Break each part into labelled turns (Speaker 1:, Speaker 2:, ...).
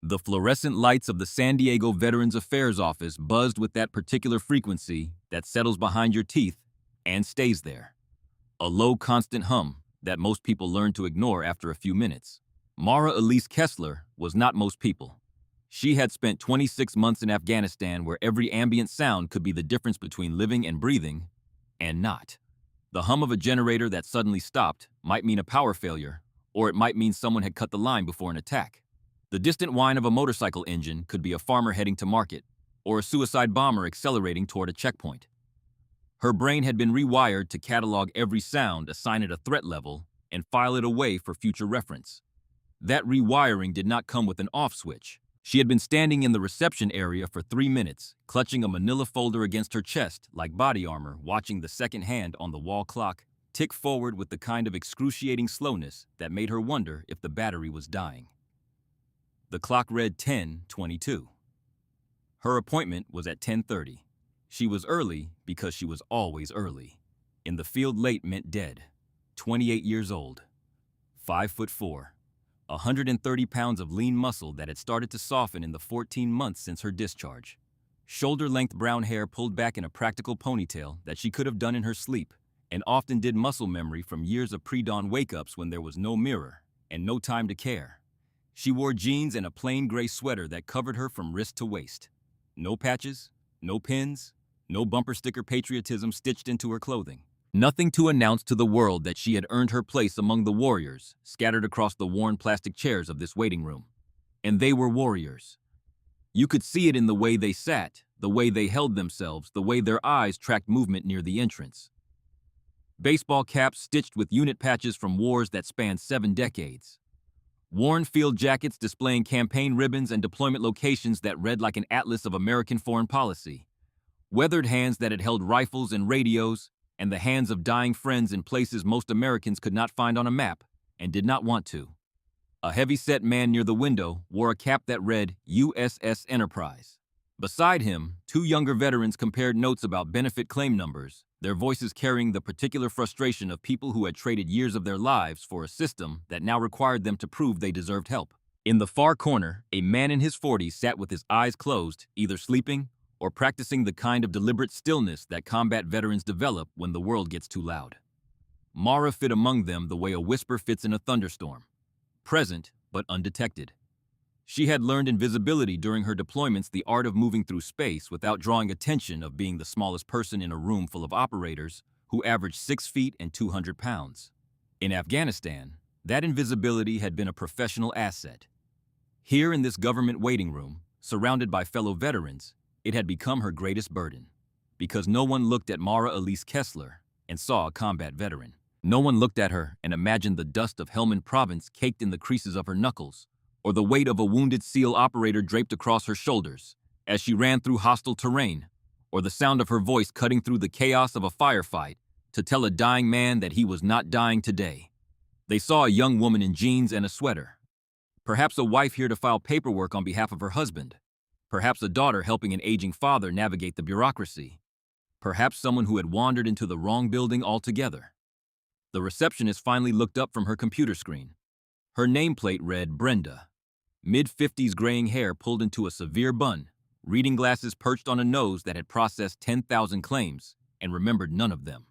Speaker 1: The fluorescent lights of the San Diego Veterans Affairs Office buzzed with that particular frequency that settles behind your teeth and stays there. A low, constant hum that most people learn to ignore after a few minutes. Mara Elise Kessler was not most people. She had spent 26 months in Afghanistan where every ambient sound could be the difference between living and breathing and not. The hum of a generator that suddenly stopped might mean a power failure, or it might mean someone had cut the line before an attack. The distant whine of a motorcycle engine could be a farmer heading to market, or a suicide bomber accelerating toward a checkpoint. Her brain had been rewired to catalog every sound, assign it a threat level, and file it away for future reference. That rewiring did not come with an off switch. She had been standing in the reception area for 3 minutes, clutching a manila folder against her chest like body armor, watching the second hand on the wall clock tick forward with the kind of excruciating slowness that made her wonder if the battery was dying. The clock read 10:22. Her appointment was at 10:30. She was early because she was always early. In the field, late meant dead. 28 years old. 5'4". 130 pounds of lean muscle that had started to soften in the 14 months since her discharge. Shoulder-length brown hair pulled back in a practical ponytail that she could have done in her sleep, and often did muscle memory from years of pre-dawn wake-ups when there was no mirror and no time to care. She wore jeans and a plain gray sweater that covered her from wrist to waist. No patches, no pins, no bumper sticker patriotism stitched into her clothing. Nothing to announce to the world that she had earned her place among the warriors scattered across the worn plastic chairs of this waiting room. And they were warriors. You could see it in the way they sat, the way they held themselves, the way their eyes tracked movement near the entrance. Baseball caps stitched with unit patches from wars that spanned 7 decades. Worn field jackets displaying campaign ribbons and deployment locations that read like an atlas of American foreign policy. Weathered hands that had held rifles and radios, and the hands of dying friends in places most Americans could not find on a map and did not want to. A heavy-set man near the window wore a cap that read USS Enterprise. Beside him, 2 younger veterans compared notes about benefit claim numbers, their voices carrying the particular frustration of people who had traded years of their lives for a system that now required them to prove they deserved help. In the far corner, a man in his 40s sat with his eyes closed, either sleeping or practicing the kind of deliberate stillness that combat veterans develop when the world gets too loud. Mara fit among them the way a whisper fits in a thunderstorm, present but undetected. She had learned invisibility during her deployments, the art of moving through space without drawing attention, of being the smallest person in a room full of operators who averaged 6 feet and 200 pounds. In Afghanistan, that invisibility had been a professional asset. Here in this government waiting room, surrounded by fellow veterans, it had become her greatest burden, because no one looked at Mara Elise Kessler and saw a combat veteran. No one looked at her and imagined the dust of Helmand Province caked in the creases of her knuckles, or the weight of a wounded SEAL operator draped across her shoulders as she ran through hostile terrain, or the sound of her voice cutting through the chaos of a firefight to tell a dying man that he was not dying today. They saw a young woman in jeans and a sweater, perhaps a wife here to file paperwork on behalf of her husband, perhaps a daughter helping an aging father navigate the bureaucracy, perhaps someone who had wandered into the wrong building altogether. The receptionist finally looked up from her computer screen. Her nameplate read Brenda. Mid-50s graying hair pulled into a severe bun, reading glasses perched on a nose that had processed 10,000 claims and remembered none of them.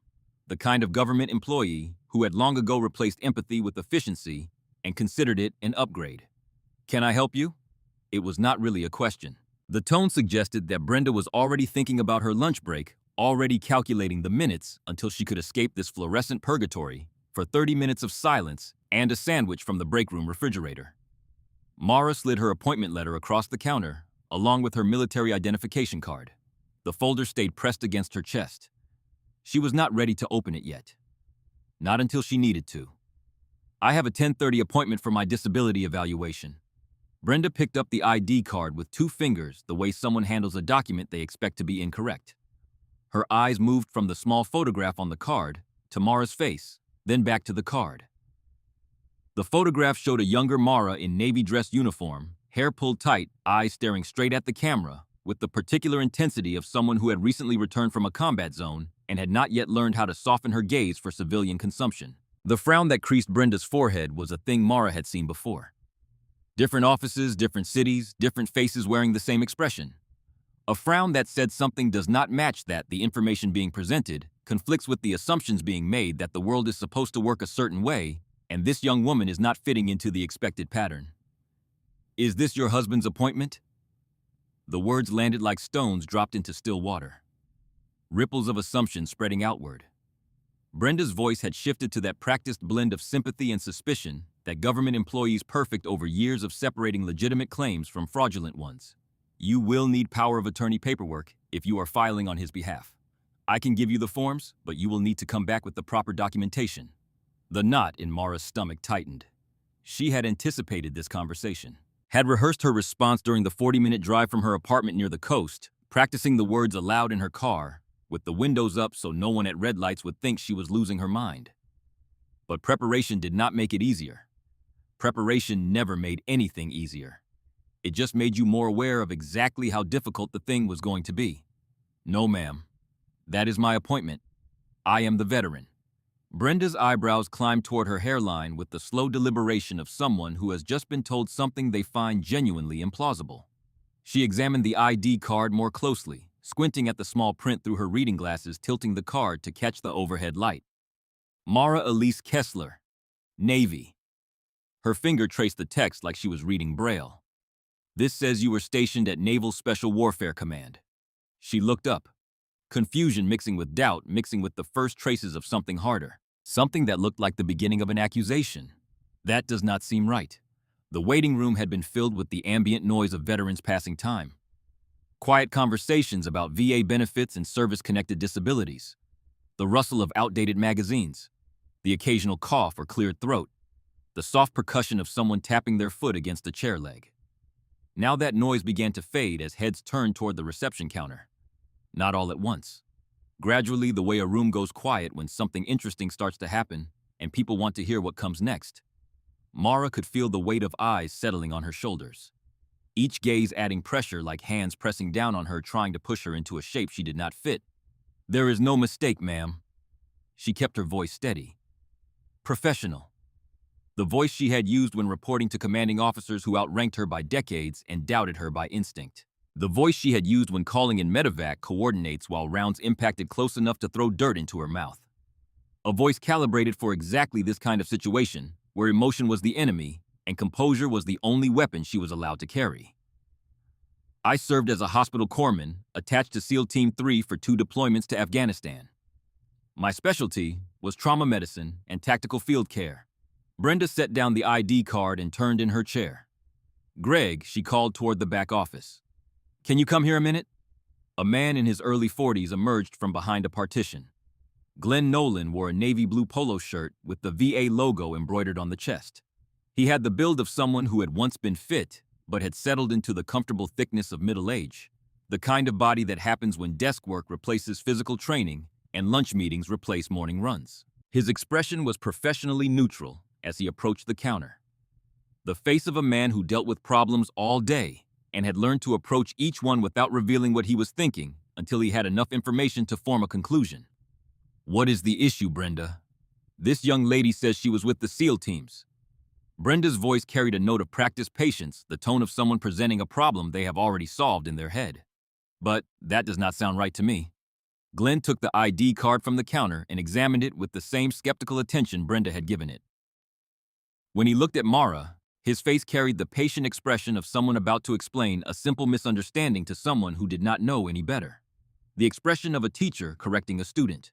Speaker 1: The kind of government employee who had long ago replaced empathy with efficiency and considered it an upgrade. "Can I help you?" It was not really a question. The tone suggested that Brenda was already thinking about her lunch break, already calculating the minutes until she could escape this fluorescent purgatory for 30 minutes of silence and a sandwich from the break room refrigerator. Mara slid her appointment letter across the counter, along with her military identification card. The folder stayed pressed against her chest. She was not ready to open it yet. Not until she needed to. "I have a 10:30 appointment for my disability evaluation." Brenda picked up the ID card with 2 fingers, the way someone handles a document they expect to be incorrect. Her eyes moved from the small photograph on the card to Mara's face, then back to the card. The photograph showed a younger Mara in navy dress uniform, hair pulled tight, eyes staring straight at the camera, with the particular intensity of someone who had recently returned from a combat zone and had not yet learned how to soften her gaze for civilian consumption. The frown that creased Brenda's forehead was a thing Mara had seen before. Different offices, different cities, different faces wearing the same expression. A frown that said something does not match that the information being presented conflicts with the assumptions being made that the world is supposed to work a certain way, and this young woman is not fitting into the expected pattern. Is this your husband's appointment? The words landed like stones dropped into still water. Ripples of assumption spreading outward. Brenda's voice had shifted to that practiced blend of sympathy and suspicion that government employees perfect over years of separating legitimate claims from fraudulent ones. You will need power of attorney paperwork if you are filing on his behalf. I can give you the forms, but you will need to come back with the proper documentation. The knot in Mara's stomach tightened. She had anticipated this conversation, had rehearsed her response during the 40-minute drive from her apartment near the coast, practicing the words aloud in her car, with the windows up so no one at red lights would think she was losing her mind. But preparation did not make it easier. Preparation never made anything easier. It just made you more aware of exactly how difficult the thing was going to be. No, ma'am. That is my appointment. I am the veteran. Brenda's eyebrows climbed toward her hairline with the slow deliberation of someone who has just been told something they find genuinely implausible. She examined the ID card more closely, squinting at the small print through her reading glasses, tilting the card to catch the overhead light. Mara Elise Kessler, Navy. Her finger traced the text like she was reading Braille. This says you were stationed at Naval Special Warfare Command. She looked up, confusion mixing with doubt, mixing with the first traces of something harder, something that looked like the beginning of an accusation. That does not seem right. The waiting room had been filled with the ambient noise of veterans passing time. Quiet conversations about VA benefits and service-connected disabilities. The rustle of outdated magazines. The occasional cough or cleared throat. The soft percussion of someone tapping their foot against a chair leg. Now that noise began to fade as heads turned toward the reception counter. Not all at once. Gradually, the way a room goes quiet when something interesting starts to happen and people want to hear what comes next. Mara could feel the weight of eyes settling on her shoulders. Each gaze adding pressure like hands pressing down on her trying to push her into a shape she did not fit. There is no mistake, ma'am. She kept her voice steady. Professional. The voice she had used when reporting to commanding officers who outranked her by decades and doubted her by instinct. The voice she had used when calling in medevac coordinates while rounds impacted close enough to throw dirt into her mouth. A voice calibrated for exactly this kind of situation, where emotion was the enemy and composure was the only weapon she was allowed to carry. I served as a hospital corpsman, attached to SEAL Team 3 for 2 deployments to Afghanistan. My specialty was trauma medicine and tactical field care. Brenda set down the ID card and turned in her chair. Greg, she called toward the back office. Can you come here a minute? A man in his early 40s emerged from behind a partition. Glenn Nolan wore a navy blue polo shirt with the VA logo embroidered on the chest. He had the build of someone who had once been fit, but had settled into the comfortable thickness of middle age. The kind of body that happens when desk work replaces physical training and lunch meetings replace morning runs. His expression was professionally neutral as he approached the counter. The face of a man who dealt with problems all day and had learned to approach each one without revealing what he was thinking until he had enough information to form a conclusion. What is the issue, Brenda? This young lady says she was with the SEAL teams. Brenda's voice carried a note of practiced patience, the tone of someone presenting a problem they have already solved in their head. But that does not sound right to me. Glenn took the ID card from the counter and examined it with the same skeptical attention Brenda had given it. When he looked at Mara, his face carried the patient expression of someone about to explain a simple misunderstanding to someone who did not know any better. The expression of a teacher correcting a student.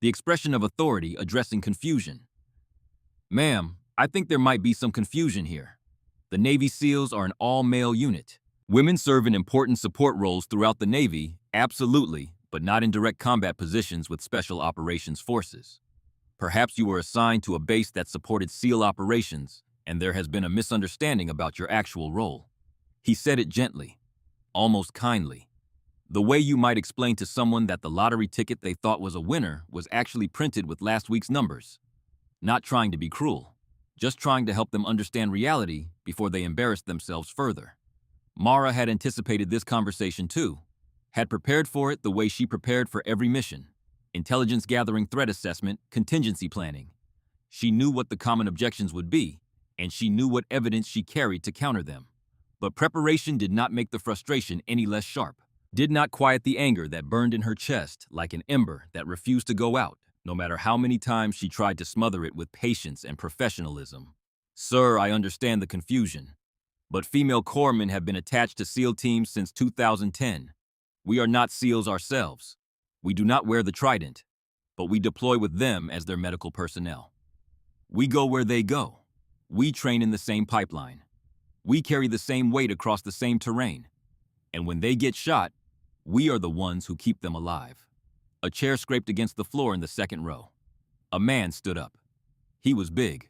Speaker 1: The expression of authority addressing confusion. Ma'am, I think there might be some confusion here. The Navy SEALs are an all-male unit. Women serve in important support roles throughout the Navy, absolutely, but not in direct combat positions with Special Operations Forces. Perhaps you were assigned to a base that supported SEAL operations, and there has been a misunderstanding about your actual role. He said it gently, almost kindly. The way you might explain to someone that the lottery ticket they thought was a winner was actually printed with last week's numbers. Not trying to be cruel, just trying to help them understand reality before they embarrassed themselves further. Mara had anticipated this conversation too, had prepared for it the way she prepared for every mission. Intelligence gathering, threat assessment, contingency planning. She knew what the common objections would be, and she knew what evidence she carried to counter them. But preparation did not make the frustration any less sharp, did not quiet the anger that burned in her chest like an ember that refused to go out, no matter how many times she tried to smother it with patience and professionalism. Sir, I understand the confusion, but female corpsmen have been attached to SEAL teams since 2010. We are not SEALs ourselves. We do not wear the trident, but we deploy with them as their medical personnel. We go where they go. We train in the same pipeline. We carry the same weight across the same terrain. And when they get shot, we are the ones who keep them alive. A chair scraped against the floor in the second row. A man stood up. He was big,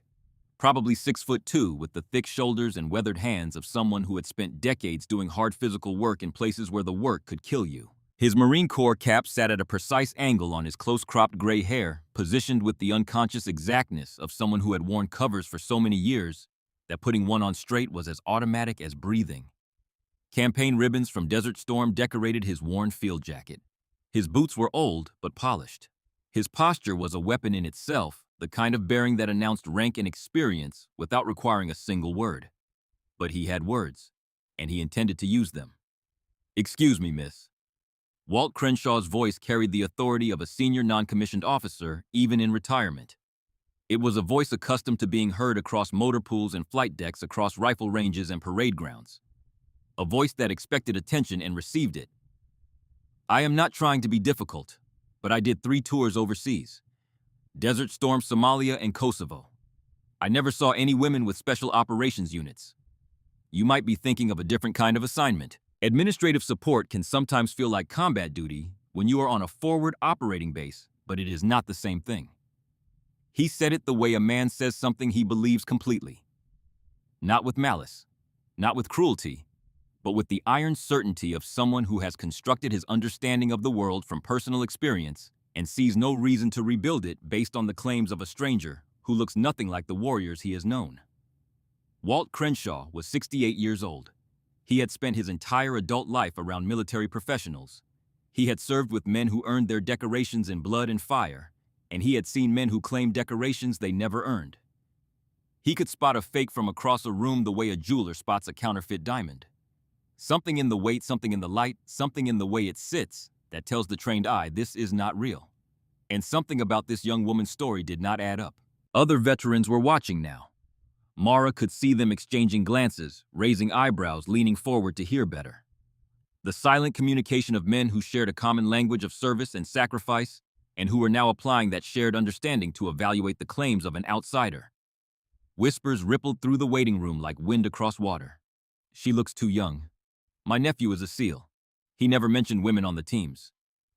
Speaker 1: probably 6'2", with the thick shoulders and weathered hands of someone who had spent decades doing hard physical work in places where the work could kill you. His Marine Corps cap sat at a precise angle on his close-cropped gray hair, positioned with the unconscious exactness of someone who had worn covers for so many years that putting one on straight was as automatic as breathing. Campaign ribbons from Desert Storm decorated his worn field jacket. His boots were old but polished. His posture was a weapon in itself, the kind of bearing that announced rank and experience without requiring a single word. But he had words, and he intended to use them. "Excuse me, miss." Walt Crenshaw's voice carried the authority of a senior non-commissioned officer, even in retirement. It was a voice accustomed to being heard across motor pools and flight decks, across rifle ranges and parade grounds. A voice that expected attention and received it. "I am not trying to be difficult, but I did 3 tours overseas. Desert Storm, Somalia, and Kosovo. I never saw any women with special operations units. You might be thinking of a different kind of assignment. Administrative support can sometimes feel like combat duty when you are on a forward operating base, but it is not the same thing." He said it the way a man says something he believes completely. Not with malice, not with cruelty, but with the iron certainty of someone who has constructed his understanding of the world from personal experience and sees no reason to rebuild it based on the claims of a stranger who looks nothing like the warriors he has known. Walt Crenshaw was 68 years old. He had spent his entire adult life around military professionals. He had served with men who earned their decorations in blood and fire, and he had seen men who claimed decorations they never earned. He could spot a fake from across a room the way a jeweler spots a counterfeit diamond. Something in the weight, something in the light, something in the way it sits that tells the trained eye this is not real. And something about this young woman's story did not add up. Other veterans were watching now. Mara could see them exchanging glances, raising eyebrows, leaning forward to hear better. The silent communication of men who shared a common language of service and sacrifice, and who were now applying that shared understanding to evaluate the claims of an outsider. Whispers rippled through the waiting room like wind across water. "She looks too young. My nephew is a SEAL. He never mentioned women on the teams.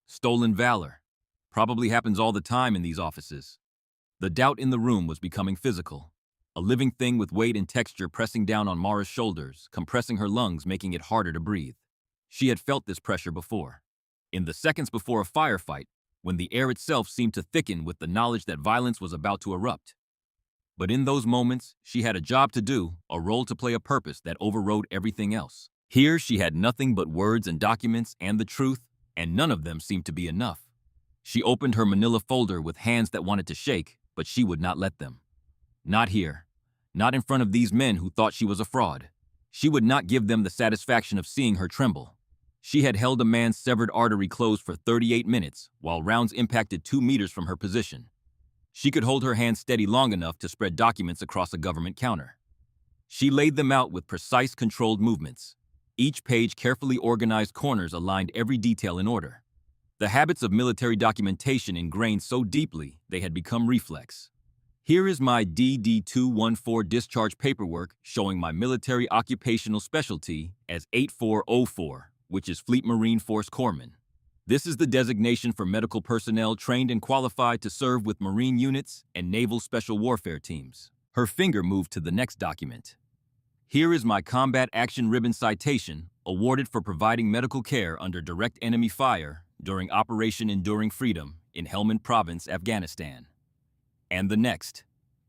Speaker 1: Stolen valor. Probably happens all the time in these offices." The doubt in the room was becoming physical. A living thing with weight and texture pressing down on Mara's shoulders, compressing her lungs, making it harder to breathe. She had felt this pressure before. In the seconds before a firefight, when the air itself seemed to thicken with the knowledge that violence was about to erupt. But in those moments, she had a job to do, a role to play, a purpose that overrode everything else. Here she had nothing but words and documents and the truth, and none of them seemed to be enough. She opened her manila folder with hands that wanted to shake, but she would not let them. Not here. Not in front of these men who thought she was a fraud. She would not give them the satisfaction of seeing her tremble. She had held a man's severed artery closed for 38 minutes while rounds impacted 2 meters from her position. She could hold her hand steady long enough to spread documents across a government counter. She laid them out with precise, controlled movements. Each page carefully organized corners aligned every detail in order. The habits of military documentation ingrained so deeply they had become reflex. "Here is my DD-214 discharge paperwork showing my military occupational specialty as 8404, which is Fleet Marine Force Corpsman. This is the designation for medical personnel trained and qualified to serve with Marine units and Naval Special Warfare teams." Her finger moved to the next document. "Here is my Combat Action Ribbon citation, awarded for providing medical care under direct enemy fire during Operation Enduring Freedom in Helmand Province, Afghanistan." And the next.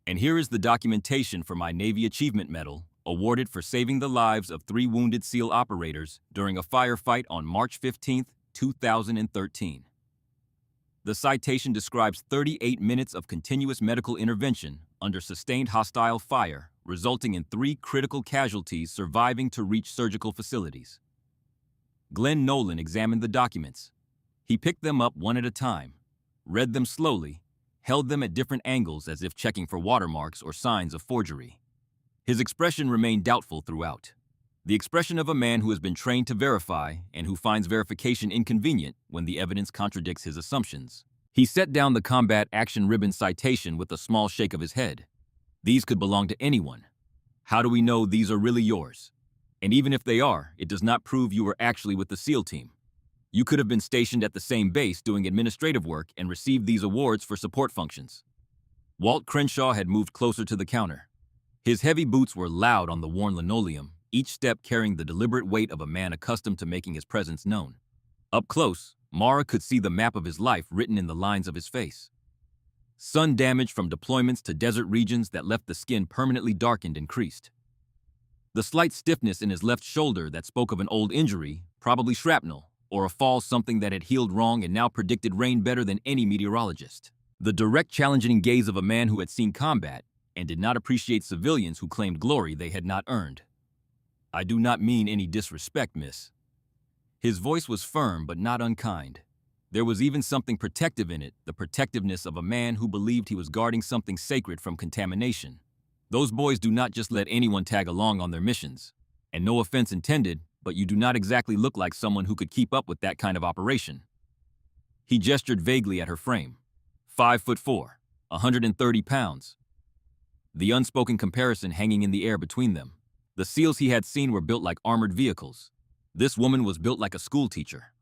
Speaker 1: "And here is the documentation for my Navy Achievement Medal, awarded for saving the lives of 3 wounded SEAL operators during a firefight on March 15, 2013. The citation describes 38 minutes of continuous medical intervention under sustained hostile fire, resulting in 3 critical casualties surviving to reach surgical facilities. Glenn Nolan examined the documents. He picked them up one at a time, read them slowly, held them at different angles as if checking for watermarks or signs of forgery. His expression remained doubtful throughout. The expression of a man who has been trained to verify and who finds verification inconvenient when the evidence contradicts his assumptions. He set down the combat action ribbon citation with a small shake of his head. These could belong to anyone. How do we know these are really yours? And even if they are, it does not prove you were actually with the SEAL team. You could have been stationed at the same base doing administrative work and received these awards for support functions. Walt Crenshaw had moved closer to the counter. His heavy boots were loud on the worn linoleum, each step carrying the deliberate weight of a man accustomed to making his presence known. Up close, Mara could see the map of his life written in the lines of his face. Sun damage from deployments to desert regions that left the skin permanently darkened increased. The slight stiffness in his left shoulder that spoke of an old injury, probably shrapnel, or a fall something that had healed wrong and now predicted rain better than any meteorologist. The direct challenging gaze of a man who had seen combat and did not appreciate civilians who claimed glory they had not earned. I do not mean any disrespect, miss. His voice was firm but not unkind. There was even something protective in it, the protectiveness of a man who believed he was guarding something sacred from contamination. Those boys do not just let anyone tag along on their missions. And no offense intended, but you do not exactly look like someone who could keep up with that kind of operation. He gestured vaguely at her frame. 5'4", 130 pounds. The unspoken comparison hanging in the air between them. The SEALs he had seen were built like armored vehicles. This woman was built like a schoolteacher.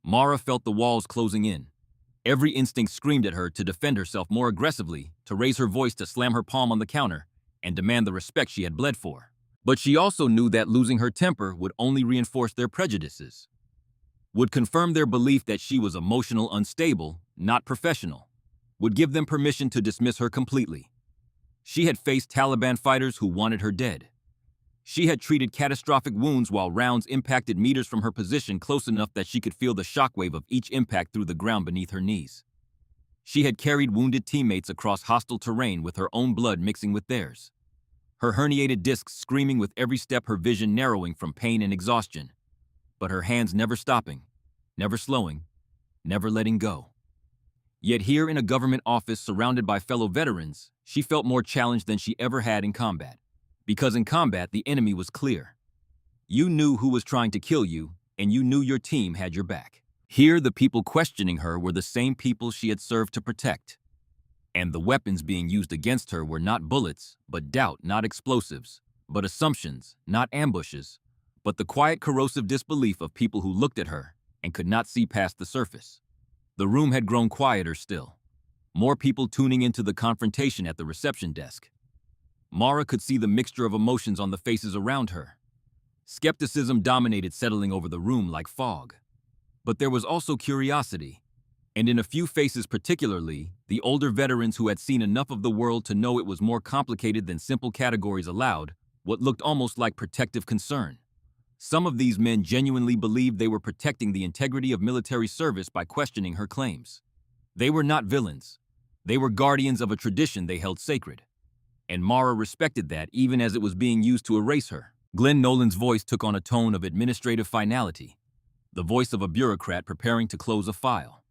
Speaker 1: Mara felt the walls closing in. Every instinct screamed at her to defend herself more aggressively, to raise her voice, to slam her palm on the counter, and demand the respect she had bled for. But she also knew that losing her temper would only reinforce their prejudices, would confirm their belief that she was emotional unstable, not professional, would give them permission to dismiss her completely. She had faced Taliban fighters who wanted her dead. She had treated catastrophic wounds while rounds impacted meters from her position, close enough that she could feel the shockwave of each impact through the ground beneath her knees. She had carried wounded teammates across hostile terrain with her own blood mixing with theirs. Her herniated discs screaming with every step, her vision narrowing from pain and exhaustion. But her hands never stopping, never slowing, never letting go. Yet here in a government office surrounded by fellow veterans, she felt more challenged than she ever had in combat. Because in combat, the enemy was clear. You knew who was trying to kill you, and you knew your team had your back. Here, the people questioning her were the same people she had served to protect. And the weapons being used against her were not bullets, but doubt, not explosives, but assumptions, not ambushes, but the quiet corrosive disbelief of people who looked at her and could not see past the surface. The room had grown quieter still. More people tuning into the confrontation at the reception desk. Mara could see the mixture of emotions on the faces around her. Skepticism dominated, settling over the room like fog. But there was also curiosity. And in a few faces particularly, the older veterans who had seen enough of the world to know it was more complicated than simple categories allowed, what looked almost like protective concern. Some of these men genuinely believed they were protecting the integrity of military service by questioning her claims. They were not villains. They were guardians of a tradition they held sacred. And Mara respected that, even as it was being used to erase her. Glenn Nolan's voice took on a tone of administrative finality, the voice of a bureaucrat preparing to close a file.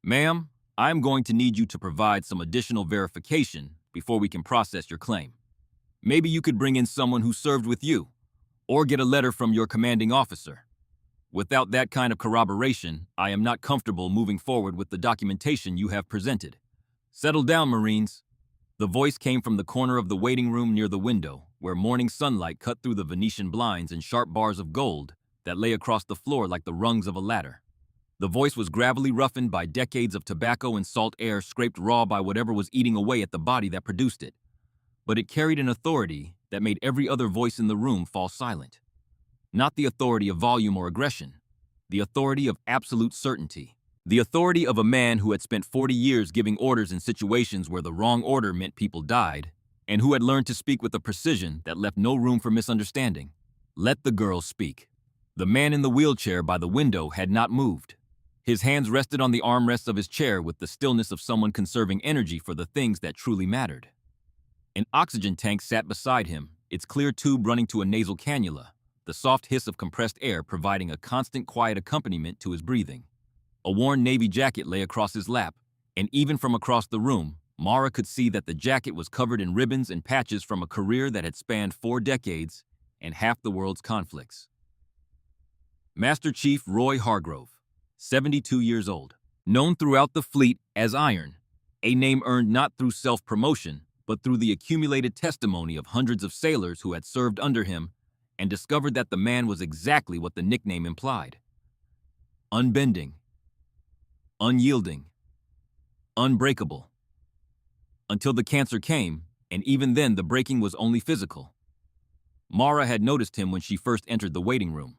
Speaker 1: Ma'am, I'm going to need you to provide some additional verification before we can process your claim. Maybe you could bring in someone who served with you, or get a letter from your commanding officer. Without that kind of corroboration, I am not comfortable moving forward with the documentation you have presented. Settle down, Marines. The voice came from the corner of the waiting room near the window, where morning sunlight cut through the Venetian blinds in sharp bars of gold that lay across the floor like the rungs of a ladder. The voice was gravelly, roughened by decades of tobacco and salt air scraped raw by whatever was eating away at the body that produced it. But it carried an authority that made every other voice in the room fall silent. Not the authority of volume or aggression, the authority of absolute certainty. The authority of a man who had spent 40 years giving orders in situations where the wrong order meant people died, and who had learned to speak with a precision that left no room for misunderstanding. Let the girl speak. The man in the wheelchair by the window had not moved. His hands rested on the armrests of his chair with the stillness of someone conserving energy for the things that truly mattered. An oxygen tank sat beside him, its clear tube running to a nasal cannula, the soft hiss of compressed air providing a constant quiet accompaniment to his breathing. A worn navy jacket lay across his lap, and even from across the room, Mara could see that the jacket was covered in ribbons and patches from a career that had spanned 4 decades and half the world's conflicts. Master Chief Roy Hargrove, 72 years old, known throughout the fleet as Iron, a name earned not through self-promotion, but through the accumulated testimony of hundreds of sailors who had served under him and discovered that the man was exactly what the nickname implied. Unbending, unyielding, unbreakable. Until the cancer came, and even then the breaking was only physical. Mara had noticed him when she first entered the waiting room.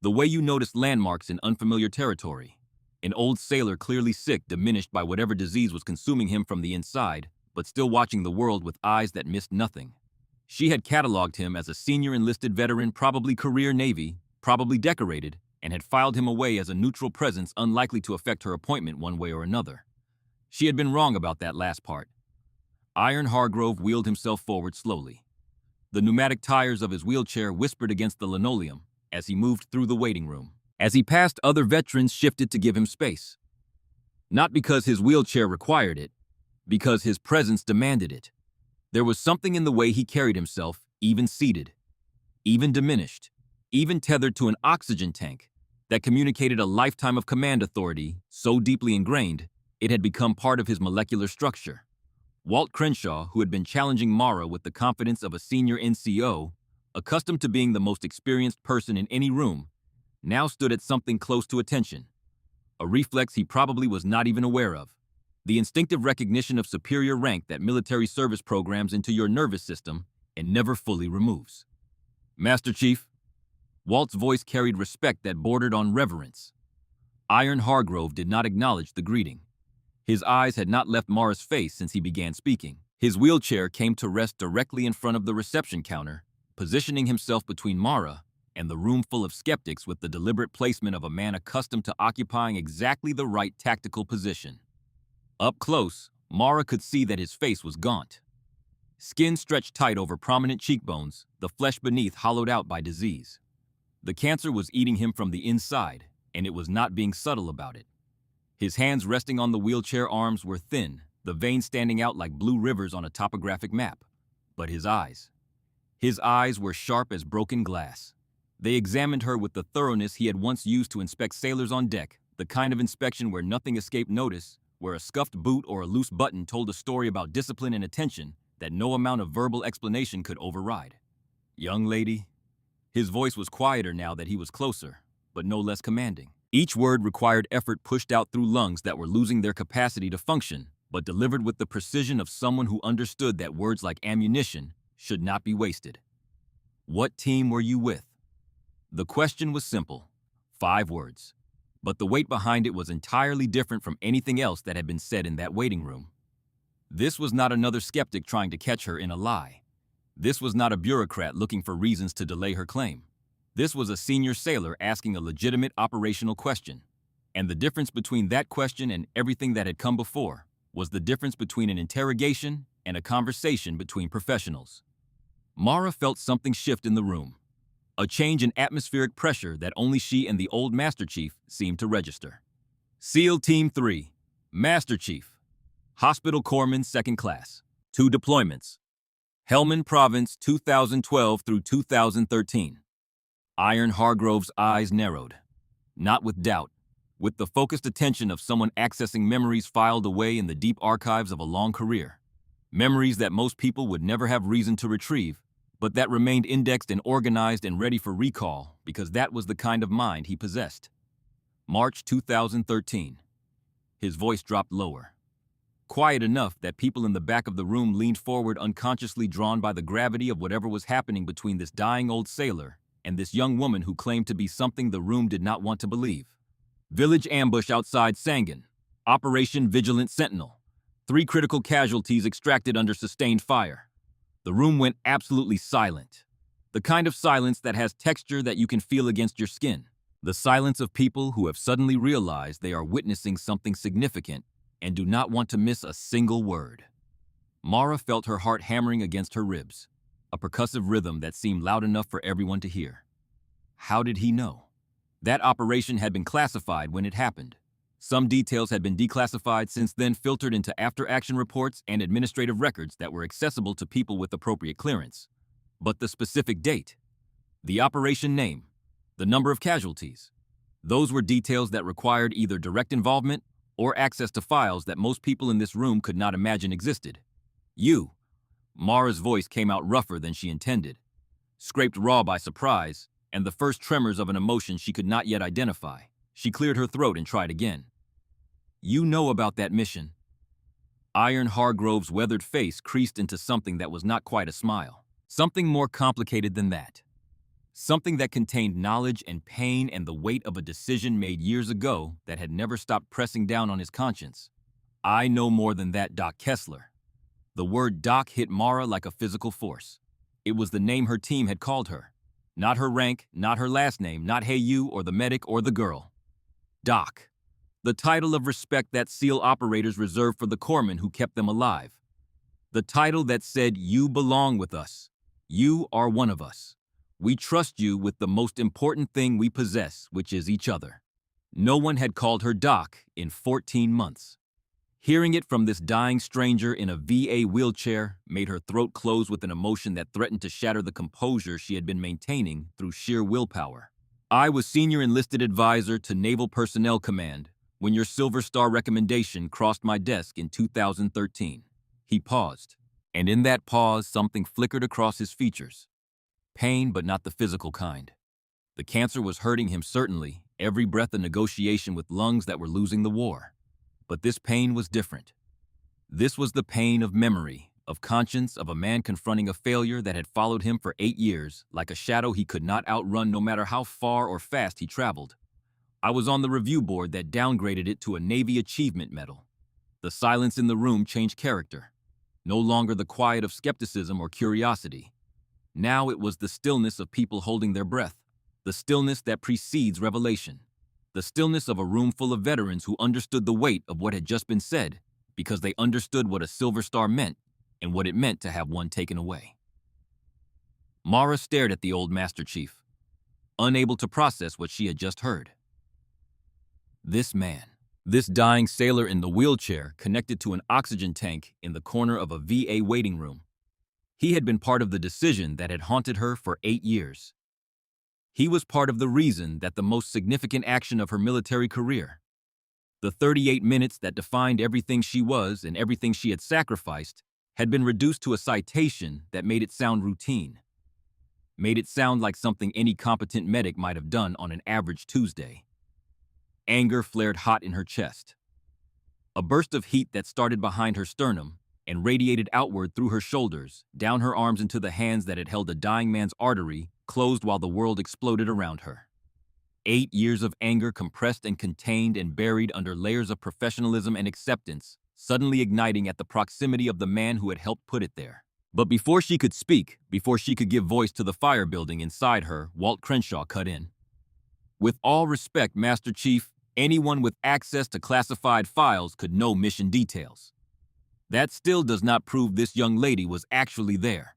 Speaker 1: The way you notice landmarks in unfamiliar territory. An old sailor clearly sick, diminished by whatever disease was consuming him from the inside, but still watching the world with eyes that missed nothing. She had cataloged him as a senior enlisted veteran, probably career Navy, probably decorated, and had filed him away as a neutral presence unlikely to affect her appointment one way or another. She had been wrong about that last part. Iron Hargrove wheeled himself forward slowly. The pneumatic tires of his wheelchair whispered against the linoleum as he moved through the waiting room. As he passed, other veterans shifted to give him space. Not because his wheelchair required it, because his presence demanded it. There was something in the way he carried himself, even seated, even diminished, even tethered to an oxygen tank, that communicated a lifetime of command authority so deeply ingrained it had become part of his molecular structure. Walt Crenshaw, who had been challenging Mara with the confidence of a senior NCO, accustomed to being the most experienced person in any room, now stood at something close to attention, a reflex he probably was not even aware of. The instinctive recognition of superior rank that military service programs into your nervous system and never fully removes. Master Chief. Walt's voice carried respect that bordered on reverence. Iron Hargrove did not acknowledge the greeting. His eyes had not left Mara's face since he began speaking. His wheelchair came to rest directly in front of the reception counter, positioning himself between Mara and the room full of skeptics with the deliberate placement of a man accustomed to occupying exactly the right tactical position. Up close, Mara could see that his face was gaunt. Skin stretched tight over prominent cheekbones, the flesh beneath hollowed out by disease. The cancer was eating him from the inside, and it was not being subtle about it. His hands resting on the wheelchair arms were thin, the veins standing out like blue rivers on a topographic map. But his eyes were sharp as broken glass. They examined her with the thoroughness he had once used to inspect sailors on deck, the kind of inspection where nothing escaped notice, where a scuffed boot or a loose button told a story about discipline and attention that no amount of verbal explanation could override. Young lady. His voice was quieter now that he was closer, but no less commanding. Each word required effort pushed out through lungs that were losing their capacity to function, but delivered with the precision of someone who understood that words like ammunition should not be wasted. What team were you with? The question was simple, 5 words. But the weight behind it was entirely different from anything else that had been said in that waiting room. This was not another skeptic trying to catch her in a lie. This was not a bureaucrat looking for reasons to delay her claim. This was a senior sailor asking a legitimate operational question. And the difference between that question and everything that had come before was the difference between an interrogation and a conversation between professionals. Mara felt something shift in the room. A change in atmospheric pressure that only she and the old Master Chief seemed to register. SEAL Team 3, Master Chief, Hospital Corpsman 2nd Class, 2 deployments. Helmand Province 2012 through 2013. Iron Hargrove's eyes narrowed, not with doubt, with the focused attention of someone accessing memories filed away in the deep archives of a long career. Memories that most people would never have reason to retrieve, but that remained indexed and organized and ready for recall because that was the kind of mind he possessed. March 2013. His voice dropped lower. Quiet enough that people in the back of the room leaned forward, unconsciously drawn by the gravity of whatever was happening between this dying old sailor and this young woman who claimed to be something the room did not want to believe. Village ambush outside Sangin. Operation Vigilant Sentinel. 3 critical casualties extracted under sustained fire. The room went absolutely silent. The kind of silence that has texture that you can feel against your skin. The silence of people who have suddenly realized they are witnessing something significant and do not want to miss a single word. Mara felt her heart hammering against her ribs, a percussive rhythm that seemed loud enough for everyone to hear. How did he know? That operation had been classified when it happened. Some details had been declassified since then, filtered into after-action reports and administrative records that were accessible to people with appropriate clearance. But the specific date, the operation name, the number of casualties, those were details that required either direct involvement or access to files that most people in this room could not imagine existed. You. Mara's voice came out rougher than she intended, scraped raw by surprise and the first tremors of an emotion she could not yet identify. She cleared her throat and tried again. You know about that mission. Iron Hargrove's weathered face creased into something that was not quite a smile. Something more complicated than that. Something that contained knowledge and pain and the weight of a decision made years ago that had never stopped pressing down on his conscience. I know more than that, Doc Kessler. The word Doc hit Mara like a physical force. It was the name her team had called her. Not her rank, not her last name, not hey you or the medic or the girl. Doc. The title of respect that SEAL operators reserved for the corpsmen who kept them alive. The title that said, you belong with us. You are one of us. We trust you with the most important thing we possess, which is each other. No one had called her Doc in 14 months. Hearing it from this dying stranger in a VA wheelchair made her throat close with an emotion that threatened to shatter the composure she had been maintaining through sheer willpower. I was Senior Enlisted Advisor to Naval Personnel Command when your Silver Star recommendation crossed my desk in 2013. He paused, and in that pause something flickered across his features. Pain, but not the physical kind. The cancer was hurting him certainly, every breath a negotiation with lungs that were losing the war. But this pain was different. This was the pain of memory, of conscience, of a man confronting a failure that had followed him for 8 years, like a shadow he could not outrun no matter how far or fast he traveled. I was on the review board that downgraded it to a Navy Achievement Medal. The silence in the room changed character. No longer the quiet of skepticism or curiosity. Now it was the stillness of people holding their breath, the stillness that precedes revelation. The stillness of a room full of veterans who understood the weight of what had just been said because they understood what a Silver Star meant and what it meant to have one taken away. Mara stared at the old Master Chief, unable to process what she had just heard. This man, this dying sailor in the wheelchair connected to an oxygen tank in the corner of a VA waiting room. He had been part of the decision that had haunted her for 8 years. He was part of the reason that the most significant action of her military career, the 38 minutes that defined everything she was and everything she had sacrificed, had been reduced to a citation that made it sound routine, made it sound like something any competent medic might have done on an average Tuesday. Anger flared hot in her chest. A burst of heat that started behind her sternum and radiated outward through her shoulders, down her arms into the hands that had held a dying man's artery, closed while the world exploded around her. 8 years of anger compressed and contained and buried under layers of professionalism and acceptance, suddenly igniting at the proximity of the man who had helped put it there. But before she could speak, before she could give voice to the fire building inside her, Walt Crenshaw cut in. With all respect, Master Chief, anyone with access to classified files could know mission details. That still does not prove this young lady was actually there.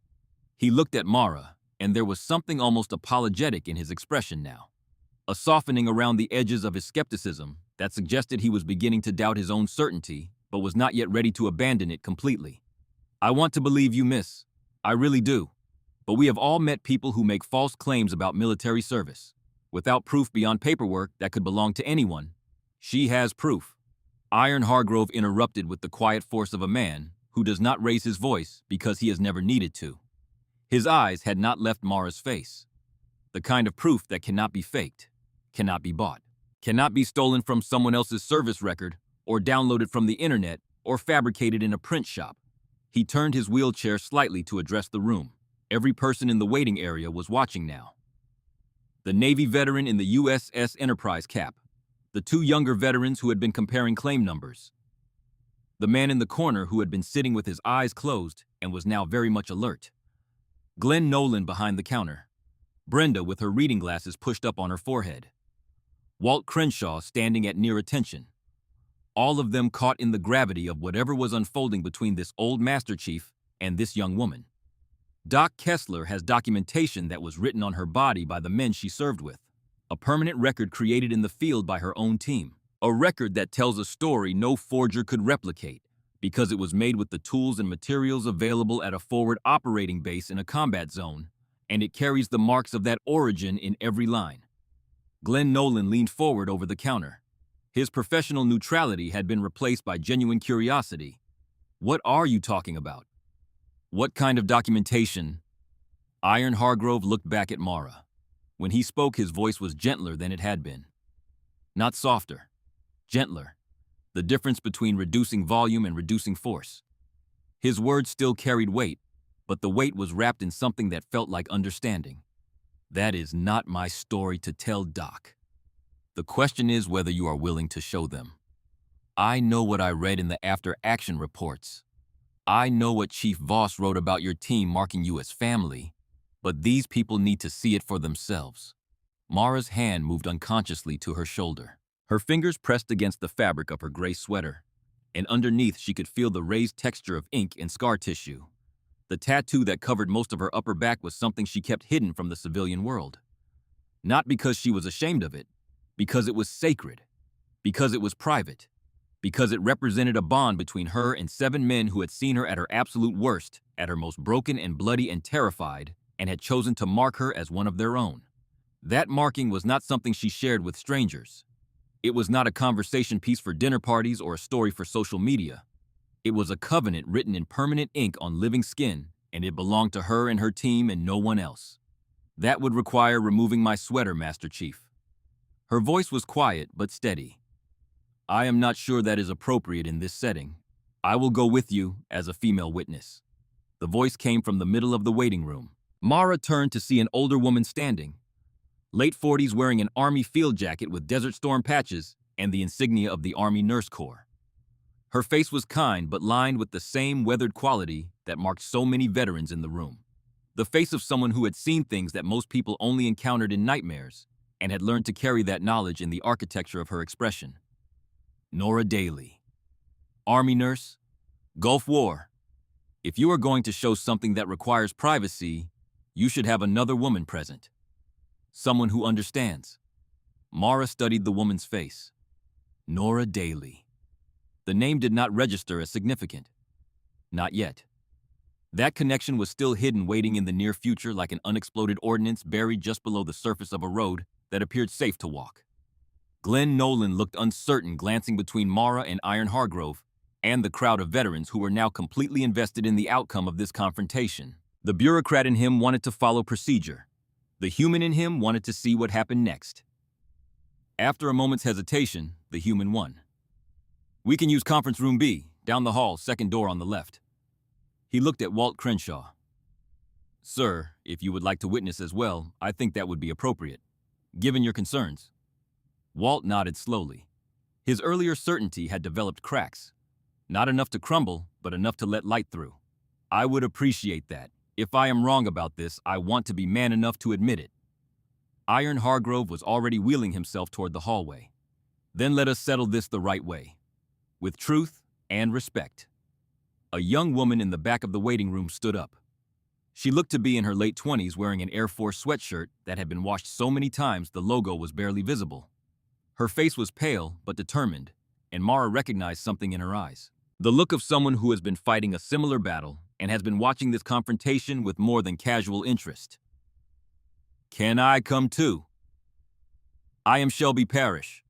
Speaker 1: He looked at Mara, and there was something almost apologetic in his expression now. A softening around the edges of his skepticism that suggested he was beginning to doubt his own certainty, but was not yet ready to abandon it completely. I want to believe you, miss. I really do. But we have all met people who make false claims about military service, without proof beyond paperwork that could belong to anyone. She has proof. Iron Hargrove interrupted with the quiet force of a man who does not raise his voice because he has never needed to. His eyes had not left Mara's face. The kind of proof that cannot be faked, cannot be bought, cannot be stolen from someone else's service record or downloaded from the internet or fabricated in a print shop. He turned his wheelchair slightly to address the room. Every person in the waiting area was watching now. The Navy veteran in the USS Enterprise cap, the 2 younger veterans who had been comparing claim numbers, the man in the corner who had been sitting with his eyes closed and was now very much alert, Glenn Nolan behind the counter, Brenda with her reading glasses pushed up on her forehead, Walt Crenshaw standing at near attention, all of them caught in the gravity of whatever was unfolding between this old Master Chief and this young woman. Doc Kessler has documentation that was written on her body by the men she served with, a permanent record created in the field by her own team, a record that tells a story no forger could replicate because it was made with the tools and materials available at a forward operating base in a combat zone, and it carries the marks of that origin in every line. Glenn Nolan leaned forward over the counter. His professional neutrality had been replaced by genuine curiosity. What are you talking about? What kind of documentation? Iron Hargrove looked back at Mara. When he spoke, his voice was gentler than it had been. Not softer, gentler. The difference between reducing volume and reducing force. His words still carried weight, but the weight was wrapped in something that felt like understanding. That is not my story to tell, Doc. The question is whether you are willing to show them. I know what I read in the after-action reports. I know what Chief Voss wrote about your team marking you as family, but these people need to see it for themselves. Mara's hand moved unconsciously to her shoulder. Her fingers pressed against the fabric of her gray sweater, and underneath she could feel the raised texture of ink and scar tissue. The tattoo that covered most of her upper back was something she kept hidden from the civilian world. Not because she was ashamed of it, because it was sacred, because it was private, because it represented a bond between her and 7 men who had seen her at her absolute worst, at her most broken and bloody and terrified, and had chosen to mark her as one of their own. That marking was not something she shared with strangers. It was not a conversation piece for dinner parties or a story for social media. It was a covenant written in permanent ink on living skin, and it belonged to her and her team and no one else. That would require removing my sweater, Master Chief. Her voice was quiet but steady. I am not sure that is appropriate in this setting. I will go with you as a female witness. The voice came from the middle of the waiting room. Mara turned to see an older woman standing, late 40s, wearing an Army field jacket with Desert Storm patches and the insignia of the Army Nurse Corps. Her face was kind but lined with the same weathered quality that marked so many veterans in the room. The face of someone who had seen things that most people only encountered in nightmares and had learned to carry that knowledge in the architecture of her expression. Nora Daly. Army nurse, Gulf War. If you are going to show something that requires privacy, you should have another woman present. Someone who understands. Mara studied the woman's face. Nora Daly. The name did not register as significant. Not yet. That connection was still hidden, waiting in the near future like an unexploded ordnance buried just below the surface of a road that appeared safe to walk. Glenn Nolan looked uncertain, glancing between Mara and Iron Hargrove and the crowd of veterans who were now completely invested in the outcome of this confrontation. The bureaucrat in him wanted to follow procedure. The human in him wanted to see what happened next. After a moment's hesitation, the human won. We can use conference room B, down the hall, second door on the left. He looked at Walt Crenshaw. Sir, if you would like to witness as well, I think that would be appropriate, given your concerns. Walt nodded slowly. His earlier certainty had developed cracks. Not enough to crumble, but enough to let light through. I would appreciate that. If I am wrong about this, I want to be man enough to admit it. Iron Hargrove was already wheeling himself toward the hallway. Then let us settle this the right way, with truth and respect. A young woman in the back of the waiting room stood up. She looked to be in her late 20s, wearing an Air Force sweatshirt that had been washed so many times the logo was barely visible. Her face was pale but determined, and Mara recognized something in her eyes. The look of someone who has been fighting a similar battle and has been watching this confrontation with more than casual interest. Can I come too? I am Shelby Parrish.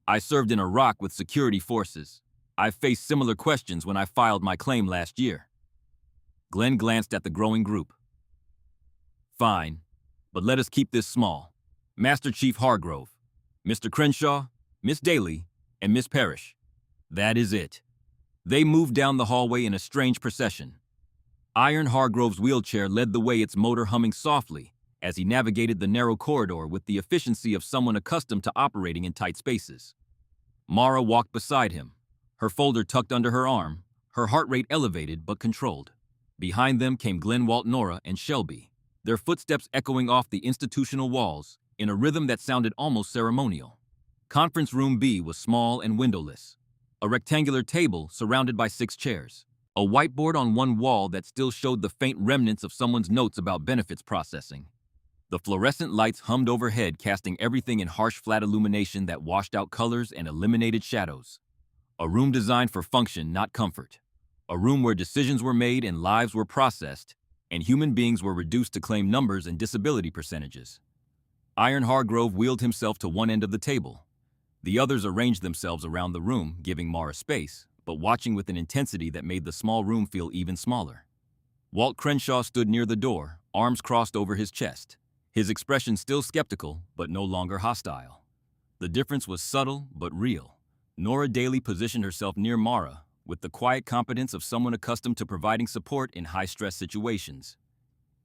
Speaker 1: I served in Iraq with security forces. I faced similar questions when I filed my claim last year. Glenn glanced at the growing group. Fine, but let us keep this small. Master Chief Hargrove, Mr. Crenshaw, Miss Daly, and Miss Parrish. That is it. They moved down the hallway in a strange procession. Iron Hargrove's wheelchair led the way, its motor humming softly as he navigated the narrow corridor with the efficiency of someone accustomed to operating in tight spaces. Mara walked beside him, her folder tucked under her arm, her heart rate elevated but controlled. Behind them came Glenn, Walt, Nora, and Shelby, their footsteps echoing off the institutional walls in a rhythm that sounded almost ceremonial. Conference Room B was small and windowless. A rectangular table surrounded by 6 chairs. A whiteboard on one wall that still showed the faint remnants of someone's notes about benefits processing. The fluorescent lights hummed overhead, casting everything in harsh, flat illumination that washed out colors and eliminated shadows. A room designed for function, not comfort. A room where decisions were made and lives were processed, and human beings were reduced to claim numbers and disability percentages. Iron Hargrove wheeled himself to one end of the table. The others arranged themselves around the room, giving Mara space, but watching with an intensity that made the small room feel even smaller. Walt Crenshaw stood near the door, arms crossed over his chest, his expression still skeptical, but no longer hostile. The difference was subtle, but real. Nora Daly positioned herself near Mara, with the quiet competence of someone accustomed to providing support in high-stress situations.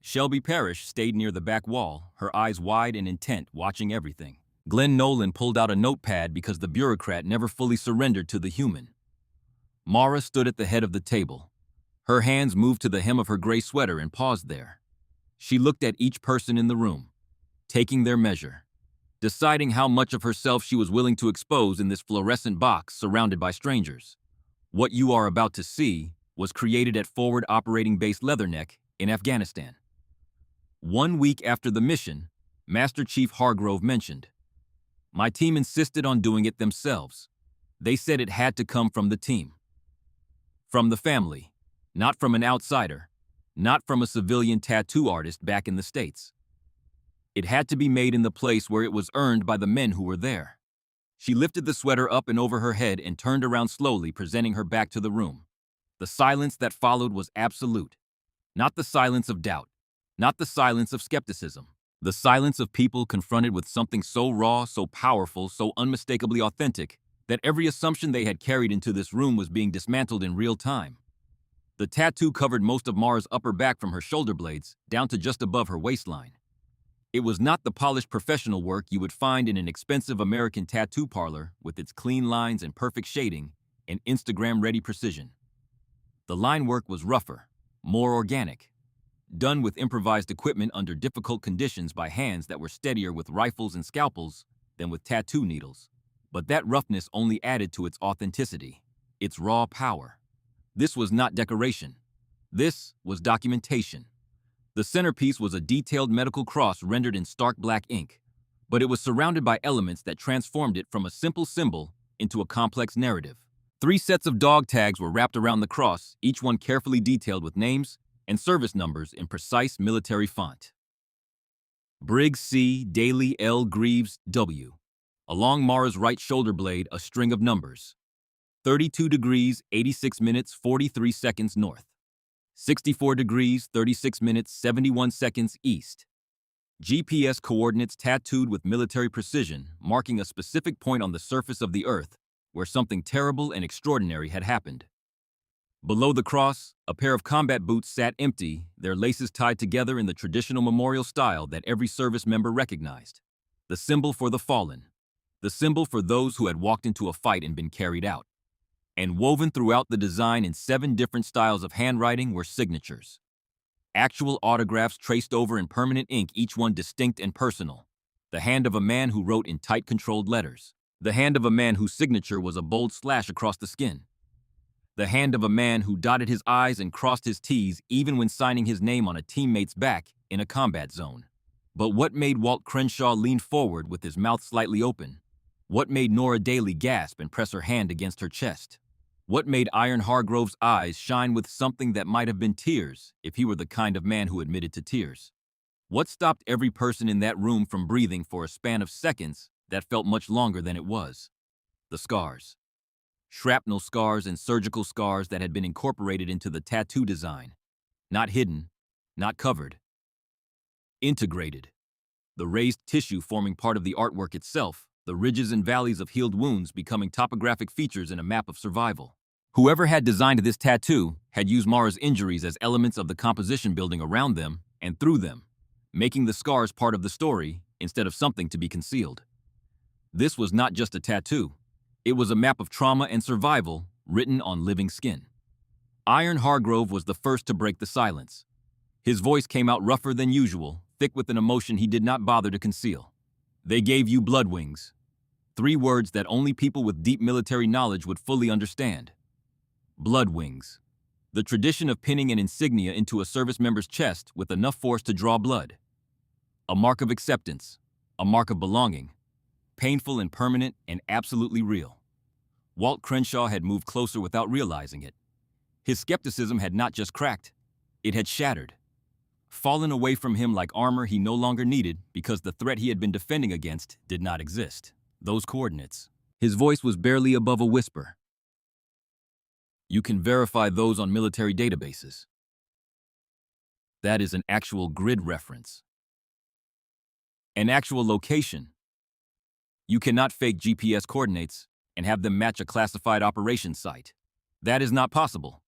Speaker 1: Shelby Parrish stayed near the back wall, her eyes wide and intent, watching everything. Glenn Nolan pulled out a notepad because the bureaucrat never fully surrendered to the human. Mara stood at the head of the table. Her hands moved to the hem of her gray sweater and paused there. She looked at each person in the room, taking their measure, deciding how much of herself she was willing to expose in this fluorescent box surrounded by strangers. What you are about to see was created at Forward Operating Base Leatherneck in Afghanistan. 1 week after the mission, Master Chief Hargrove mentioned, "My team insisted on doing it themselves. They said it had to come from the team. From the family, not from an outsider, not from a civilian tattoo artist back in the States. It had to be made in the place where it was earned by the men who were there." She lifted the sweater up and over her head and turned around slowly, presenting her back to the room. The silence that followed was absolute. Not the silence of doubt, not the silence of skepticism. The silence of people confronted with something so raw, so powerful, so unmistakably authentic, that every assumption they had carried into this room was being dismantled in real time. The tattoo covered most of Mara's upper back from her shoulder blades down to just above her waistline. It was not the polished professional work you would find in an expensive American tattoo parlor with its clean lines and perfect shading and Instagram-ready precision. The line work was rougher, more organic, done with improvised equipment under difficult conditions by hands that were steadier with rifles and scalpels than with tattoo needles. But that roughness only added to its authenticity, its raw power. This was not decoration. This was documentation. The centerpiece was a detailed medical cross rendered in stark black ink, but it was surrounded by elements that transformed it from a simple symbol into a complex narrative. 3 sets of dog tags were wrapped around the cross, each one carefully detailed with names and service numbers in precise military font. Briggs C. Daly L. Greaves W. Along Mara's right shoulder blade, a string of numbers. 32 degrees, 86 minutes, 43 seconds north. 64 degrees, 36 minutes, 71 seconds east. GPS coordinates tattooed with military precision, marking a specific point on the surface of the earth where something terrible and extraordinary had happened. Below the cross, a pair of combat boots sat empty, their laces tied together in the traditional memorial style that every service member recognized. The symbol for the fallen. The symbol for those who had walked into a fight and been carried out. And woven throughout the design in 7 different styles of handwriting were signatures. Actual autographs traced over in permanent ink, each one distinct and personal. The hand of a man who wrote in tight, controlled letters. The hand of a man whose signature was a bold slash across the skin. The hand of a man who dotted his I's and crossed his T's even when signing his name on a teammate's back in a combat zone. But what made Walt Crenshaw lean forward with his mouth slightly open? What made Nora Daly gasp and press her hand against her chest? What made Iron Hargrove's eyes shine with something that might have been tears if he were the kind of man who admitted to tears? What stopped every person in that room from breathing for a span of seconds that felt much longer than it was? The scars. Shrapnel scars and surgical scars that had been incorporated into the tattoo design. Not hidden, not covered. Integrated. The raised tissue forming part of the artwork itself, the ridges and valleys of healed wounds becoming topographic features in a map of survival. Whoever had designed this tattoo had used Mara's injuries as elements of the composition building around them and through them, making the scars part of the story instead of something to be concealed. This was not just a tattoo. It was a map of trauma and survival written on living skin. Iron Hargrove was the first to break the silence. His voice came out rougher than usual, thick with an emotion he did not bother to conceal. They gave you blood wings. 3 words that only people with deep military knowledge would fully understand. Blood wings. The tradition of pinning an insignia into a service member's chest with enough force to draw blood. A mark of acceptance, a mark of belonging, painful and permanent and absolutely real. Walt Crenshaw had moved closer without realizing it. His skepticism had not just cracked, it had shattered. Fallen away from him like armor he no longer needed because the threat he had been defending against did not exist. Those coordinates. His voice was barely above a whisper. You can verify those on military databases. That is an actual grid reference. An actual location. You cannot fake GPS coordinates and have them match a classified operations site. That is not possible.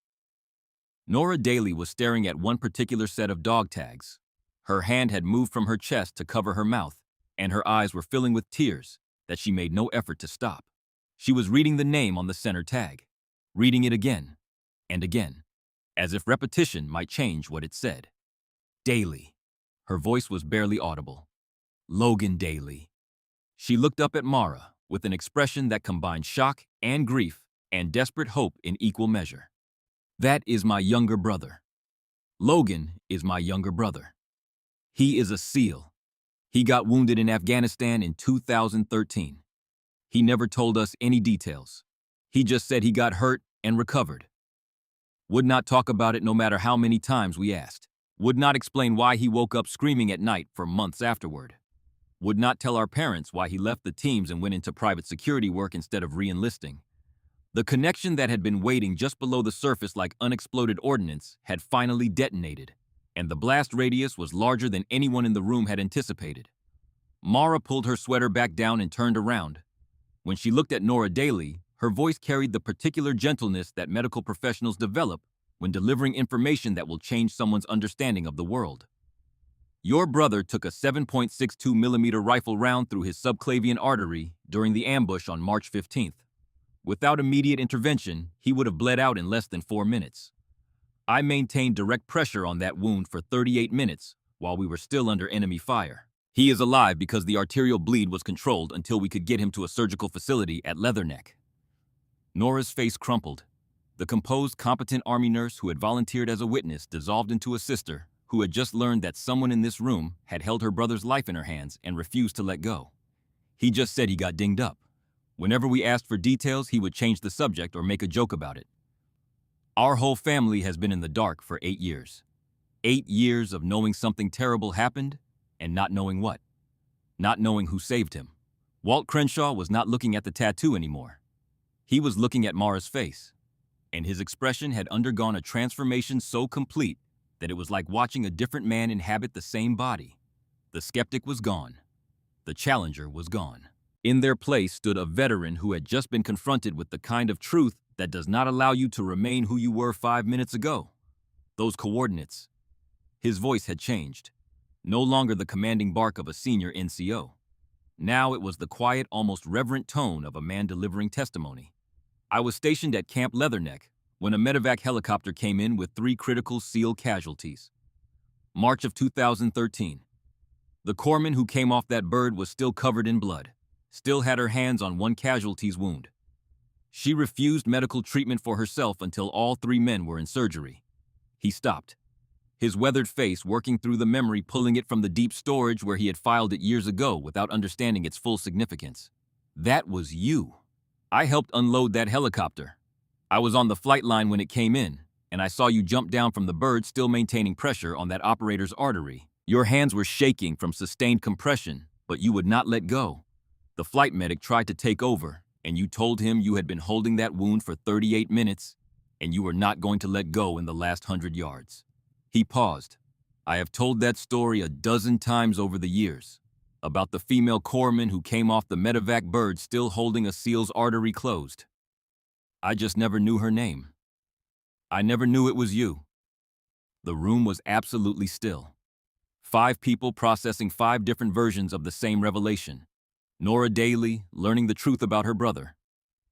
Speaker 1: Nora Daly was staring at one particular set of dog tags. Her hand had moved from her chest to cover her mouth, and her eyes were filling with tears that she made no effort to stop. She was reading the name on the center tag, reading it again and again, as if repetition might change what it said. Daly. Her voice was barely audible. Logan Daly. She looked up at Mara with an expression that combined shock and grief and desperate hope in equal measure. That is my younger brother. Logan is my younger brother. He is a SEAL. He got wounded in Afghanistan in 2013. He never told us any details. He just said he got hurt and recovered. Would not talk about it no matter how many times we asked. Would not explain why he woke up screaming at night for months afterward. Would not tell our parents why he left the teams and went into private security work instead of re-enlisting. The connection that had been waiting just below the surface like unexploded ordnance had finally detonated, and the blast radius was larger than anyone in the room had anticipated. Mara pulled her sweater back down and turned around. When she looked at Nora Daly, her voice carried the particular gentleness that medical professionals develop when delivering information that will change someone's understanding of the world. Your brother took a 7.62 millimeter rifle round through his subclavian artery during the ambush on March 15th. Without immediate intervention, he would have bled out in less than 4 minutes. I maintained direct pressure on that wound for 38 minutes while we were still under enemy fire. He is alive because the arterial bleed was controlled until we could get him to a surgical facility at Leatherneck. Nora's face crumpled. The composed, competent Army nurse who had volunteered as a witness dissolved into a sister who had just learned that someone in this room had held her brother's life in her hands and refused to let go. He just said he got dinged up. Whenever we asked for details, he would change the subject or make a joke about it. Our whole family has been in the dark for 8 years. 8 years of knowing something terrible happened and not knowing what. Not knowing who saved him. Walt Crenshaw was not looking at the tattoo anymore. He was looking at Mara's face, and his expression had undergone a transformation so complete that it was like watching a different man inhabit the same body. The skeptic was gone. The challenger was gone. In their place stood a veteran who had just been confronted with the kind of truth that does not allow you to remain who you were 5 minutes ago. Those coordinates. His voice had changed. No longer the commanding bark of a senior NCO. Now it was the quiet, almost reverent tone of a man delivering testimony. I was stationed at Camp Leatherneck when a medevac helicopter came in with 3 critical SEAL casualties. March of 2013. The corpsman who came off that bird was still covered in blood. Still had her hands on one casualty's wound. She refused medical treatment for herself until all 3 men were in surgery. He stopped, his weathered face working through the memory, pulling it from the deep storage where he had filed it years ago without understanding its full significance. That was you. I helped unload that helicopter. I was on the flight line when it came in, and I saw you jump down from the bird still maintaining pressure on that operator's artery. Your hands were shaking from sustained compression, but you would not let go. The flight medic tried to take over, and you told him you had been holding that wound for 38 minutes, and you were not going to let go in the last 100 yards. He paused. I have told that story a dozen times over the years, about the female corpsman who came off the medevac bird still holding a SEAL's artery closed. I just never knew her name. I never knew it was you. The room was absolutely still. 5 people processing 5 different versions of the same revelation. Nora Daly learning the truth about her brother.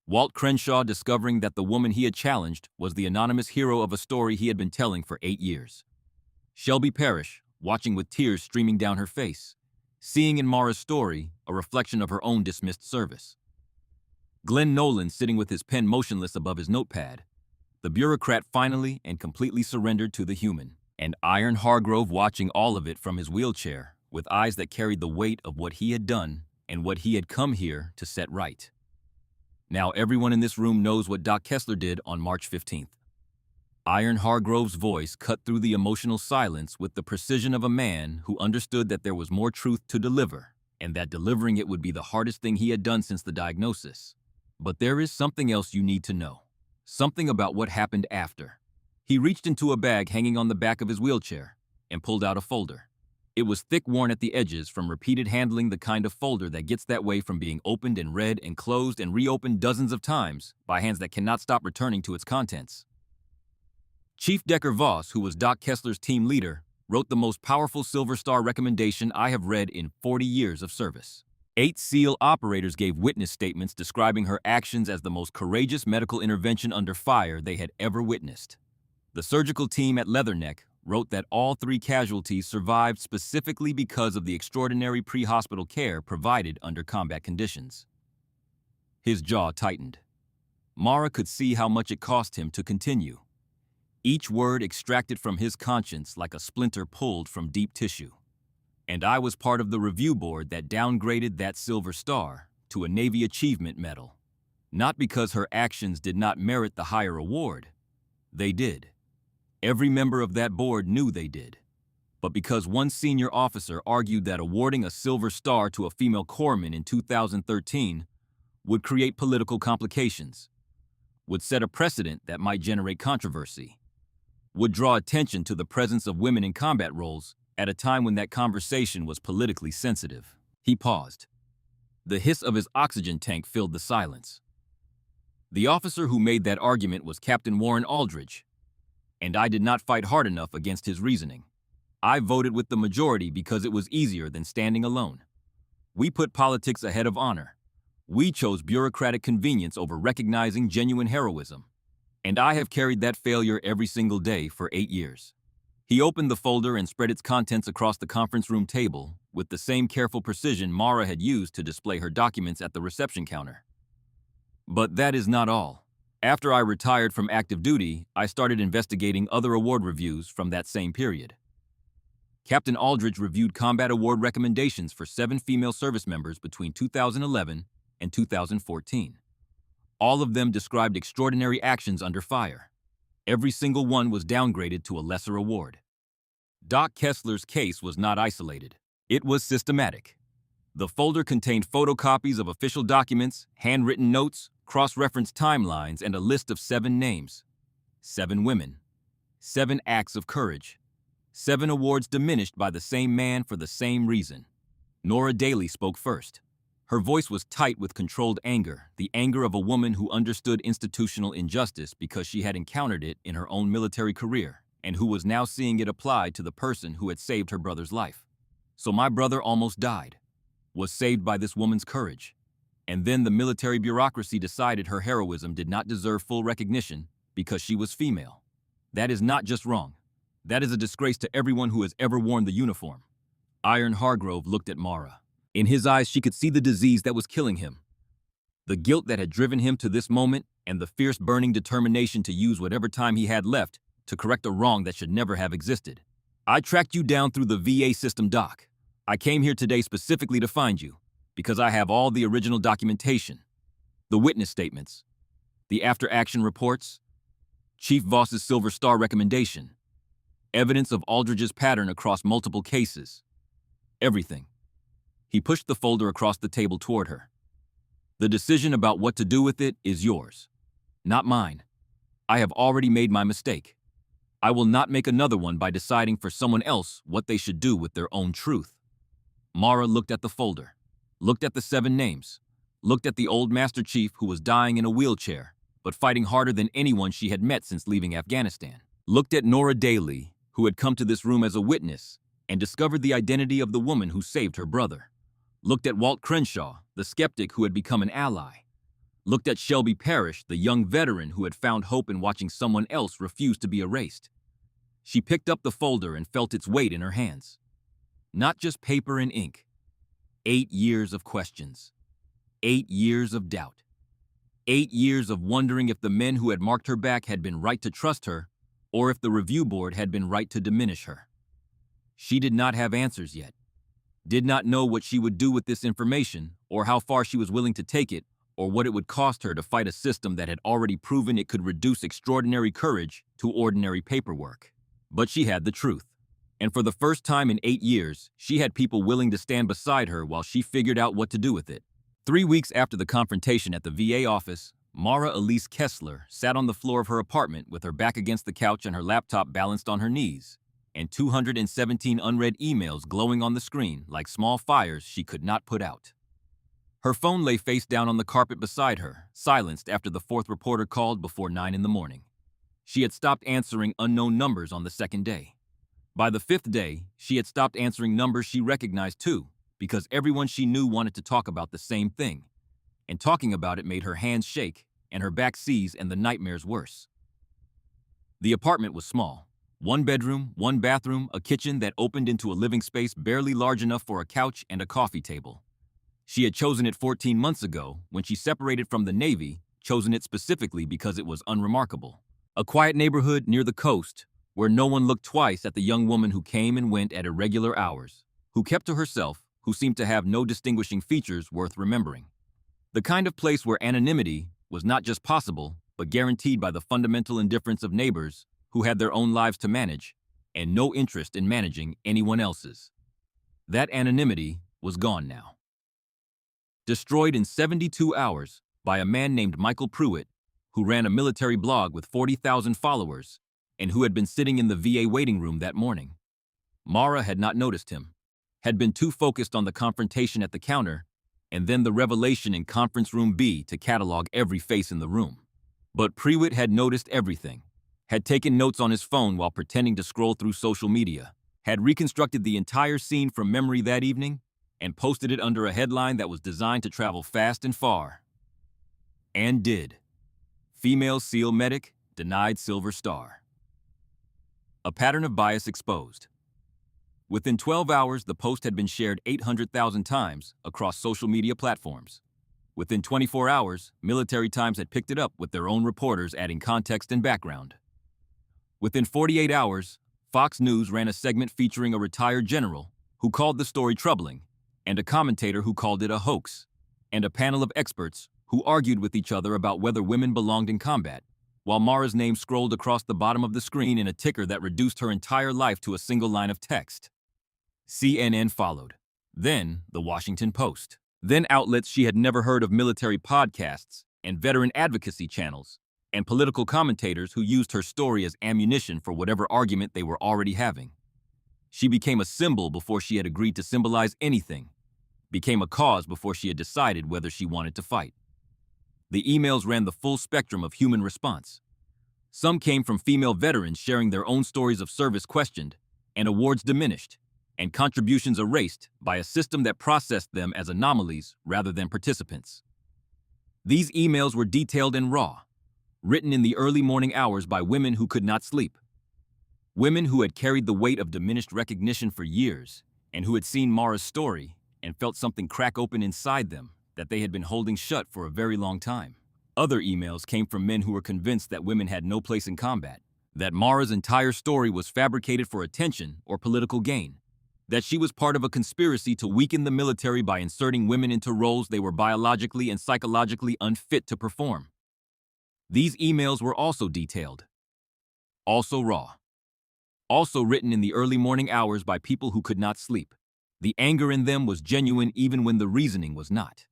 Speaker 1: Walt Crenshaw discovering that the woman he had challenged was the anonymous hero of a story he had been telling for 8 years. Shelby Parrish watching with tears streaming down her face, seeing in Mara's story a reflection of her own dismissed service. Glenn Nolan sitting with his pen motionless above his notepad. The bureaucrat finally and completely surrendered to the human, and Iron Hargrove watching all of it from his wheelchair, with eyes that carried the weight of what he had done and what he had come here to set right. Now everyone in this room knows what Doc Kessler did on March 15th. Iron Hargrove's voice cut through the emotional silence with the precision of a man who understood that there was more truth to deliver, and that delivering it would be the hardest thing he had done since the diagnosis. But there is something else you need to know. Something about what happened after. He reached into a bag hanging on the back of his wheelchair and pulled out a folder. It was thick, worn at the edges from repeated handling, the kind of folder that gets that way from being opened and read and closed and reopened dozens of times by hands that cannot stop returning to its contents. Chief Decker Voss, who was Doc Kessler's team leader, wrote the most powerful Silver Star recommendation I have read in 40 years of service. 8 SEAL operators gave witness statements describing her actions as the most courageous medical intervention under fire they had ever witnessed. The surgical team at Leatherneck wrote that all 3 casualties survived specifically because of the extraordinary pre-hospital care provided under combat conditions. His jaw tightened. Mara could see how much it cost him to continue. Each word extracted from his conscience like a splinter pulled from deep tissue. And I was part of the review board that downgraded that Silver Star to a Navy Achievement Medal. Not because her actions did not merit the higher award. They did. Every member of that board knew they did. But because one senior officer argued that awarding a Silver Star to a female corpsman in 2013 would create political complications, would set a precedent that might generate controversy, would draw attention to the presence of women in combat roles at a time when that conversation was politically sensitive. He paused. The hiss of his oxygen tank filled the silence. The officer who made that argument was Captain Warren Aldridge, and I did not fight hard enough against his reasoning. I voted with the majority because it was easier than standing alone. We put politics ahead of honor. We chose bureaucratic convenience over recognizing genuine heroism. And I have carried that failure every single day for 8 years. He opened the folder and spread its contents across the conference room table with the same careful precision Mara had used to display her documents at the reception counter. But that is not all. After I retired from active duty, I started investigating other award reviews from that same period. Captain Aldridge reviewed combat award recommendations for 7 female service members between 2011 and 2014. All of them described extraordinary actions under fire. Every single one was downgraded to a lesser award. Doc Kessler's case was not isolated. It was systematic. The folder contained photocopies of official documents, handwritten notes, cross-referenced timelines, and a list of 7 names. 7 women. 7 acts of courage. 7 awards diminished by the same man for the same reason. Nora Daly spoke first. Her voice was tight with controlled anger, the anger of a woman who understood institutional injustice because she had encountered it in her own military career, and who was now seeing it applied to the person who had saved her brother's life. So my brother almost died, was saved by this woman's courage. And then the military bureaucracy decided her heroism did not deserve full recognition because she was female. That is not just wrong. That is a disgrace to everyone who has ever worn the uniform. Iron Hargrove looked at Mara. In his eyes, she could see the disease that was killing him, the guilt that had driven him to this moment, and the fierce burning determination to use whatever time he had left to correct a wrong that should never have existed. I tracked you down through the VA system, Doc. I came here today specifically to find you, because I have all the original documentation, the witness statements, the after-action reports, Chief Voss's Silver Star recommendation, evidence of Aldridge's pattern across multiple cases. Everything. He pushed the folder across the table toward her. The decision about what to do with it is yours, not mine. I have already made my mistake. I will not make another one by deciding for someone else what they should do with their own truth. Mara looked at the folder, looked at the 7 names, looked at the old Master Chief who was dying in a wheelchair, but fighting harder than anyone she had met since leaving Afghanistan, looked at Nora Daly, who had come to this room as a witness and discovered the identity of the woman who saved her brother, looked at Walt Crenshaw, the skeptic who had become an ally, looked at Shelby Parrish, the young veteran who had found hope in watching someone else refuse to be erased. She picked up the folder and felt its weight in her hands. Not just paper and ink. 8 years of questions. 8 years of doubt. 8 years of wondering if the men who had marked her back had been right to trust her, or if the review board had been right to diminish her. She did not have answers yet, did not know what she would do with this information, or how far she was willing to take it, or what it would cost her to fight a system that had already proven it could reduce extraordinary courage to ordinary paperwork. But she had the truth. And for the first time in 8 years, she had people willing to stand beside her while she figured out what to do with it. 3 weeks after the confrontation at the VA office, Mara Elise Kessler sat on the floor of her apartment with her back against the couch and her laptop balanced on her knees, and 217 unread emails glowing on the screen like small fires she could not put out. Her phone lay face down on the carpet beside her, silenced after the fourth reporter called before 9 in the morning. She had stopped answering unknown numbers on the second day. By the fifth day, she had stopped answering numbers she recognized too, because everyone she knew wanted to talk about the same thing, and talking about it made her hands shake and her back seize and the nightmares worse. The apartment was small. 1 bedroom, 1 bathroom, a kitchen that opened into a living space barely large enough for a couch and a coffee table. She had chosen it 14 months ago, when she separated from the Navy, chosen it specifically because it was unremarkable. A quiet neighborhood near the coast, where no one looked twice at the young woman who came and went at irregular hours, who kept to herself, who seemed to have no distinguishing features worth remembering. The kind of place where anonymity was not just possible, but guaranteed by the fundamental indifference of neighbors who had their own lives to manage and no interest in managing anyone else's. That anonymity was gone now. Destroyed in 72 hours by a man named Michael Pruitt, who ran a military blog with 40,000 followers and who had been sitting in the VA waiting room that morning. Mara had not noticed him, had been too focused on the confrontation at the counter and then the revelation in Conference Room B to catalog every face in the room. But Pruitt had noticed everything, had taken notes on his phone while pretending to scroll through social media, had reconstructed the entire scene from memory that evening, and posted it under a headline that was designed to travel fast and far. And did. Female SEAL medic denied Silver Star. A pattern of bias exposed. Within 12 hours, the post had been shared 800,000 times across social media platforms. Within 24 hours, Military Times had picked it up with their own reporters adding context and background. Within 48 hours, Fox News ran a segment featuring a retired general who called the story troubling, and a commentator who called it a hoax, and a panel of experts who argued with each other about whether women belonged in combat, while Mara's name scrolled across the bottom of the screen in a ticker that reduced her entire life to a single line of text. CNN followed. Then the Washington Post. Then outlets she had never heard of, military podcasts and veteran advocacy channels, and political commentators who used her story as ammunition for whatever argument they were already having. She became a symbol before she had agreed to symbolize anything, became a cause before she had decided whether she wanted to fight. The emails ran the full spectrum of human response. Some came from female veterans sharing their own stories of service questioned, and awards diminished, and contributions erased by a system that processed them as anomalies rather than participants. These emails were detailed and raw, written in the early morning hours by women who could not sleep. Women who had carried the weight of diminished recognition for years, and who had seen Mara's story and felt something crack open inside them that they had been holding shut for a very long time. Other emails came from men who were convinced that women had no place in combat, that Mara's entire story was fabricated for attention or political gain, that she was part of a conspiracy to weaken the military by inserting women into roles they were biologically and psychologically unfit to perform. These emails were also detailed, also raw, also written in the early morning hours by people who could not sleep. The anger in them was genuine even when the reasoning was not.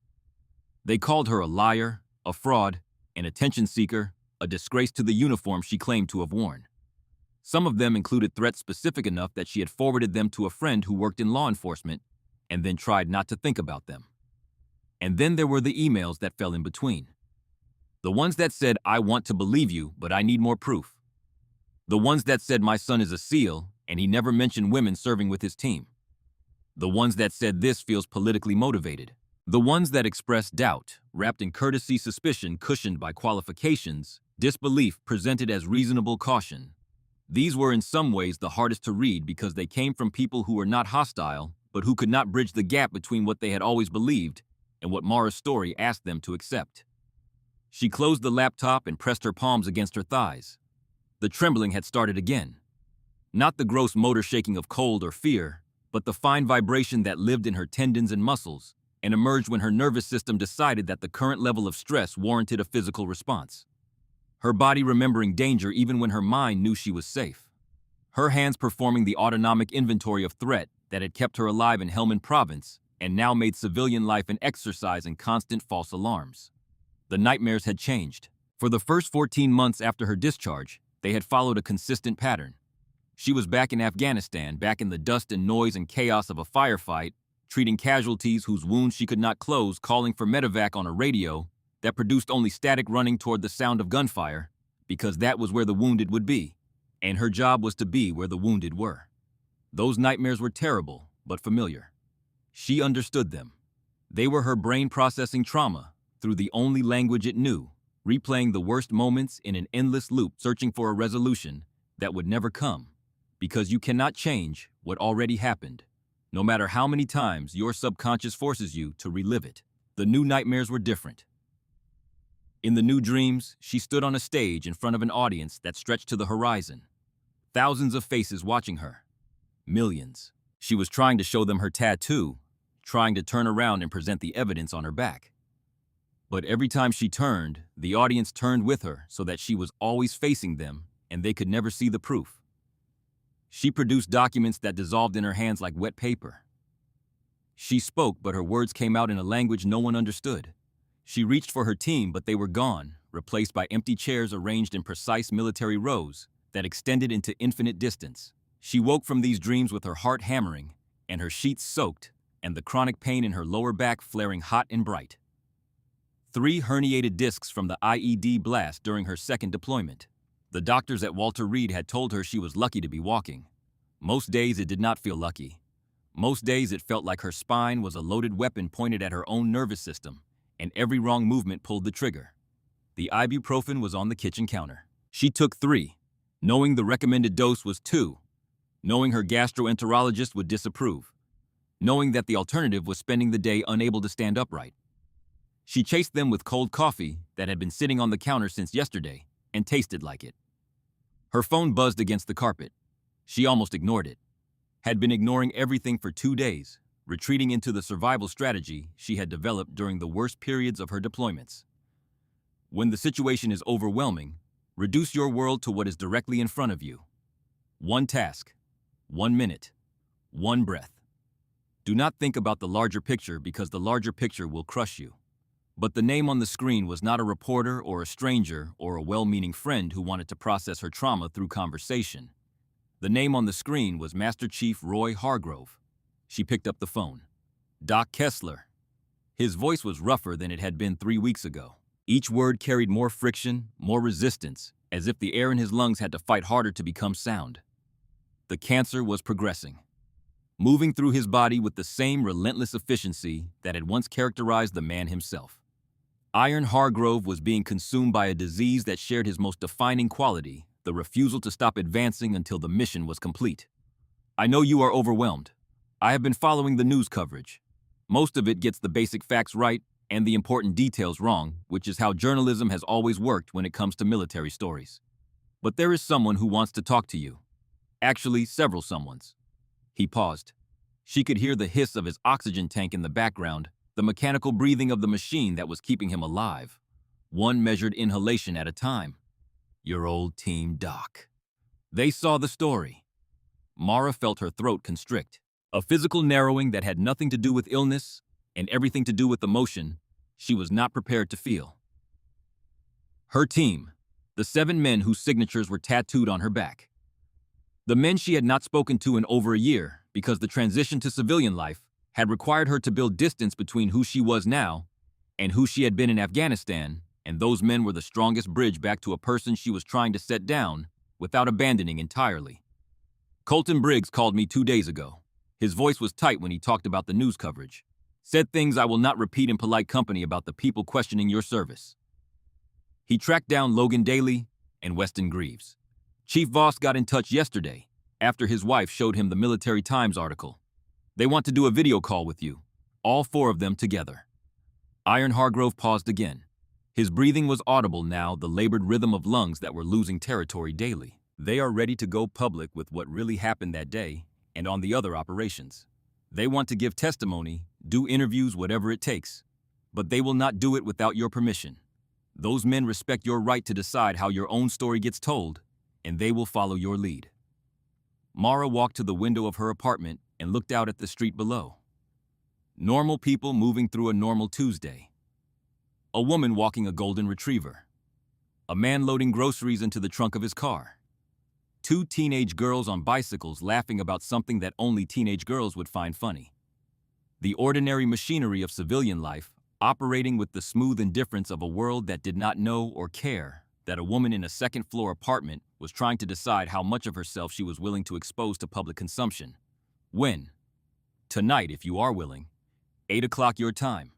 Speaker 1: They called her a liar, a fraud, an attention seeker, a disgrace to the uniform she claimed to have worn. Some of them included threats specific enough that she had forwarded them to a friend who worked in law enforcement and then tried not to think about them. And then there were the emails that fell in between. The ones that said, "I want to believe you, but I need more proof." The ones that said, "My son is a SEAL, and he never mentioned women serving with his team." The ones that said, "This feels politically motivated." The ones that expressed doubt, wrapped in courtesy, suspicion cushioned by qualifications, disbelief presented as reasonable caution. These were in some ways the hardest to read because they came from people who were not hostile, but who could not bridge the gap between what they had always believed and what Mara's story asked them to accept. She closed the laptop and pressed her palms against her thighs. The trembling had started again. Not the gross motor shaking of cold or fear, but the fine vibration that lived in her tendons and muscles and emerged when her nervous system decided that the current level of stress warranted a physical response. Her body remembering danger even when her mind knew she was safe. Her hands performing the autonomic inventory of threat that had kept her alive in Helmand Province and now made civilian life an exercise in constant false alarms. The nightmares had changed. For the first 14 months after her discharge, they had followed a consistent pattern. She was back in Afghanistan, back in the dust and noise and chaos of a firefight, treating casualties whose wounds she could not close, calling for medevac on a radio that produced only static running toward the sound of gunfire, because that was where the wounded would be, and her job was to be where the wounded were. Those nightmares were terrible, but familiar. She understood them. They were her brain processing trauma through the only language it knew, replaying the worst moments in an endless loop, searching for a resolution that would never come, because you cannot change what already happened, no matter how many times your subconscious forces you to relive it. The new nightmares were different. In the new dreams, she stood on a stage in front of an audience that stretched to the horizon. Thousands of faces watching her. Millions. She was trying to show them her tattoo, trying to turn around and present the evidence on her back. But every time she turned, the audience turned with her so that she was always facing them and they could never see the proof. She produced documents that dissolved in her hands like wet paper. She spoke, but her words came out in a language no one understood. She reached for her team, but they were gone, replaced by empty chairs arranged in precise military rows that extended into infinite distance. She woke from these dreams with her heart hammering and her sheets soaked and the chronic pain in her lower back flaring hot and bright. 3 herniated discs from the IED blast during her second deployment. The doctors at Walter Reed had told her she was lucky to be walking. Most days it did not feel lucky. Most days it felt like her spine was a loaded weapon pointed at her own nervous system, and every wrong movement pulled the trigger. The ibuprofen was on the kitchen counter. She took 3, knowing the recommended dose was 2, knowing her gastroenterologist would disapprove, knowing that the alternative was spending the day unable to stand upright. She chased them with cold coffee that had been sitting on the counter since yesterday and tasted like it. Her phone buzzed against the carpet. She almost ignored it. Had been ignoring everything for 2 days, retreating into the survival strategy she had developed during the worst periods of her deployments. When the situation is overwhelming, reduce your world to what is directly in front of you. 1 task, 1 minute, 1 breath. Do not think about the larger picture because the larger picture will crush you. But the name on the screen was not a reporter or a stranger or a well-meaning friend who wanted to process her trauma through conversation. The name on the screen was Master Chief Roy Hargrove. She picked up the phone. Doc Kessler. His voice was rougher than it had been 3 weeks ago. Each word carried more friction, more resistance, as if the air in his lungs had to fight harder to become sound. The cancer was progressing, moving through his body with the same relentless efficiency that had once characterized the man himself. Iron Hargrove was being consumed by a disease that shared his most defining quality, the refusal to stop advancing until the mission was complete. I know you are overwhelmed. I have been following the news coverage. Most of it gets the basic facts right and the important details wrong, which is how journalism has always worked when it comes to military stories. But there is someone who wants to talk to you. Actually, several someones. He paused. She could hear the hiss of his oxygen tank in the background, the mechanical breathing of the machine that was keeping him alive, one measured inhalation at a time. Your old team doc. They saw the story. Mara felt her throat constrict. A physical narrowing that had nothing to do with illness and everything to do with emotion she was not prepared to feel. Her team, the 7 men whose signatures were tattooed on her back. The men she had not spoken to in over a year because the transition to civilian life had required her to build distance between who she was now and who she had been in Afghanistan, and those men were the strongest bridge back to a person she was trying to set down without abandoning entirely. Colton Briggs called me 2 days ago. His voice was tight when he talked about the news coverage. Said things I will not repeat in polite company about the people questioning your service. He tracked down Logan Daly and Weston Greaves. Chief Voss got in touch yesterday after his wife showed him the Military Times article. They want to do a video call with you, all 4 of them together. Iron Hargrove paused again. His breathing was audible now, the labored rhythm of lungs that were losing territory daily. They are ready to go public with what really happened that day and on the other operations. They want to give testimony, do interviews, whatever it takes. But they will not do it without your permission. Those men respect your right to decide how your own story gets told, and they will follow your lead. Mara walked to the window of her apartment and looked out at the street below. Normal people moving through a normal Tuesday. A woman walking a golden retriever. A man loading groceries into the trunk of his car. Two teenage girls on bicycles laughing about something that only teenage girls would find funny. The ordinary machinery of civilian life, operating with the smooth indifference of a world that did not know or care that a woman in a second-floor apartment was trying to decide how much of herself she was willing to expose to public consumption. When? Tonight, if you are willing. 8 o'clock your time.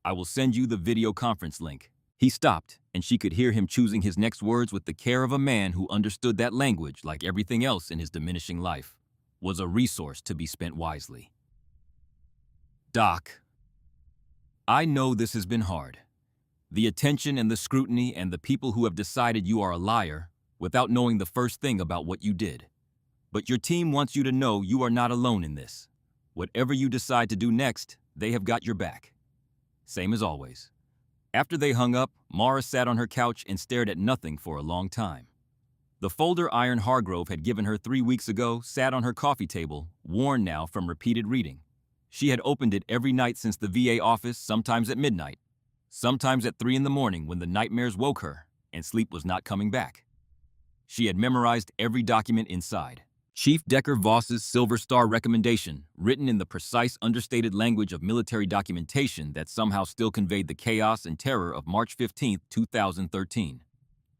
Speaker 1: I will send you the video conference link. He stopped, and she could hear him choosing his next words with the care of a man who understood that language, like everything else in his diminishing life, was a resource to be spent wisely. Doc, I know this has been hard. The attention and the scrutiny and the people who have decided you are a liar without knowing the first thing about what you did. But your team wants you to know you are not alone in this. Whatever you decide to do next, they have got your back. Same as always. After they hung up, Mara sat on her couch and stared at nothing for a long time. The folder Iron Hargrove had given her 3 weeks ago sat on her coffee table, worn now from repeated reading. She had opened it every night since the VA office, sometimes at midnight, sometimes at 3 in the morning when the nightmares woke her and sleep was not coming back. She had memorized every document inside. Chief Decker Voss's Silver Star recommendation, written in the precise, understated language of military documentation that somehow still conveyed the chaos and terror of March 15, 2013.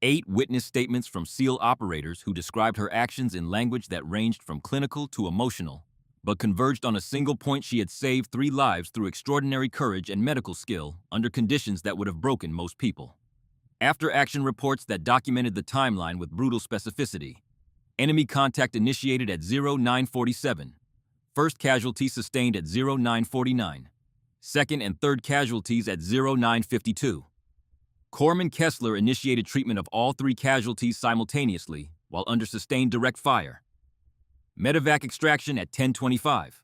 Speaker 1: 8 witness statements from SEAL operators who described her actions in language that ranged from clinical to emotional, but converged on a single point: she had saved 3 lives through extraordinary courage and medical skill under conditions that would have broken most people. After-action reports that documented the timeline with brutal specificity. Enemy contact initiated at 0947. First casualty sustained at 0949. Second and third casualties at 0952. Corpsman Kessler initiated treatment of all 3 casualties simultaneously while under sustained direct fire. Medevac extraction at 10:25.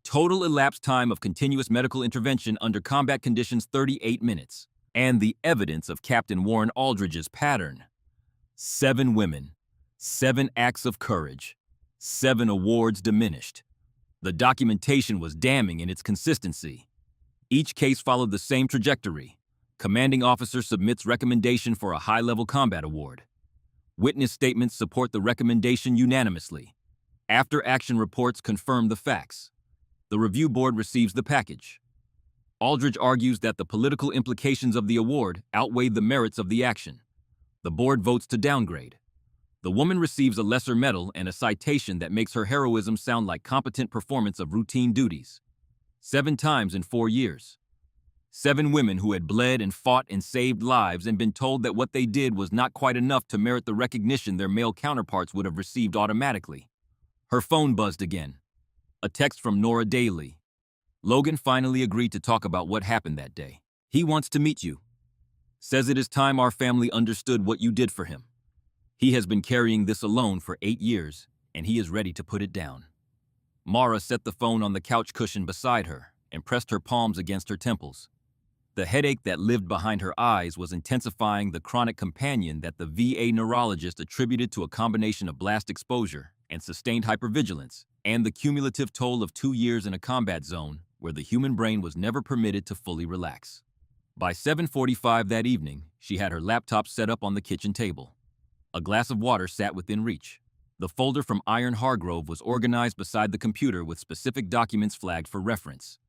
Speaker 1: Total elapsed time of continuous medical intervention under combat conditions 38 minutes. And the evidence of Captain Warren Aldridge's pattern. 7 women. 7 acts of courage, 7 awards diminished. The documentation was damning in its consistency. Each case followed the same trajectory. Commanding officer submits recommendation for a high-level combat award. Witness statements support the recommendation unanimously. After-action reports confirm the facts. The review board receives the package. Aldridge argues that the political implications of the award outweigh the merits of the action. The board votes to downgrade. The woman receives a lesser medal and a citation that makes her heroism sound like competent performance of routine duties. 7 times in 4 years. 7 women who had bled and fought and saved lives and been told that what they did was not quite enough to merit the recognition their male counterparts would have received automatically. Her phone buzzed again. A text from Nora Daly. Logan finally agreed to talk about what happened that day. He wants to meet you. Says it is time our family understood what you did for him. He has been carrying this alone for 8 years, and he is ready to put it down. Mara set the phone on the couch cushion beside her and pressed her palms against her temples. The headache that lived behind her eyes was intensifying the chronic companion that the VA neurologist attributed to a combination of blast exposure and sustained hypervigilance, and the cumulative toll of 2 years in a combat zone where the human brain was never permitted to fully relax. By 7:45 that evening, she had her laptop set up on the kitchen table. A glass of water sat within reach. The folder from Iron Hargrove was organized beside the computer with specific documents flagged for reference.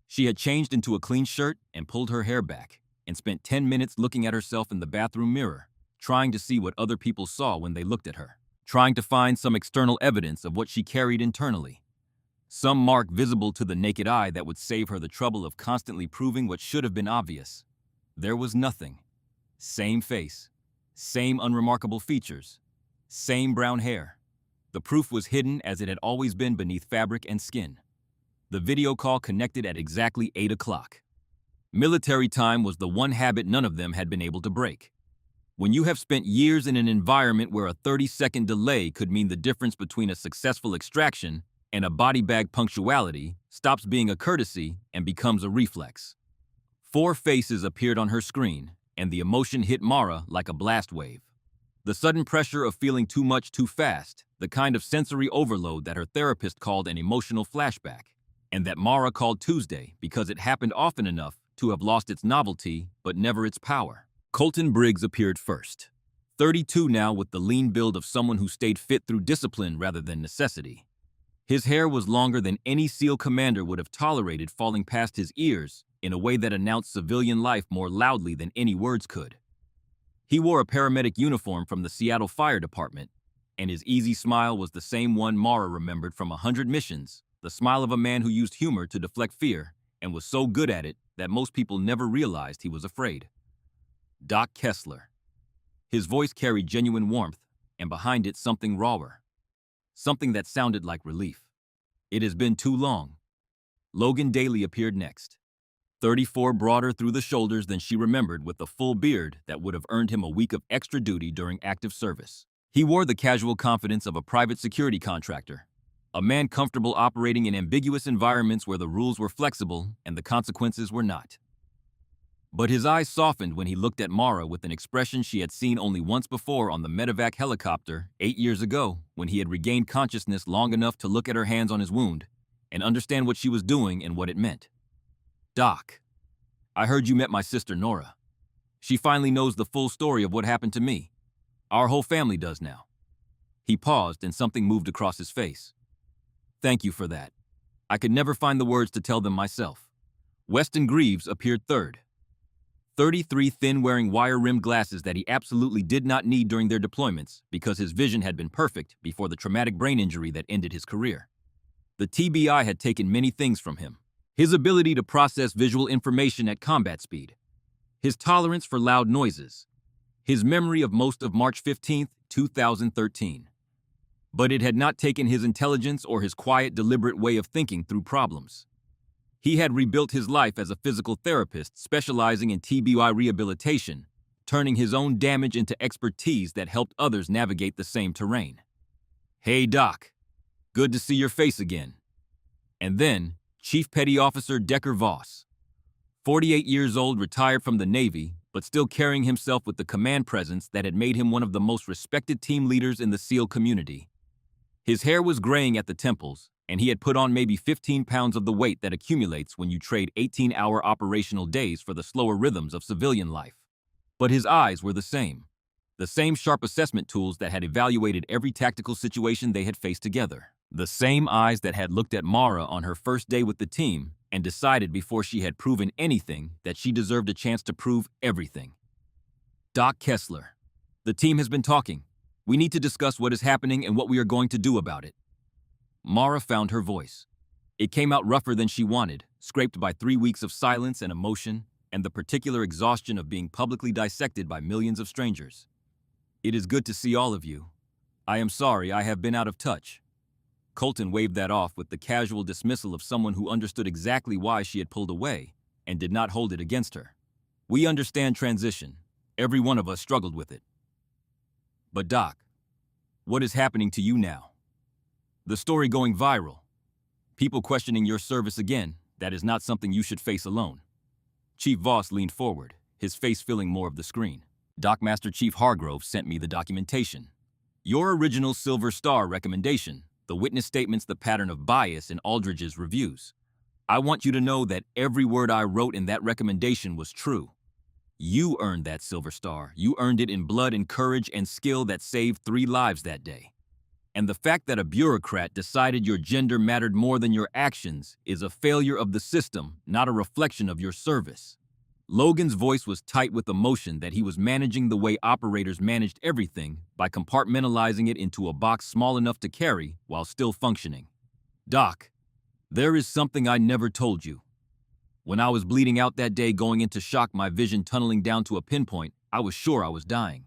Speaker 1: She had changed into a clean shirt and pulled her hair back, and spent 10 minutes looking at herself in the bathroom mirror, trying to see what other people saw when they looked at her, trying to find some external evidence of what she carried internally. Some mark visible to the naked eye that would save her the trouble of constantly proving what should have been obvious. There was nothing. Same face. Same unremarkable features. Same brown hair. The proof was hidden as it had always been beneath fabric and skin. The video call connected at exactly 8 o'clock. Military time was the one habit none of them had been able to break. When you have spent years in an environment where a 30-second delay could mean the difference between a successful extraction and a body bag punctuality stops being a courtesy and becomes a reflex. 4 faces appeared on her screen, and the emotion hit Mara like a blast wave. The sudden pressure of feeling too much too fast, the kind of sensory overload that her therapist called an emotional flashback, and that Mara called Tuesday because it happened often enough to have lost its novelty but never its power. Colton Briggs appeared first. 32 now, with the lean build of someone who stayed fit through discipline rather than necessity. His hair was longer than any SEAL commander would have tolerated falling past his ears in a way that announced civilian life more loudly than any words could. He wore a paramedic uniform from the Seattle Fire Department, and his easy smile was the same one Mara remembered from 100 missions, the smile of a man who used humor to deflect fear and was so good at it that most people never realized he was afraid. Doc Kessler. His voice carried genuine warmth, and behind it something rawer. Something that sounded like relief. It has been too long. Logan Daly appeared next. 34, broader through the shoulders than she remembered, with a full beard that would have earned him a week of extra duty during active service. He wore the casual confidence of a private security contractor, a man comfortable operating in ambiguous environments where the rules were flexible and the consequences were not. But his eyes softened when he looked at Mara with an expression she had seen only once before on the medevac helicopter 8 years ago, when he had regained consciousness long enough to look at her hands on his wound and understand what she was doing and what it meant. Doc, I heard you met my sister Nora. She finally knows the full story of what happened to me. Our whole family does now. He paused and something moved across his face. Thank you for that. I could never find the words to tell them myself. Weston Greaves appeared third. 33, thin, wearing wire-rimmed glasses that he absolutely did not need during their deployments because his vision had been perfect before the traumatic brain injury that ended his career. The TBI had taken many things from him. His ability to process visual information at combat speed. His tolerance for loud noises. His memory of most of March 15, 2013. But it had not taken his intelligence or his quiet, deliberate way of thinking through problems. He had rebuilt his life as a physical therapist, specializing in TBI rehabilitation, turning his own damage into expertise that helped others navigate the same terrain. Hey, Doc. Good to see your face again. And then, Chief Petty Officer Decker Voss. 48 years old, retired from the Navy, but still carrying himself with the command presence that had made him one of the most respected team leaders in the SEAL community. His hair was graying at the temples, and he had put on maybe 15 pounds of the weight that accumulates when you trade 18-hour operational days for the slower rhythms of civilian life. But his eyes were the same sharp assessment tools that had evaluated every tactical situation they had faced together. The same eyes that had looked at Mara on her first day with the team and decided before she had proven anything that she deserved a chance to prove everything. Doc Kessler, the team has been talking. We need to discuss what is happening and what we are going to do about it. Mara found her voice. It came out rougher than she wanted, scraped by 3 weeks of silence and emotion, and the particular exhaustion of being publicly dissected by millions of strangers. It is good to see all of you. I am sorry I have been out of touch. Colton waved that off with the casual dismissal of someone who understood exactly why she had pulled away and did not hold it against her. We understand transition. Every one of us struggled with it. But Doc, what is happening to you now? The story going viral. People questioning your service again. That is not something you should face alone. Chief Voss leaned forward, his face filling more of the screen. Doc Master Chief Hargrove sent me the documentation. Your original Silver Star recommendation, the witness statements, the pattern of bias in Aldridge's reviews. I want you to know that every word I wrote in that recommendation was true. You earned that Silver Star. You earned it in blood and courage and skill that saved 3 lives that day. And the fact that a bureaucrat decided your gender mattered more than your actions is a failure of the system, not a reflection of your service. Logan's voice was tight with emotion that he was managing the way operators managed everything by compartmentalizing it into a box small enough to carry while still functioning. Doc, there is something I never told you. When I was bleeding out that day, going into shock, my vision tunneling down to a pinpoint, I was sure I was dying.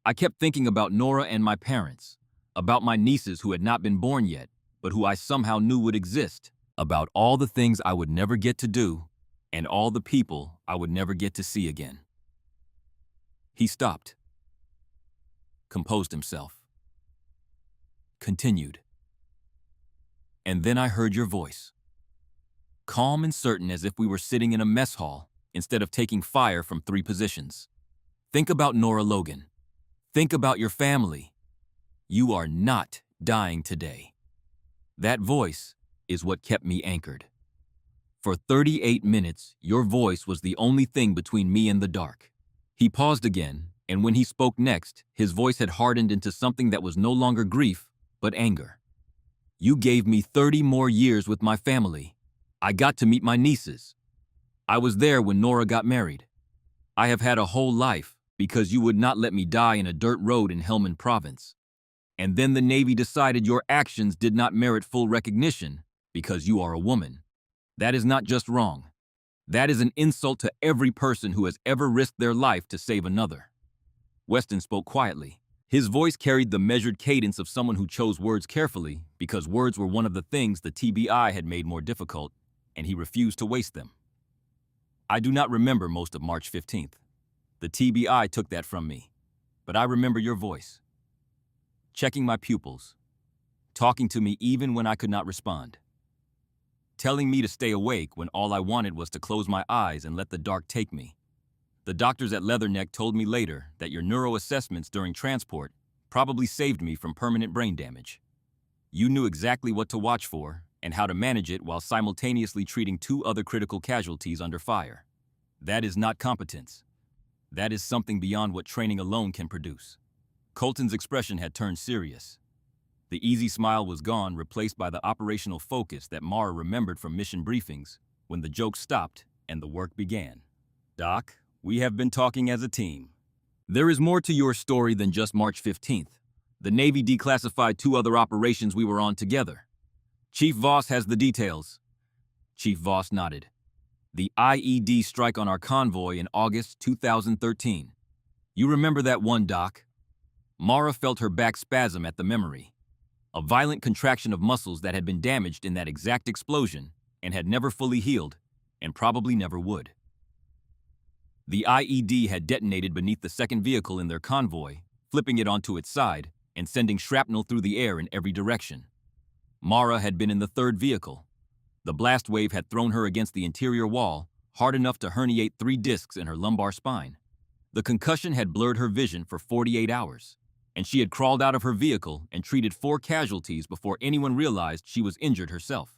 Speaker 1: I kept thinking about Nora and my parents, about my nieces who had not been born yet, but who I somehow knew would exist, about all the things I would never get to do, and all the people I would never get to see again. He stopped, composed himself, continued. And then I heard your voice, calm and certain as if we were sitting in a mess hall instead of taking fire from 3 positions. Think about Nora Logan. Think about your family. You are not dying today. That voice is what kept me anchored. For 38 minutes, your voice was the only thing between me and the dark. He paused again, and when he spoke next, his voice had hardened into something that was no longer grief, but anger. You gave me 30 more years with my family. I got to meet my nieces. I was there when Nora got married. I have had a whole life because you would not let me die in a dirt road in Helmand Province. And then the Navy decided your actions did not merit full recognition because you are a woman. That is not just wrong. That is an insult to every person who has ever risked their life to save another. Weston spoke quietly. His voice carried the measured cadence of someone who chose words carefully because words were one of the things the TBI had made more difficult, and he refused to waste them. I do not remember most of March 15th. The TBI took that from me, but I remember your voice. Checking my pupils, talking to me even when I could not respond, telling me to stay awake when all I wanted was to close my eyes and let the dark take me. The doctors at Leatherneck told me later that your neuroassessments during transport probably saved me from permanent brain damage. You knew exactly what to watch for and how to manage it while simultaneously treating 2 other critical casualties under fire. That is not competence. That is something beyond what training alone can produce. Colton's expression had turned serious. The easy smile was gone, replaced by the operational focus that Mara remembered from mission briefings when the joke stopped and the work began. Doc, we have been talking as a team. There is more to your story than just March 15th. The Navy declassified 2 other operations we were on together. Chief Voss has the details. Chief Voss nodded. The IED strike on our convoy in August 2013. You remember that one, Doc? Mara felt her back spasm at the memory. A violent contraction of muscles that had been damaged in that exact explosion and had never fully healed, and probably never would. The IED had detonated beneath the second vehicle in their convoy, flipping it onto its side and sending shrapnel through the air in every direction. Mara had been in the third vehicle. The blast wave had thrown her against the interior wall, hard enough to herniate 3 discs in her lumbar spine. The concussion had blurred her vision for 48 hours, and she had crawled out of her vehicle and treated 4 casualties before anyone realized she was injured herself.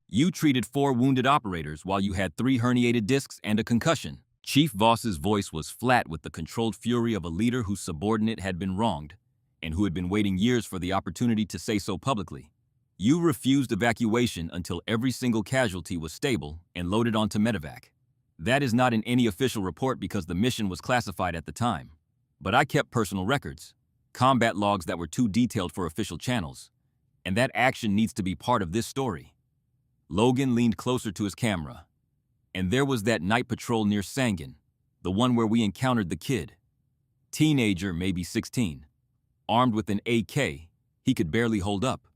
Speaker 1: You treated 4 wounded operators while you had 3 herniated discs and a concussion. Chief Voss's voice was flat with the controlled fury of a leader whose subordinate had been wronged and who had been waiting years for the opportunity to say so publicly. You refused evacuation until every single casualty was stable and loaded onto medevac. That is not in any official report because the mission was classified at the time. But I kept personal records, combat logs that were too detailed for official channels, and that action needs to be part of this story. Logan leaned closer to his camera. And there was that night patrol near Sangin, the one where we encountered the kid. Teenager, maybe 16. Armed with an AK, he could barely hold up.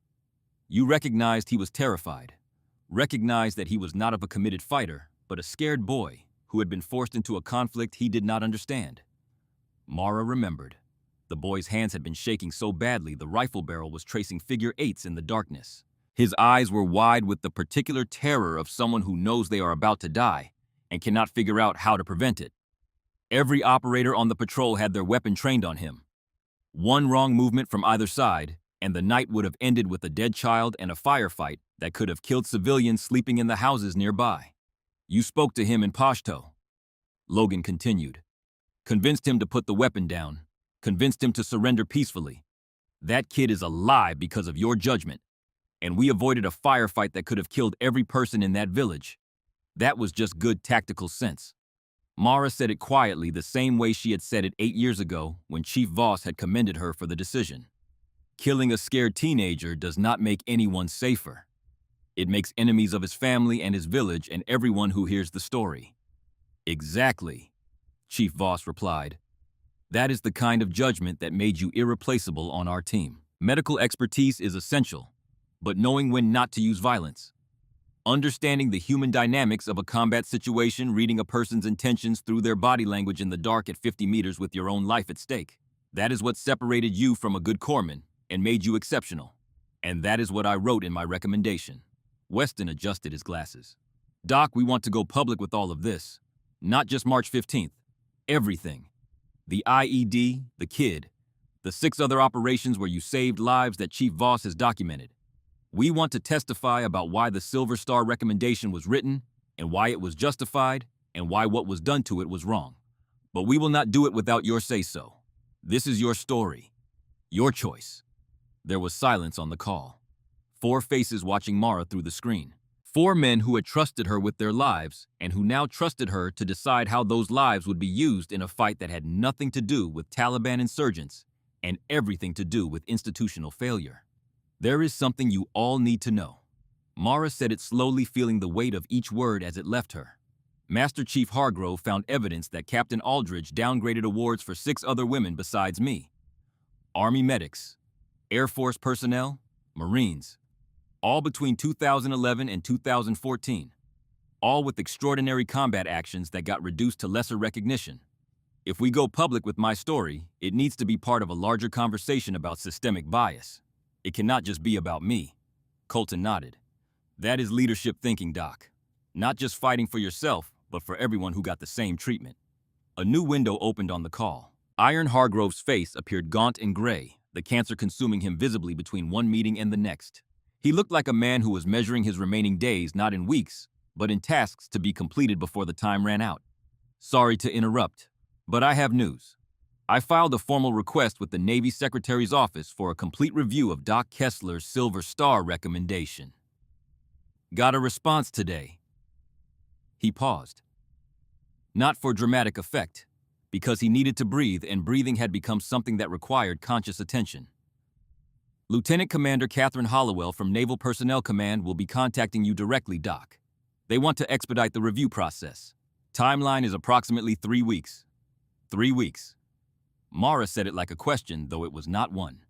Speaker 1: You recognized he was terrified. Recognized that he was not of a committed fighter, but a scared boy who had been forced into a conflict he did not understand. Mara remembered. The boy's hands had been shaking so badly the rifle barrel was tracing figure 8s in the darkness. His eyes were wide with the particular terror of someone who knows they are about to die and cannot figure out how to prevent it. Every operator on the patrol had their weapon trained on him. One wrong movement from either side, and the night would have ended with a dead child and a firefight that could have killed civilians sleeping in the houses nearby. You spoke to him in Pashto. Logan continued. Convinced him to put the weapon down. Convinced him to surrender peacefully. That kid is alive because of your judgment. And we avoided a firefight that could have killed every person in that village. That was just good tactical sense. Mara said it quietly the same way she had said it 8 years ago when Chief Voss had commended her for the decision. Killing a scared teenager does not make anyone safer. It makes enemies of his family and his village and everyone who hears the story. Exactly, Chief Voss replied. That is the kind of judgment that made you irreplaceable on our team. Medical expertise is essential, but knowing when not to use violence. Understanding the human dynamics of a combat situation, reading a person's intentions through their body language in the dark at 50 meters with your own life at stake. That is what separated you from a good corpsman and made you exceptional. And that is what I wrote in my recommendation. Weston adjusted his glasses. Doc, we want to go public with all of this. Not just March 15th. Everything. The IED, the kid, the 6 other operations where you saved lives that Chief Voss has documented. We want to testify about why the Silver Star recommendation was written and why it was justified and why what was done to it was wrong. But we will not do it without your say-so. This is your story. Your choice. There was silence on the call. 4 faces watching Mara through the screen. 4 men who had trusted her with their lives and who now trusted her to decide how those lives would be used in a fight that had nothing to do with Taliban insurgents and everything to do with institutional failure. There is something you all need to know. Mara said it slowly, feeling the weight of each word as it left her. Master Chief Hargrove found evidence that Captain Aldridge downgraded awards for 6 other women besides me. Army medics, Air Force personnel, Marines, all between 2011 and 2014, all with extraordinary combat actions that got reduced to lesser recognition. If we go public with my story, it needs to be part of a larger conversation about systemic bias. It cannot just be about me. Colton nodded. That is leadership thinking, Doc. Not just fighting for yourself, but for everyone who got the same treatment. A new window opened on the call. Iron Hargrove's face appeared gaunt and gray, the cancer consuming him visibly between one meeting and the next. He looked like a man who was measuring his remaining days not in weeks, but in tasks to be completed before the time ran out. Sorry to interrupt, but I have news. I filed a formal request with the Navy Secretary's office for a complete review of Doc Kessler's Silver Star recommendation. Got a response today. He paused. Not for dramatic effect, because he needed to breathe, and breathing had become something that required conscious attention. Lieutenant Commander Catherine Hollowell from Naval Personnel Command will be contacting you directly, Doc. They want to expedite the review process. Timeline is approximately 3 weeks. 3 weeks. Mara said it like a question, though it was not one.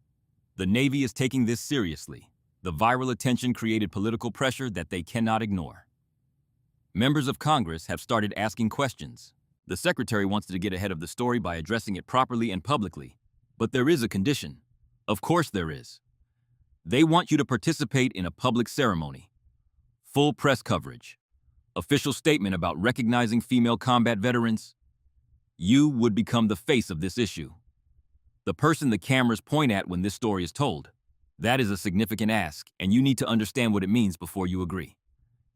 Speaker 1: The Navy is taking this seriously. The viral attention created political pressure that they cannot ignore. Members of Congress have started asking questions. The Secretary wants to get ahead of the story by addressing it properly and publicly. But there is a condition. Of course there is. They want you to participate in a public ceremony. Full press coverage. Official statement about recognizing female combat veterans. You would become the face of this issue. The person the cameras point at when this story is told. That is a significant ask, and you need to understand what it means before you agree.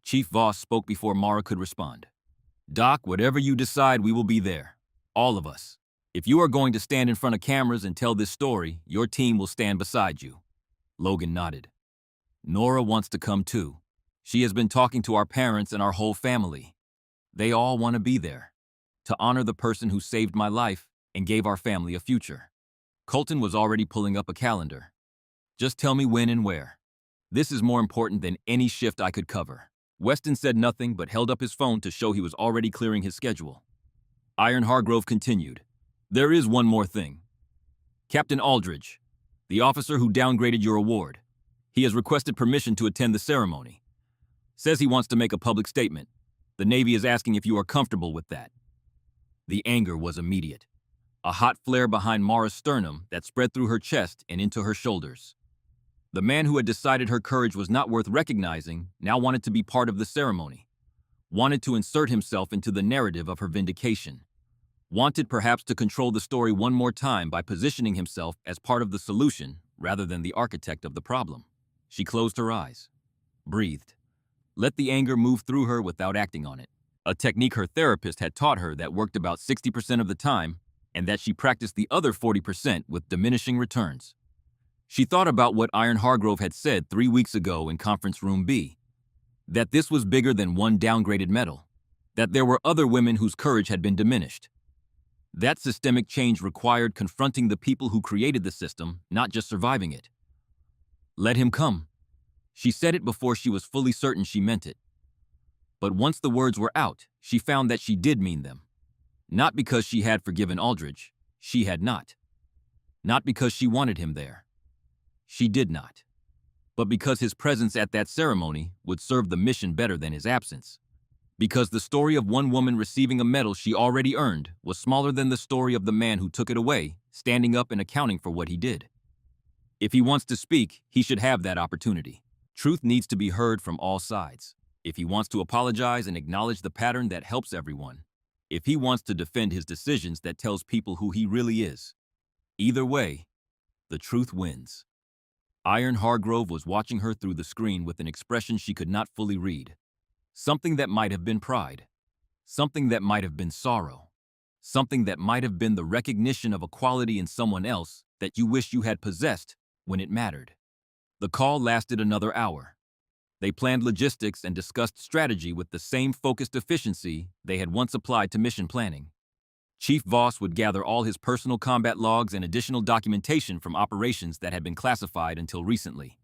Speaker 1: Chief Voss spoke before Mara could respond. Doc, whatever you decide, we will be there. All of us. If you are going to stand in front of cameras and tell this story, your team will stand beside you. Logan nodded. Nora wants to come too. She has been talking to our parents and our whole family. They all want to be there. To honor the person who saved my life and gave our family a future. Colton was already pulling up a calendar. Just tell me when and where. This is more important than any shift I could cover. Weston said nothing but held up his phone to show he was already clearing his schedule. Iron Hargrove continued. There is one more thing. Captain Aldridge, the officer who downgraded your award. He has requested permission to attend the ceremony. Says he wants to make a public statement. The Navy is asking if you are comfortable with that. The anger was immediate. A hot flare behind Mara's sternum that spread through her chest and into her shoulders. The man who had decided her courage was not worth recognizing now wanted to be part of the ceremony. Wanted to insert himself into the narrative of her vindication. Wanted perhaps to control the story one more time by positioning himself as part of the solution rather than the architect of the problem. She closed her eyes. Breathed. Let the anger move through her without acting on it. A technique her therapist had taught her that worked about 60% of the time, and that she practiced the other 40% with diminishing returns. She thought about what Iron Hargrove had said 3 weeks ago in Conference Room B. That this was bigger than one downgraded medal. That there were other women whose courage had been diminished. That systemic change required confronting the people who created the system, not just surviving it. Let him come. She said it before she was fully certain she meant it. But once the words were out, she found that she did mean them. Not because she had forgiven Aldridge. She had not. Not because she wanted him there. She did not. but because his presence at that ceremony would serve the mission better than his absence. Because the story of one woman receiving a medal she already earned was smaller than the story of the man who took it away, standing up and accounting for what he did. If he wants to speak, he should have that opportunity. Truth needs to be heard from all sides. If he wants to apologize and acknowledge the pattern that helps everyone. If he wants to defend his decisions that tells people who he really is. Either way, the truth wins. Iron Hargrove was watching her through the screen with an expression she could not fully read. Something that might have been pride. Something that might have been sorrow. Something that might have been the recognition of a quality in someone else that you wish you had possessed when it mattered. The call lasted another hour. They planned logistics and discussed strategy with the same focused efficiency they had once applied to mission planning. Chief Voss would gather all his personal combat logs and additional documentation from operations that had been classified until recently.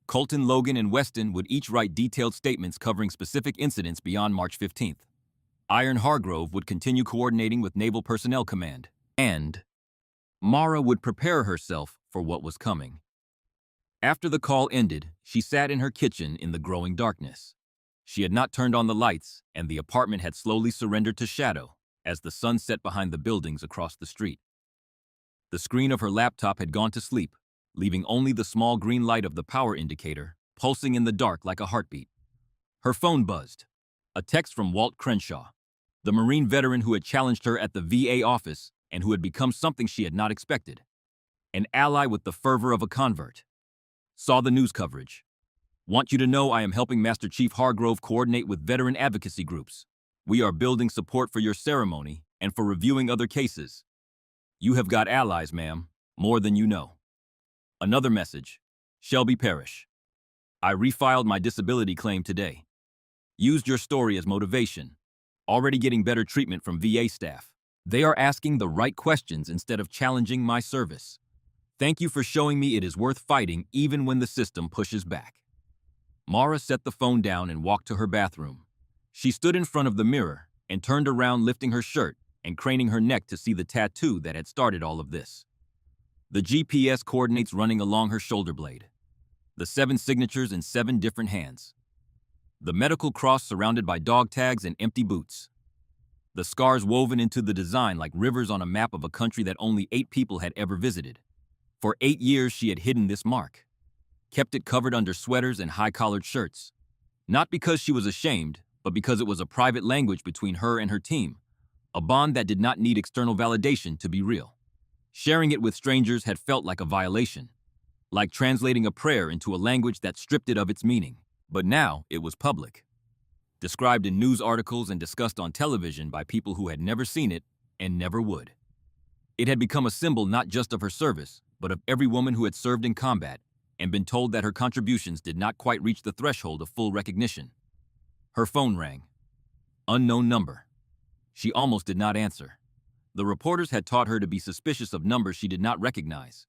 Speaker 1: Colton, Logan, and Weston would each write detailed statements covering specific incidents beyond March 15th. Iron Hargrove would continue coordinating with Naval Personnel Command, and Mara would prepare herself for what was coming. After the call ended, she sat in her kitchen in the growing darkness. She had not turned on the lights, and the apartment had slowly surrendered to shadow as the sun set behind the buildings across the street. The screen of her laptop had gone to sleep, leaving only the small green light of the power indicator pulsing in the dark like a heartbeat. Her phone buzzed. A text from Walt Crenshaw, the Marine veteran who had challenged her at the VA office and who had become something she had not expected. An ally with the fervor of a convert. Saw the news coverage. Want you to know I am helping Master Chief Hargrove coordinate with veteran advocacy groups. We are building support for your ceremony and for reviewing other cases. You have got allies, ma'am, more than you know. Another message. Shelby Parrish. I refiled my disability claim today. Used your story as motivation. Already getting better treatment from VA staff. They are asking the right questions instead of challenging my service. Thank you for showing me it is worth fighting even when the system pushes back. Mara set the phone down and walked to her bathroom. She stood in front of the mirror and turned around, lifting her shirt and craning her neck to see the tattoo that had started all of this. The GPS coordinates running along her shoulder blade. The 7 signatures in 7 different hands. The medical cross surrounded by dog tags and empty boots. The scars woven into the design like rivers on a map of a country that only 8 people had ever visited. For 8 years she had hidden this mark. Kept it covered under sweaters and high-collared shirts. Not because she was ashamed, but because it was a private language between her and her team. A bond that did not need external validation to be real. Sharing it with strangers had felt like a violation. Like translating a prayer into a language that stripped it of its meaning. But now it was public. Described in news articles and discussed on television by people who had never seen it and never would. It had become a symbol not just of her service, but of every woman who had served in combat and been told that her contributions did not quite reach the threshold of full recognition. Her phone rang. Unknown number. She almost did not answer. The reporters had taught her to be suspicious of numbers she did not recognize.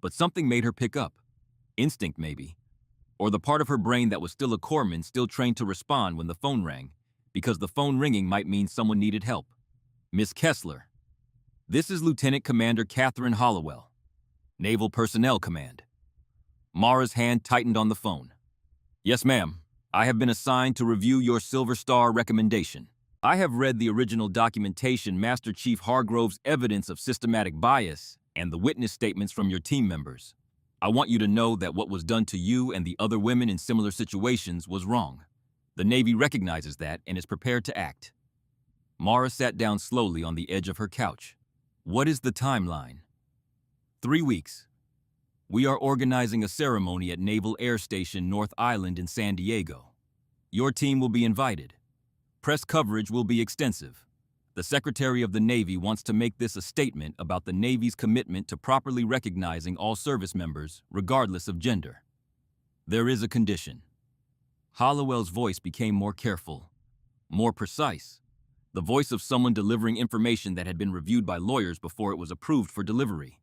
Speaker 1: But something made her pick up. Instinct, maybe. Or the part of her brain that was still a corpsman, still trained to respond when the phone rang, because the phone ringing might mean someone needed help. Miss Kessler. This is Lieutenant Commander Catherine Hollowell, Naval Personnel Command. Mara's hand tightened on the phone. Yes, ma'am. I have been assigned to review your Silver Star recommendation. I have read the original documentation, Master Chief Hargrove's evidence of systematic bias, and the witness statements from your team members. I want you to know that what was done to you and the other women in similar situations was wrong. The Navy recognizes that and is prepared to act. Mara sat down slowly on the edge of her couch. What is the timeline? 3 weeks. We are organizing a ceremony at Naval Air Station North Island in San Diego. Your team will be invited. Press coverage will be extensive. The Secretary of the Navy wants to make this a statement about the Navy's commitment to properly recognizing all service members, regardless of gender. There is a condition. Hollowell's voice became more careful, more precise. The voice of someone delivering information that had been reviewed by lawyers before it was approved for delivery.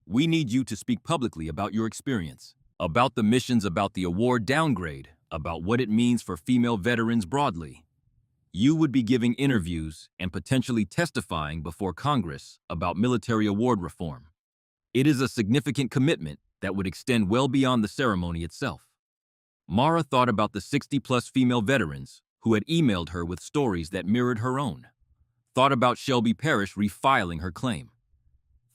Speaker 1: We need you to speak publicly about your experience, about the missions, about the award downgrade, about what it means for female veterans broadly. You would be giving interviews and potentially testifying before Congress about military award reform. It is a significant commitment that would extend well beyond the ceremony itself. Mara thought about the 60-plus female veterans who had emailed her with stories that mirrored her own. Thought about Shelby Parrish refiling her claim.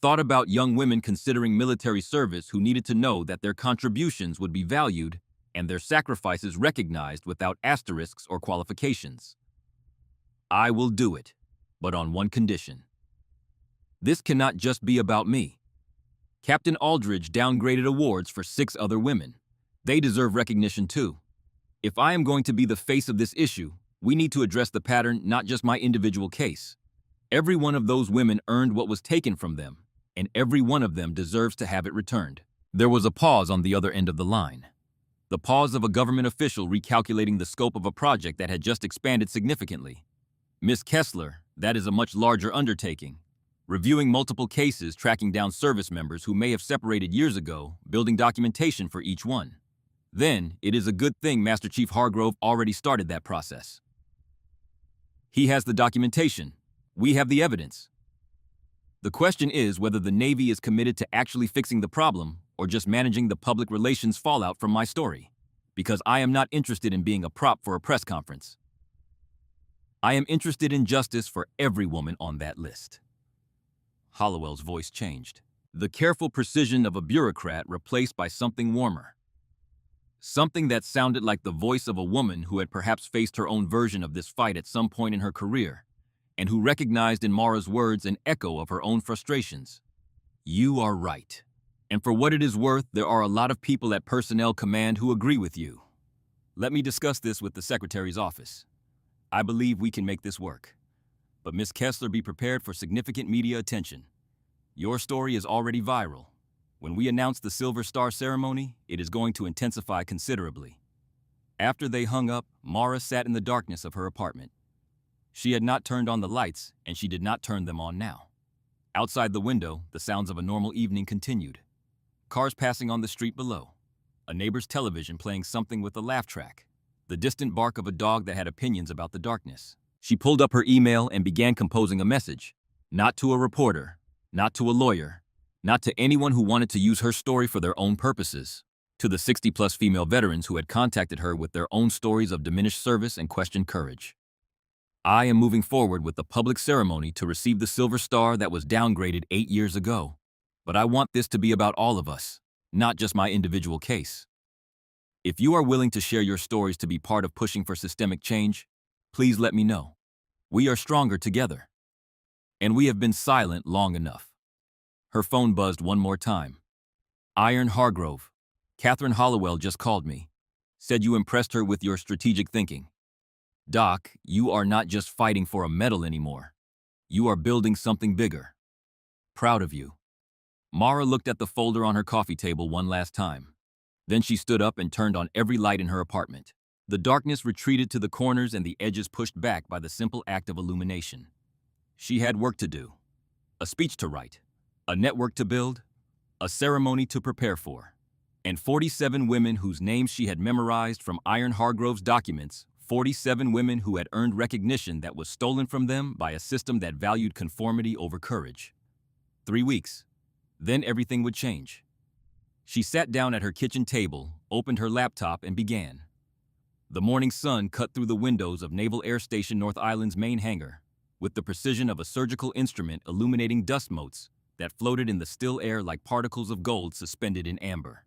Speaker 1: Thought about young women considering military service who needed to know that their contributions would be valued and their sacrifices recognized without asterisks or qualifications. I will do it, but on one condition. This cannot just be about me. Captain Aldridge downgraded awards for 6 other women. They deserve recognition too. If I am going to be the face of this issue, we need to address the pattern, not just my individual case. Every one of those women earned what was taken from them, and every one of them deserves to have it returned. There was a pause on the other end of the line. The pause of a government official recalculating the scope of a project that had just expanded significantly. Miss Kessler, that is a much larger undertaking. Reviewing multiple cases, tracking down service members who may have separated years ago, building documentation for each one. Then, it is a good thing Master Chief Hargrove already started that process. He has the documentation. We have the evidence. The question is whether the Navy is committed to actually fixing the problem or just managing the public relations fallout from my story, because I am not interested in being a prop for a press conference. I am interested in justice for every woman on that list. Hollowell's voice changed. The careful precision of a bureaucrat replaced by something warmer. Something that sounded like the voice of a woman who had perhaps faced her own version of this fight at some point in her career, and who recognized in Mara's words an echo of her own frustrations. You are right. And for what it is worth, there are a lot of people at Personnel Command who agree with you. Let me discuss this with the Secretary's office. I believe we can make this work. But Miss Kessler, be prepared for significant media attention. Your story is already viral. When we announce the Silver Star ceremony, it is going to intensify considerably. After they hung up, Mara sat in the darkness of her apartment. She had not turned on the lights, and she did not turn them on now. Outside the window, the sounds of a normal evening continued. Cars passing on the street below. A neighbor's television playing something with a laugh track. The distant bark of a dog that had opinions about the darkness. She pulled up her email and began composing a message. Not to a reporter, not to a lawyer, not to anyone who wanted to use her story for their own purposes. To the 60-plus female veterans who had contacted her with their own stories of diminished service and questioned courage. I am moving forward with the public ceremony to receive the Silver Star that was downgraded 8 years ago. But I want this to be about all of us, not just my individual case. If you are willing to share your stories to be part of pushing for systemic change, please let me know. We are stronger together. And we have been silent long enough. Her phone buzzed one more time. Iron Hargrove. Catherine Hollowell just called me. Said you impressed her with your strategic thinking. Doc, you are not just fighting for a medal anymore. You are building something bigger. Proud of you. Mara looked at the folder on her coffee table one last time. Then she stood up and turned on every light in her apartment. The darkness retreated to the corners and the edges pushed back by the simple act of illumination. She had work to do. A speech to write. A network to build. A ceremony to prepare for. And 47 women whose names she had memorized from Iron Hargrove's documents, 47 women who had earned recognition that was stolen from them by a system that valued conformity over courage. 3 weeks. Then everything would change. She sat down at her kitchen table, opened her laptop, and began. The morning sun cut through the windows of Naval Air Station North Island's main hangar, with the precision of a surgical instrument illuminating dust motes that floated in the still air like particles of gold suspended in amber.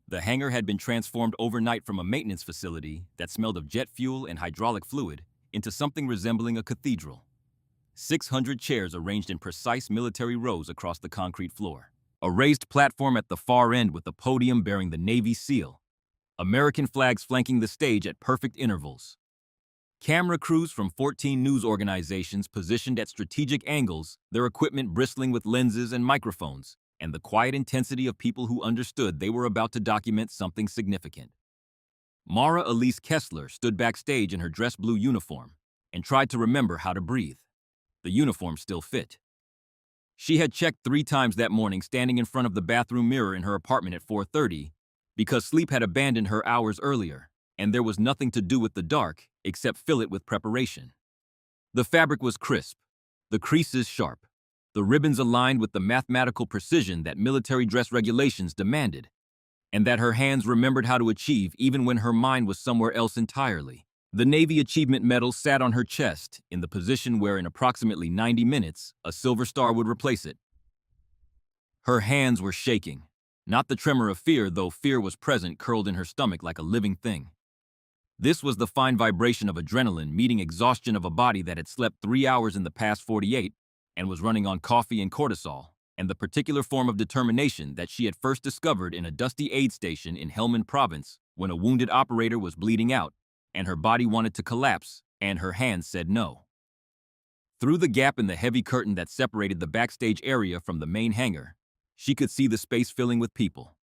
Speaker 1: The hangar had been transformed overnight from a maintenance facility that smelled of jet fuel and hydraulic fluid into something resembling a cathedral. 600 chairs arranged in precise military rows across the concrete floor. A raised platform at the far end with a podium bearing the Navy seal. American flags flanking the stage at perfect intervals. Camera crews from 14 news organizations positioned at strategic angles, their equipment bristling with lenses and microphones, and the quiet intensity of people who understood they were about to document something significant. Mara Elise Kessler stood backstage in her dress blue uniform and tried to remember how to breathe. The uniform still fit. She had checked 3 times that morning standing in front of the bathroom mirror in her apartment at 4:30 because sleep had abandoned her hours earlier, and there was nothing to do with the dark except fill it with preparation. The fabric was crisp, the creases sharp, the ribbons aligned with the mathematical precision that military dress regulations demanded. and that her hands remembered how to achieve even when her mind was somewhere else entirely. The Navy Achievement Medal sat on her chest in the position where in approximately 90 minutes, a silver star would replace it. Her hands were shaking. Not the tremor of fear, though fear was present, curled in her stomach like a living thing. This was the fine vibration of adrenaline meeting exhaustion of a body that had slept 3 hours in the past 48 and was running on coffee and cortisol, and the particular form of determination that she had first discovered in a dusty aid station in Helmand Province when a wounded operator was bleeding out, and her body wanted to collapse, and her hands said no. Through the gap in the heavy curtain that separated the backstage area from the main hangar, she could see the space filling with people.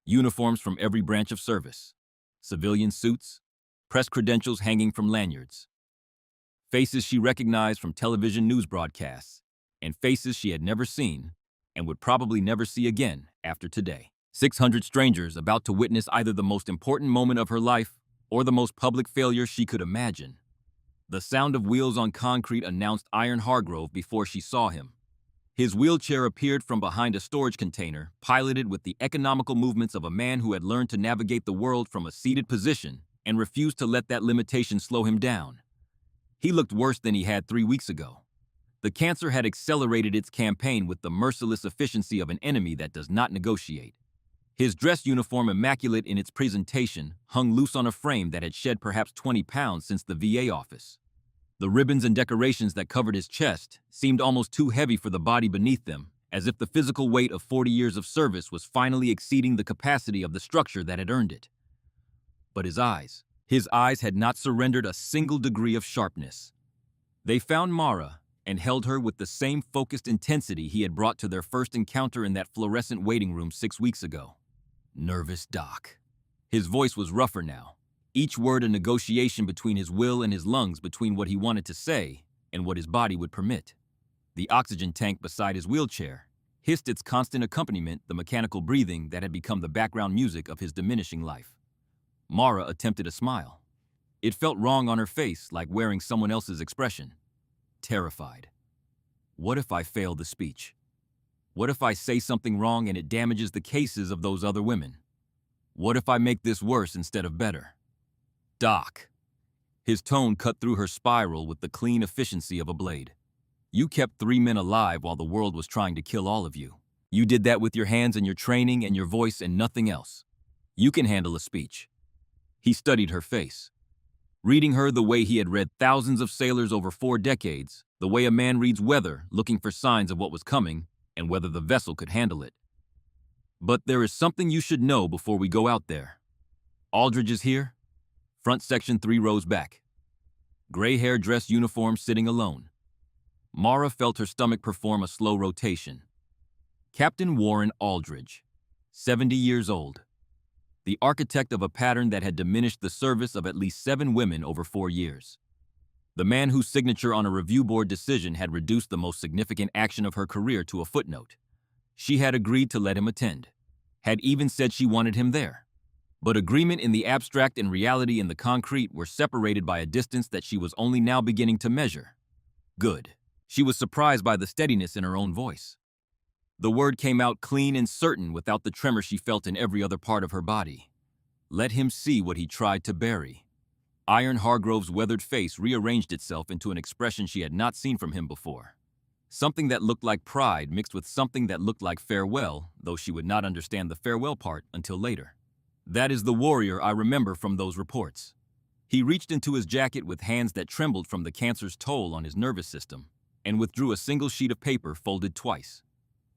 Speaker 1: Uniforms from every branch of service, civilian suits, press credentials hanging from lanyards. Faces she recognized from television news broadcasts, and faces she had never seen and would probably never see again after today. 600 strangers about to witness either the most important moment of her life or the most public failure she could imagine. The sound of wheels on concrete announced Iron Hargrove before she saw him. His wheelchair appeared from behind a storage container, piloted with the economical movements of a man who had learned to navigate the world from a seated position and refused to let that limitation slow him down. He looked worse than he had 3 weeks ago. The cancer had accelerated its campaign with the merciless efficiency of an enemy that does not negotiate. His dress uniform, immaculate in its presentation, hung loose on a frame that had shed perhaps 20 pounds since the VA office. The ribbons and decorations that covered his chest seemed almost too heavy for the body beneath them, as if the physical weight of 40 years of service was finally exceeding the capacity of the structure that had earned it. But his eyes had not surrendered a single degree of sharpness. They found Mara and held her with the same focused intensity he had brought to their first encounter in that fluorescent waiting room 6 weeks ago. Nervous Doc. His voice was rougher now, each word a negotiation between his will and his lungs, between what he wanted to say and what his body would permit. The oxygen tank beside his wheelchair hissed its constant accompaniment, the mechanical breathing that had become the background music of his diminishing life. Mara attempted a smile. It felt wrong on her face, like wearing someone else's expression. Terrified. What if I fail the speech? What if I say something wrong and it damages the cases of those other women? What if I make this worse instead of better? Doc. His tone cut through her spiral with the clean efficiency of a blade. You kept 3 men alive while the world was trying to kill all of you. You did that with your hands and your training and your voice and nothing else. You can handle a speech. He studied her face. Reading her the way he had read thousands of sailors over 4 decades, the way a man reads weather, looking for signs of what was coming and whether the vessel could handle it. But there is something you should know before we go out there. Aldridge is here. Front section 3 rows back. Gray hair, dress uniform, sitting alone. Mara felt her stomach perform a slow rotation. Captain Warren Aldridge, 70 years old. The architect of a pattern that had diminished the service of at least 7 women over 4 years. The man whose signature on a review board decision had reduced the most significant action of her career to a footnote. She had agreed to let him attend, had even said she wanted him there. But agreement in the abstract and reality in the concrete were separated by a distance that she was only now beginning to measure. Good. She was surprised by the steadiness in her own voice. The word came out clean and certain without the tremor she felt in every other part of her body. Let him see what he tried to bury. Iron Hargrove's weathered face rearranged itself into an expression she had not seen from him before. Something that looked like pride mixed with something that looked like farewell, though she would not understand the farewell part until later. That is the warrior I remember from those reports. He reached into his jacket with hands that trembled from the cancer's toll on his nervous system and withdrew a single sheet of paper folded twice.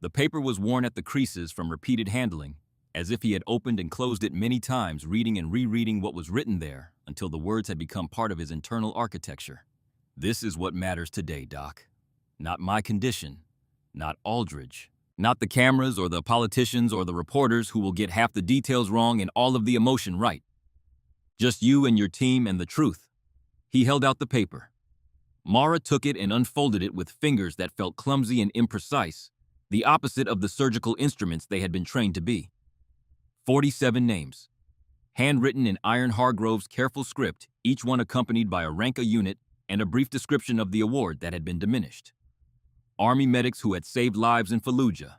Speaker 1: The paper was worn at the creases from repeated handling, as if he had opened and closed it many times, reading and rereading what was written there until the words had become part of his internal architecture. This is what matters today, Doc. Not my condition, not Aldridge, not the cameras or the politicians or the reporters who will get half the details wrong and all of the emotion right. Just you and your team and the truth. He held out the paper. Mara took it and unfolded it with fingers that felt clumsy and imprecise, the opposite of the surgical instruments they had been trained to be. 47 names, handwritten in Iron Hargrove's careful script, each one accompanied by a rank a unit and a brief description of the award that had been diminished. Army medics who had saved lives in Fallujah.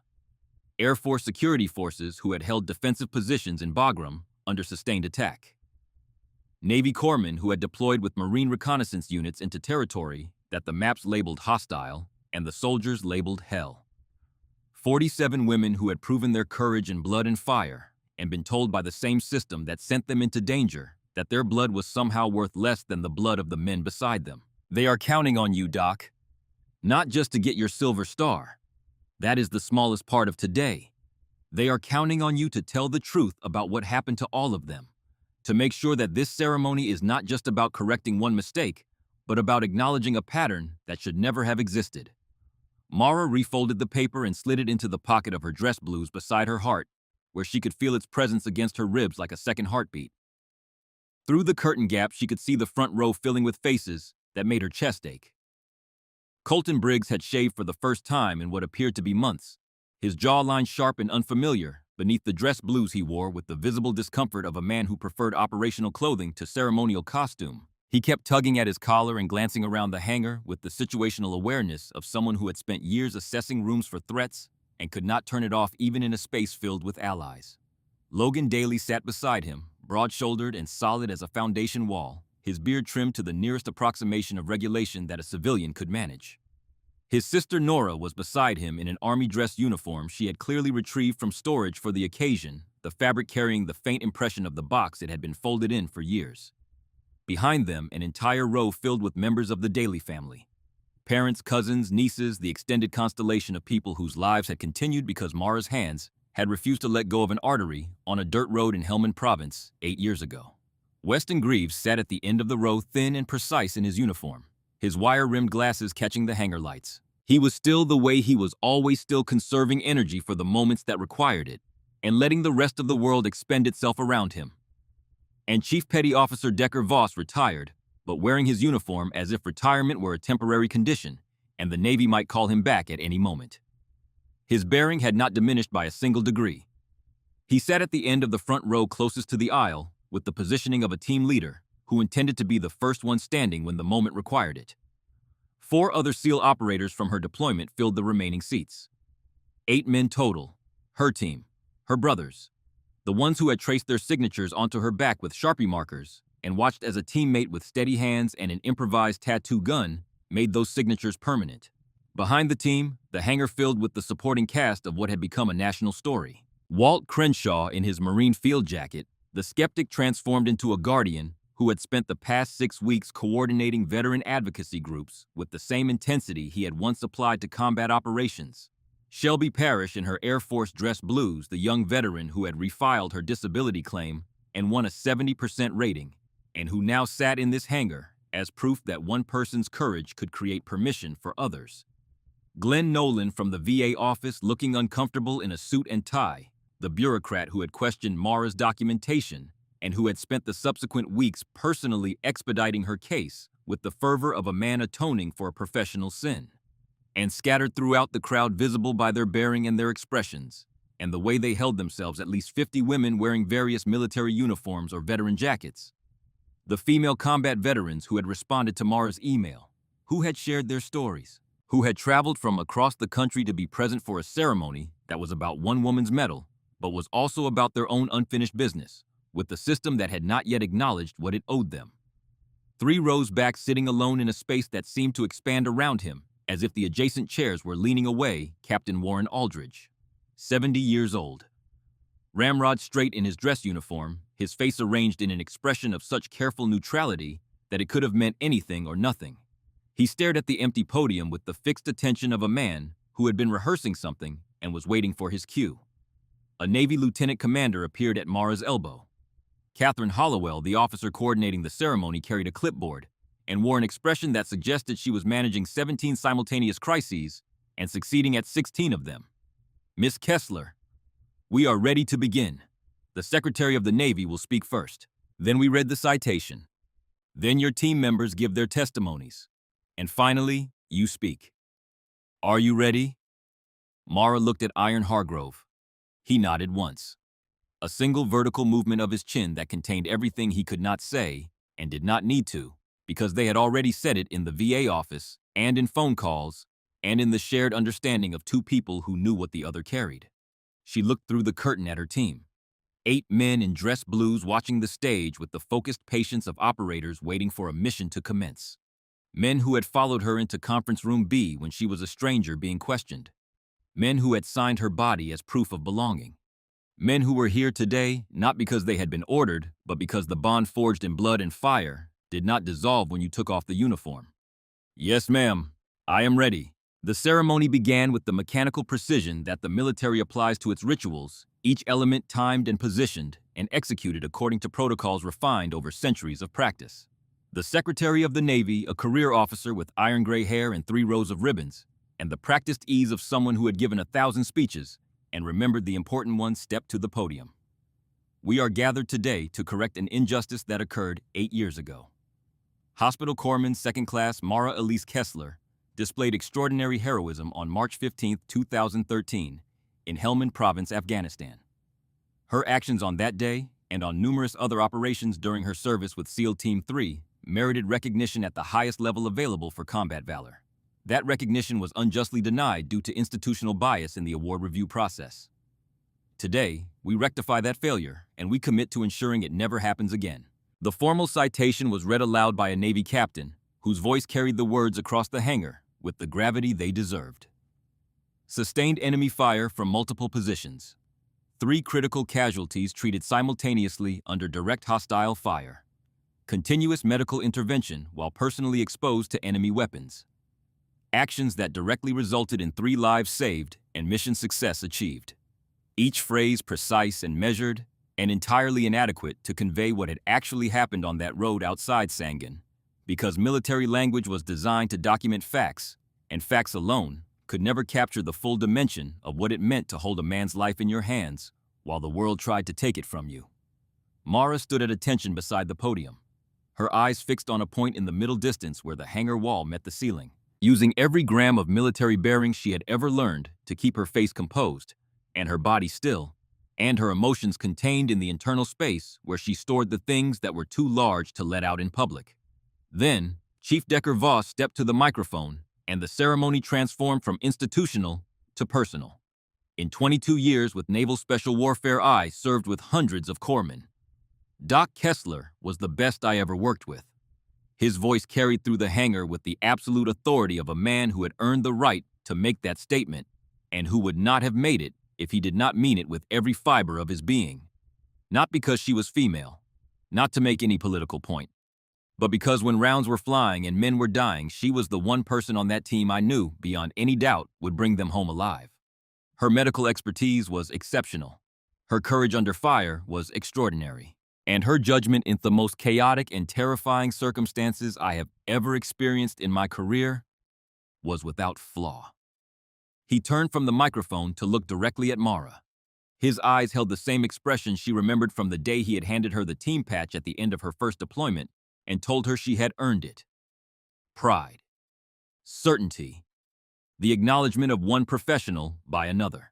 Speaker 1: Air Force security forces who had held defensive positions in Bagram under sustained attack, Navy corpsmen who had deployed with Marine reconnaissance units into territory that the maps labeled hostile and the soldiers labeled hell. 47 women who had proven their courage in blood and fire and been told by the same system that sent them into danger that their blood was somehow worth less than the blood of the men beside them. They are counting on you, Doc. Not just to get your silver star. That is the smallest part of today. They are counting on you to tell the truth about what happened to all of them, to make sure that this ceremony is not just about correcting one mistake, but about acknowledging a pattern that should never have existed. Mara refolded the paper and slid it into the pocket of her dress blues beside her heart, where she could feel its presence against her ribs like a second heartbeat. Through the curtain gap, she could see the front row filling with faces that made her chest ache. Colton Briggs had shaved for the first time in what appeared to be months, his jawline sharp and unfamiliar beneath the dress blues he wore with the visible discomfort of a man who preferred operational clothing to ceremonial costume. He kept tugging at his collar and glancing around the hangar with the situational awareness of someone who had spent years assessing rooms for threats and could not turn it off even in a space filled with allies. Logan Daly sat beside him, broad-shouldered and solid as a foundation wall, his beard trimmed to the nearest approximation of regulation that a civilian could manage. His sister Nora was beside him in an army dress uniform she had clearly retrieved from storage for the occasion, the fabric carrying the faint impression of the box it had been folded in for years. Behind them, an entire row filled with members of the Daly family. Parents, cousins, nieces, the extended constellation of people whose lives had continued because Mara's hands had refused to let go of an artery on a dirt road in Helmand Province 8 years ago. Weston Greaves sat at the end of the row, thin and precise in his uniform, his wire-rimmed glasses catching the hangar lights. He was still the way he was always, still conserving energy for the moments that required it, and letting the rest of the world expend itself around him. And Chief Petty Officer Decker Voss retired, but wearing his uniform as if retirement were a temporary condition, and the Navy might call him back at any moment. His bearing had not diminished by a single degree. He sat at the end of the front row closest to the aisle, with the positioning of a team leader who intended to be the first one standing when the moment required it. 4 other SEAL operators from her deployment filled the remaining seats. 8 men total, her team, her brothers, the ones who had traced their signatures onto her back with Sharpie markers and watched as a teammate with steady hands and an improvised tattoo gun made those signatures permanent. Behind the team, the hangar filled with the supporting cast of what had become a national story. Walt Crenshaw in his Marine field jacket, the skeptic transformed into a guardian who had spent the past 6 weeks coordinating veteran advocacy groups with the same intensity he had once applied to combat operations. Shelby Parrish in her Air Force dress blues, the young veteran who had refiled her disability claim and won a 70% rating, and who now sat in this hangar as proof that one person's courage could create permission for others. Glenn Nolan from the VA office, looking uncomfortable in a suit and tie, the bureaucrat who had questioned Mara's documentation and who had spent the subsequent weeks personally expediting her case with the fervor of a man atoning for a professional sin. And scattered throughout the crowd, visible by their bearing and their expressions, and the way they held themselves, at least 50 women wearing various military uniforms or veteran jackets. The female combat veterans who had responded to Mara's email, who had shared their stories, who had traveled from across the country to be present for a ceremony that was about one woman's medal, but was also about their own unfinished business, with the system that had not yet acknowledged what it owed them. 3 rows back, sitting alone in a space that seemed to expand around him, as if the adjacent chairs were leaning away, Captain Warren Aldridge, 70 years old. Ramrod straight in his dress uniform, his face arranged in an expression of such careful neutrality that it could have meant anything or nothing. He stared at the empty podium with the fixed attention of a man who had been rehearsing something and was waiting for his cue. A Navy lieutenant commander appeared at Mara's elbow. Catherine Hollowell, the officer coordinating the ceremony, carried a clipboard and wore an expression that suggested she was managing 17 simultaneous crises and succeeding at 16 of them. Miss Kessler, we are ready to begin. The Secretary of the Navy will speak first. Then we read the citation. Then your team members give their testimonies. And finally, you speak. Are you ready? Mara looked at Iron Hargrove. He nodded once. A single vertical movement of his chin that contained everything he could not say and did not need to, because they had already said it in the VA office and in phone calls and in the shared understanding of 2 people who knew what the other carried. She looked through the curtain at her team. 8 men in dress blues watching the stage with the focused patience of operators waiting for a mission to commence. Men who had followed her into Conference Room B when she was a stranger being questioned. Men who had signed her body as proof of belonging. Men who were here today not because they had been ordered, but because the bond forged in blood and fire did not dissolve when you took off the uniform. Yes, ma'am. I am ready. The ceremony began with the mechanical precision that the military applies to its rituals, each element timed and positioned and executed according to protocols refined over centuries of practice. The Secretary of the Navy, a career officer with iron gray hair and 3 rows of ribbons, and the practiced ease of someone who had given 1,000 speeches and remembered the important ones, stepped to the podium. We are gathered today to correct an injustice that occurred 8 years ago. Hospital Corpsman Second Class Mara Elise Kessler displayed extraordinary heroism on March 15, 2013, in Helmand Province, Afghanistan. Her actions on that day and on numerous other operations during her service with SEAL Team 3 merited recognition at the highest level available for combat valor. That recognition was unjustly denied due to institutional bias in the award review process. Today, we rectify that failure, and we commit to ensuring it never happens again. The formal citation was read aloud by a Navy captain, whose voice carried the words across the hangar with the gravity they deserved. Sustained enemy fire from multiple positions. 3 critical casualties treated simultaneously under direct hostile fire. Continuous medical intervention while personally exposed to enemy weapons. Actions that directly resulted in 3 lives saved and mission success achieved. Each phrase precise and measured, and entirely inadequate to convey what had actually happened on that road outside Sangin, because military language was designed to document facts, and facts alone could never capture the full dimension of what it meant to hold a man's life in your hands while the world tried to take it from you. Mara stood at attention beside the podium, her eyes fixed on a point in the middle distance where the hangar wall met the ceiling. Using every gram of military bearing she had ever learned to keep her face composed, and her body still, and her emotions contained in the internal space where she stored the things that were too large to let out in public. Then, Chief Decker Voss stepped to the microphone, and the ceremony transformed from institutional to personal. In 22 years with Naval Special Warfare, I served with hundreds of corpsmen. Doc Kessler was the best I ever worked with. His voice carried through the hangar with the absolute authority of a man who had earned the right to make that statement, and who would not have made it if he did not mean it with every fiber of his being. Not because she was female, not to make any political point, but because when rounds were flying and men were dying, she was the one person on that team I knew, beyond any doubt, would bring them home alive. Her medical expertise was exceptional. Her courage under fire was extraordinary. And her judgment in the most chaotic and terrifying circumstances I have ever experienced in my career was without flaw. He turned from the microphone to look directly at Mara. His eyes held the same expression she remembered from the day he had handed her the team patch at the end of her first deployment and told her she had earned it. Pride. Certainty. The acknowledgement of one professional by another.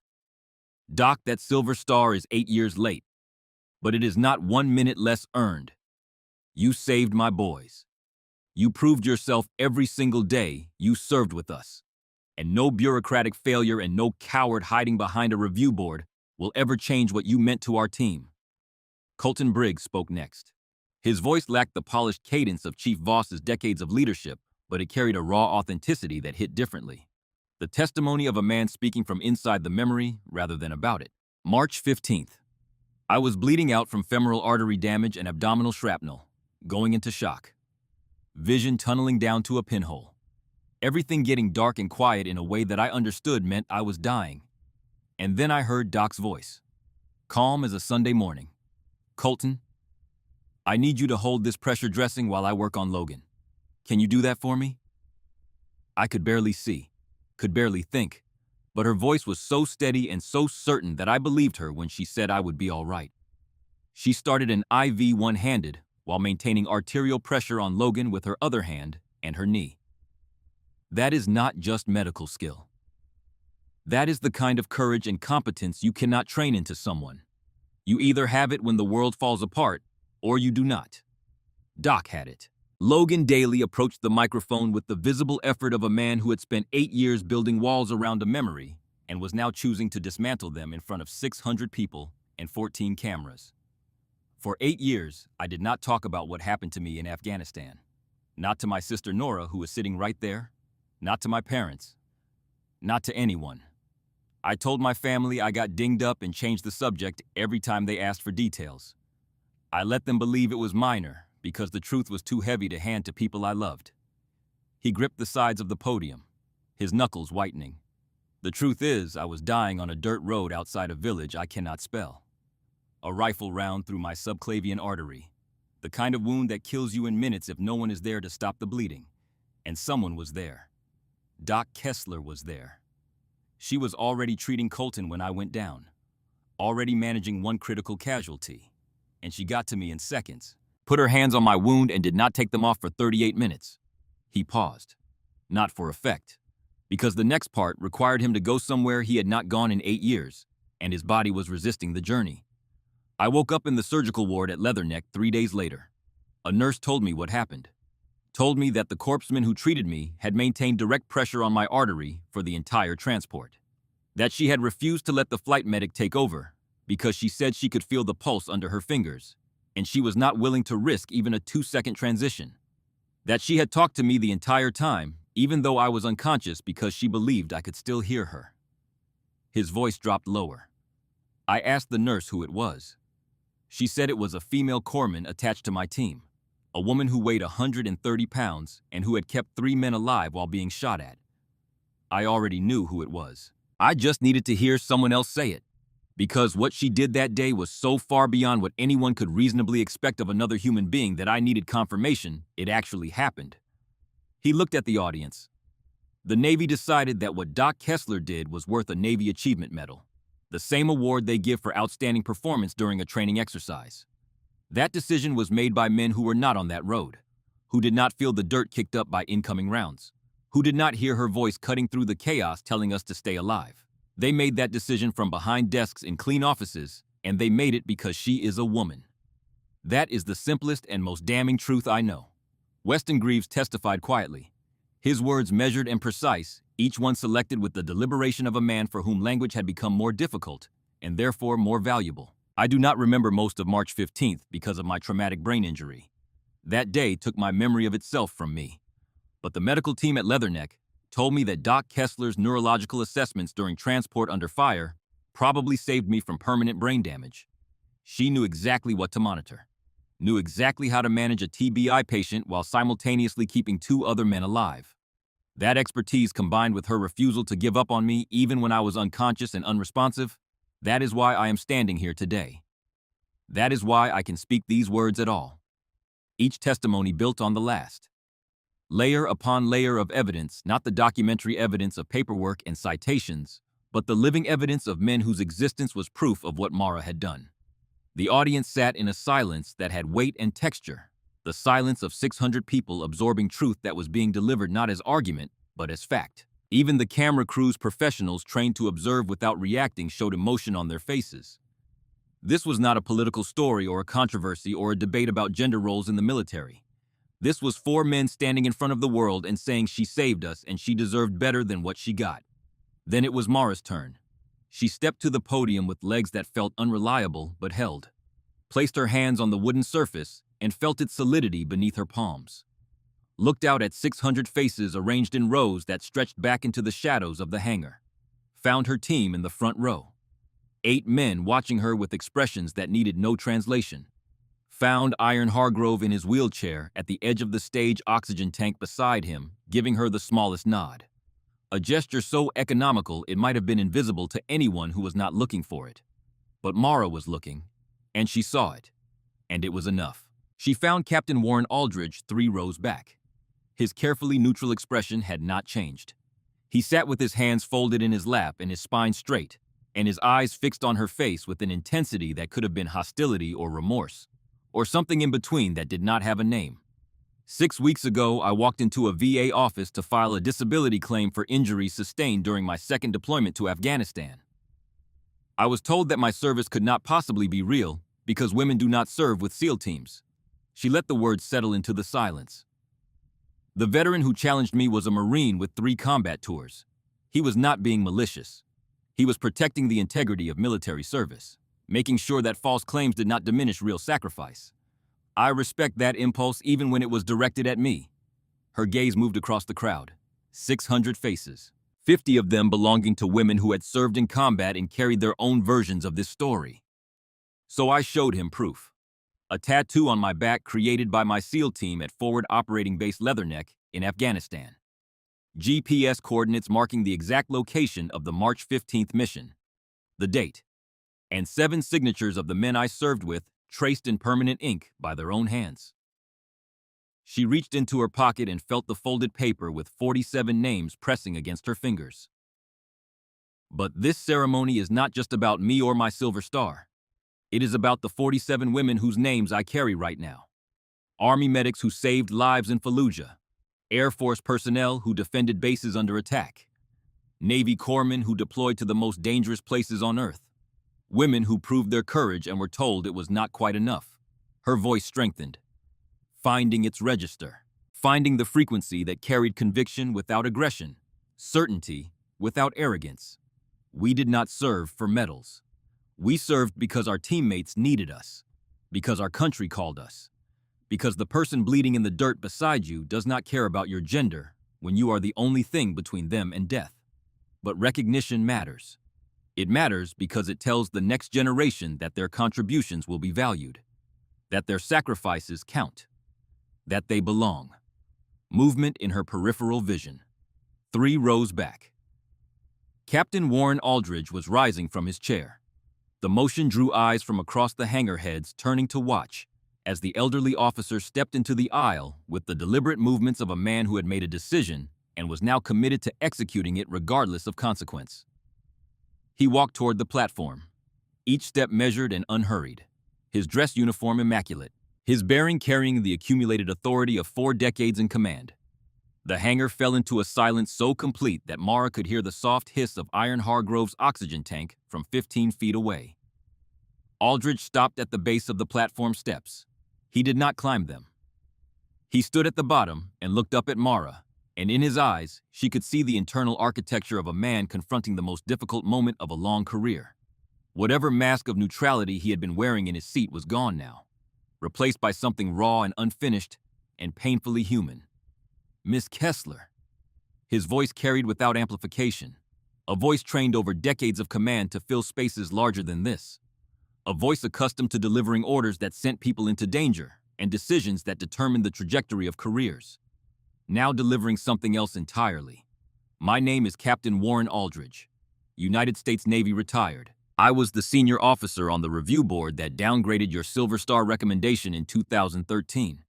Speaker 1: Doc, that silver star is 8 years late, but it is not 1 minute less earned. You saved my boys. You proved yourself every single day you served with us. And no bureaucratic failure and no coward hiding behind a review board will ever change what you meant to our team. Colton Briggs spoke next. His voice lacked the polished cadence of Chief Voss's decades of leadership, but it carried a raw authenticity that hit differently. The testimony of a man speaking from inside the memory rather than about it. March 15th. I was bleeding out from femoral artery damage and abdominal shrapnel, going into shock. Vision tunneling down to a pinhole. Everything getting dark and quiet in a way that I understood meant I was dying. And then I heard Doc's voice, calm as a Sunday morning. Colton, I need you to hold this pressure dressing while I work on Logan. Can you do that for me? I could barely see, could barely think, but her voice was so steady and so certain that I believed her when she said I would be all right. She started an IV one-handed while maintaining arterial pressure on Logan with her other hand and her knee. That is not just medical skill. That is the kind of courage and competence you cannot train into someone. You either have it when the world falls apart, or you do not. Doc had it. Logan Daly approached the microphone with the visible effort of a man who had spent 8 years building walls around a memory and was now choosing to dismantle them in front of 600 people and 14 cameras. For 8 years, I did not talk about what happened to me in Afghanistan. Not to my sister Nora, who was sitting right there, not to my parents, not to anyone. I told my family I got dinged up and changed the subject every time they asked for details. I let them believe it was minor because the truth was too heavy to hand to people I loved. He gripped the sides of the podium, his knuckles whitening. The truth is, I was dying on a dirt road outside a village I cannot spell. A rifle round through my subclavian artery, the kind of wound that kills you in minutes if no one is there to stop the bleeding. And someone was there. Doc Kessler was there. She was already treating Colton when I went down, already managing one critical casualty. And she got to me in seconds, put her hands on my wound and did not take them off for 38 minutes. He paused, not for effect, because the next part required him to go somewhere he had not gone in 8 years, and his body was resisting the journey. I woke up in the surgical ward at Leatherneck 3 days later. A nurse told me what happened. Told me that the corpsman who treated me had maintained direct pressure on my artery for the entire transport. That she had refused to let the flight medic take over because she said she could feel the pulse under her fingers, and she was not willing to risk even a 2-second transition. That she had talked to me the entire time, even though I was unconscious, because she believed I could still hear her. His voice dropped lower. I asked the nurse who it was. She said it was a female corpsman attached to my team. A woman who weighed 130 pounds and who had kept 3 men alive while being shot at. I already knew who it was. I just needed to hear someone else say it, because what she did that day was so far beyond what anyone could reasonably expect of another human being that I needed confirmation it actually happened. He looked at the audience. The Navy decided that what Doc Kessler did was worth a Navy Achievement Medal, the same award they give for outstanding performance during a training exercise. That decision was made by men who were not on that road, who did not feel the dirt kicked up by incoming rounds, who did not hear her voice cutting through the chaos telling us to stay alive. They made that decision from behind desks in clean offices, and they made it because she is a woman. That is the simplest and most damning truth I know. Weston Greaves testified quietly, his words measured and precise, each one selected with the deliberation of a man for whom language had become more difficult, and therefore more valuable. I do not remember most of March 15th because of my traumatic brain injury. That day took my memory of itself from me. But the medical team at Leatherneck told me that Doc Kessler's neurological assessments during transport under fire probably saved me from permanent brain damage. She knew exactly what to monitor, knew exactly how to manage a TBI patient while simultaneously keeping 2 other men alive. That expertise, combined with her refusal to give up on me even when I was unconscious and unresponsive, that is why I am standing here today. That is why I can speak these words at all. Each testimony built on the last. Layer upon layer of evidence, not the documentary evidence of paperwork and citations, but the living evidence of men whose existence was proof of what Mara had done. The audience sat in a silence that had weight and texture, the silence of 600 people absorbing truth that was being delivered not as argument, but as fact. Even the camera crew's professionals trained to observe without reacting showed emotion on their faces. This was not a political story or a controversy or a debate about gender roles in the military. This was 4 men standing in front of the world and saying she saved us and she deserved better than what she got. Then it was Mara's turn. She stepped to the podium with legs that felt unreliable but held, placed her hands on the wooden surface and felt its solidity beneath her palms. Looked out at 600 faces arranged in rows that stretched back into the shadows of the hangar. Found her team in the front row. 8 men watching her with expressions that needed no translation. Found Iron Hargrove in his wheelchair at the edge of the stage oxygen tank beside him, giving her the smallest nod. A gesture so economical it might have been invisible to anyone who was not looking for it. But Mara was looking, and she saw it, and it was enough. She found Captain Warren Aldridge 3 rows back. His carefully neutral expression had not changed. He sat with his hands folded in his lap and his spine straight, and his eyes fixed on her face with an intensity that could have been hostility or remorse, or something in between that did not have a name. 6 weeks ago, I walked into a VA office to file a disability claim for injuries sustained during my 2nd deployment to Afghanistan. I was told that my service could not possibly be real because women do not serve with SEAL teams. She let the words settle into the silence. The veteran who challenged me was a Marine with 3 combat tours. He was not being malicious. He was protecting the integrity of military service, making sure that false claims did not diminish real sacrifice. I respect that impulse even when it was directed at me. Her gaze moved across the crowd. 600 faces, 50 of them belonging to women who had served in combat and carried their own versions of this story. So I showed him proof. A tattoo on my back created by my SEAL team at Forward Operating Base Leatherneck in Afghanistan. GPS coordinates marking the exact location of the March 15th mission, the date, and 7 signatures of the men I served with traced in permanent ink by their own hands. She reached into her pocket and felt the folded paper with 47 names pressing against her fingers. But this ceremony is not just about me or my Silver Star. It is about the 47 women whose names I carry right now. Army medics who saved lives in Fallujah. Air Force personnel who defended bases under attack. Navy corpsmen who deployed to the most dangerous places on Earth. Women who proved their courage and were told it was not quite enough. Her voice strengthened. Finding its register. Finding the frequency that carried conviction without aggression. Certainty without arrogance. We did not serve for medals. We served because our teammates needed us. Because our country called us. Because the person bleeding in the dirt beside you does not care about your gender when you are the only thing between them and death. But recognition matters. It matters because it tells the next generation that their contributions will be valued, that their sacrifices count, that they belong. Movement in her peripheral vision. 3 rows back. Captain Warren Aldridge was rising from his chair. The motion drew eyes from across the hangar heads turning to watch as the elderly officer stepped into the aisle with the deliberate movements of a man who had made a decision and was now committed to executing it regardless of consequence. He walked toward the platform, each step measured and unhurried, his dress uniform immaculate, his bearing carrying the accumulated authority of 4 decades in command. The hangar fell into a silence so complete that Mara could hear the soft hiss of Iron Hargrove's oxygen tank from 15 feet away. Aldridge stopped at the base of the platform steps. He did not climb them. He stood at the bottom and looked up at Mara, and in his eyes, she could see the internal architecture of a man confronting the most difficult moment of a long career. Whatever mask of neutrality he had been wearing in his seat was gone now, replaced by something raw and unfinished and painfully human. Miss Kessler. His voice carried without amplification, a voice trained over decades of command to fill spaces larger than this. A voice accustomed to delivering orders that sent people into danger and decisions that determined the trajectory of careers. Now delivering something else entirely. My name is Captain Warren Aldridge, United States Navy retired. I was the senior officer on the review board that downgraded your Silver Star recommendation in 2013.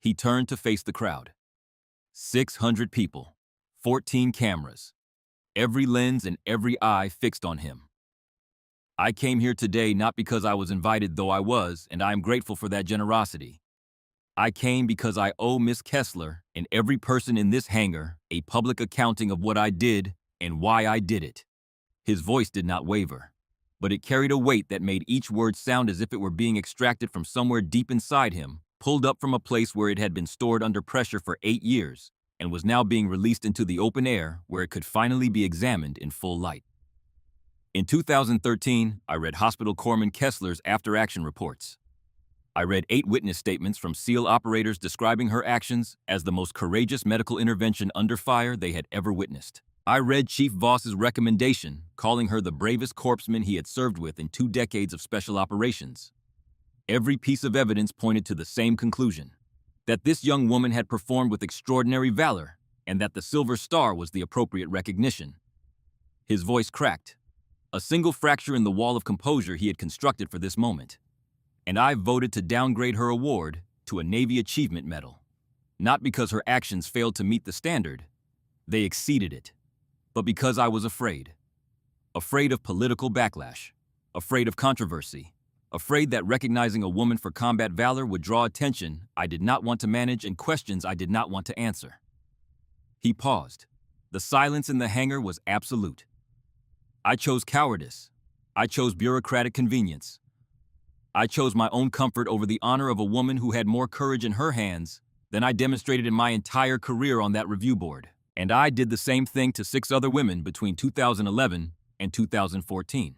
Speaker 1: He turned to face the crowd. 600 people, 14 cameras, every lens and every eye fixed on him. I came here today not because I was invited, though I was, and I am grateful for that generosity. I came because I owe Miss Kessler and every person in this hangar a public accounting of what I did and why I did it. His voice did not waver, but it carried a weight that made each word sound as if it were being extracted from somewhere deep inside him, pulled up from a place where it had been stored under pressure for 8 years, and was now being released into the open air where it could finally be examined in full light. In 2013, I read Hospital Corpsman Kessler's after-action reports. I read 8 witness statements from SEAL operators describing her actions as the most courageous medical intervention under fire they had ever witnessed. I read Chief Voss's recommendation, calling her the bravest corpsman he had served with in 2 decades of special operations. Every piece of evidence pointed to the same conclusion, that this young woman had performed with extraordinary valor, and that the Silver Star was the appropriate recognition. His voice cracked, a single fracture in the wall of composure he had constructed for this moment. And I voted to downgrade her award to a Navy Achievement Medal. Not because her actions failed to meet the standard, they exceeded it, but because I was afraid. Afraid of political backlash, afraid of controversy, afraid that recognizing a woman for combat valor would draw attention I did not want to manage and questions I did not want to answer. He paused. The silence in the hangar was absolute. I chose cowardice. I chose bureaucratic convenience. I chose my own comfort over the honor of a woman who had more courage in her hands than I demonstrated in my entire career on that review board. And I did the same thing to 6 other women between 2011 and 2014.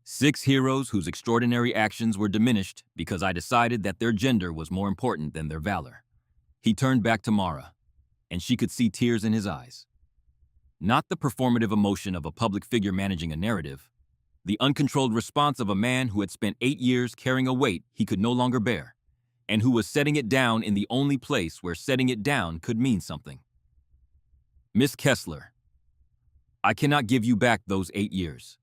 Speaker 1: 6 heroes whose extraordinary actions were diminished because I decided that their gender was more important than their valor. He turned back to Mara, and she could see tears in his eyes. Not the performative emotion of a public figure managing a narrative, the uncontrolled response of a man who had spent 8 years carrying a weight he could no longer bear, and who was setting it down in the only place where setting it down could mean something. Miss Kessler, I cannot give you back those 8 years.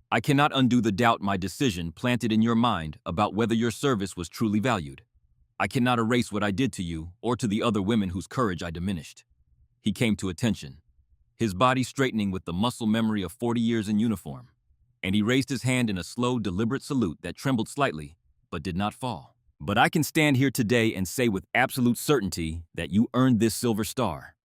Speaker 1: I cannot undo the doubt my decision planted in your mind about whether your service was truly valued. I cannot erase what I did to you or to the other women whose courage I diminished. He came to attention, his body straightening with the muscle memory of 40 years in uniform, and he raised his hand in a slow, deliberate salute that trembled slightly, but did not fall. But I can stand here today and say with absolute certainty that you earned this silver star.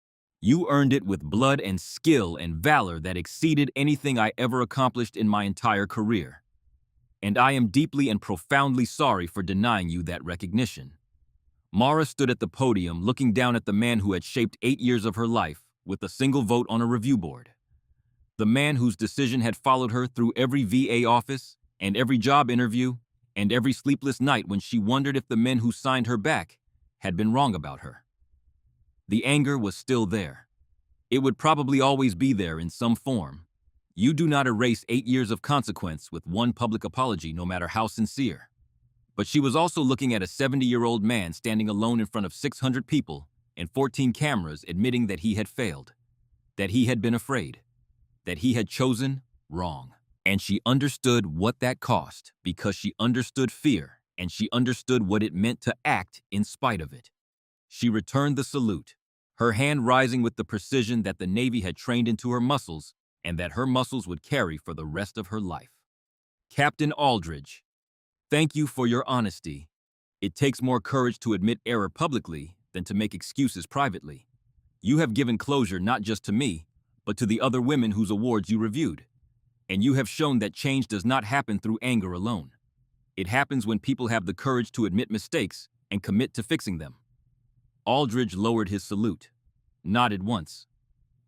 Speaker 1: You earned it with blood and skill and valor that exceeded anything I ever accomplished in my entire career. And I am deeply and profoundly sorry for denying you that recognition. Mara stood at the podium looking down at the man who had shaped 8 years of her life with a single vote on a review board. The man whose decision had followed her through every VA office and every job interview and every sleepless night when she wondered if the men who signed her back had been wrong about her. The anger was still there. It would probably always be there in some form. You do not erase 8 years of consequence with one public apology, no matter how sincere. But she was also looking at a 70-year-old man standing alone in front of 600 people and 14 cameras admitting that he had failed, that he had been afraid, that he had chosen wrong. And she understood what that cost because she understood fear and she understood what it meant to act in spite of it. She returned the salute, her hand rising with the precision that the Navy had trained into her muscles and that her muscles would carry for the rest of her life. Captain Aldridge, thank you for your honesty. It takes more courage to admit error publicly than to make excuses privately. You have given closure not just to me, but to the other women whose awards you reviewed. And you have shown that change does not happen through anger alone. It happens when people have the courage to admit mistakes and commit to fixing them. Aldridge lowered his salute, nodded once,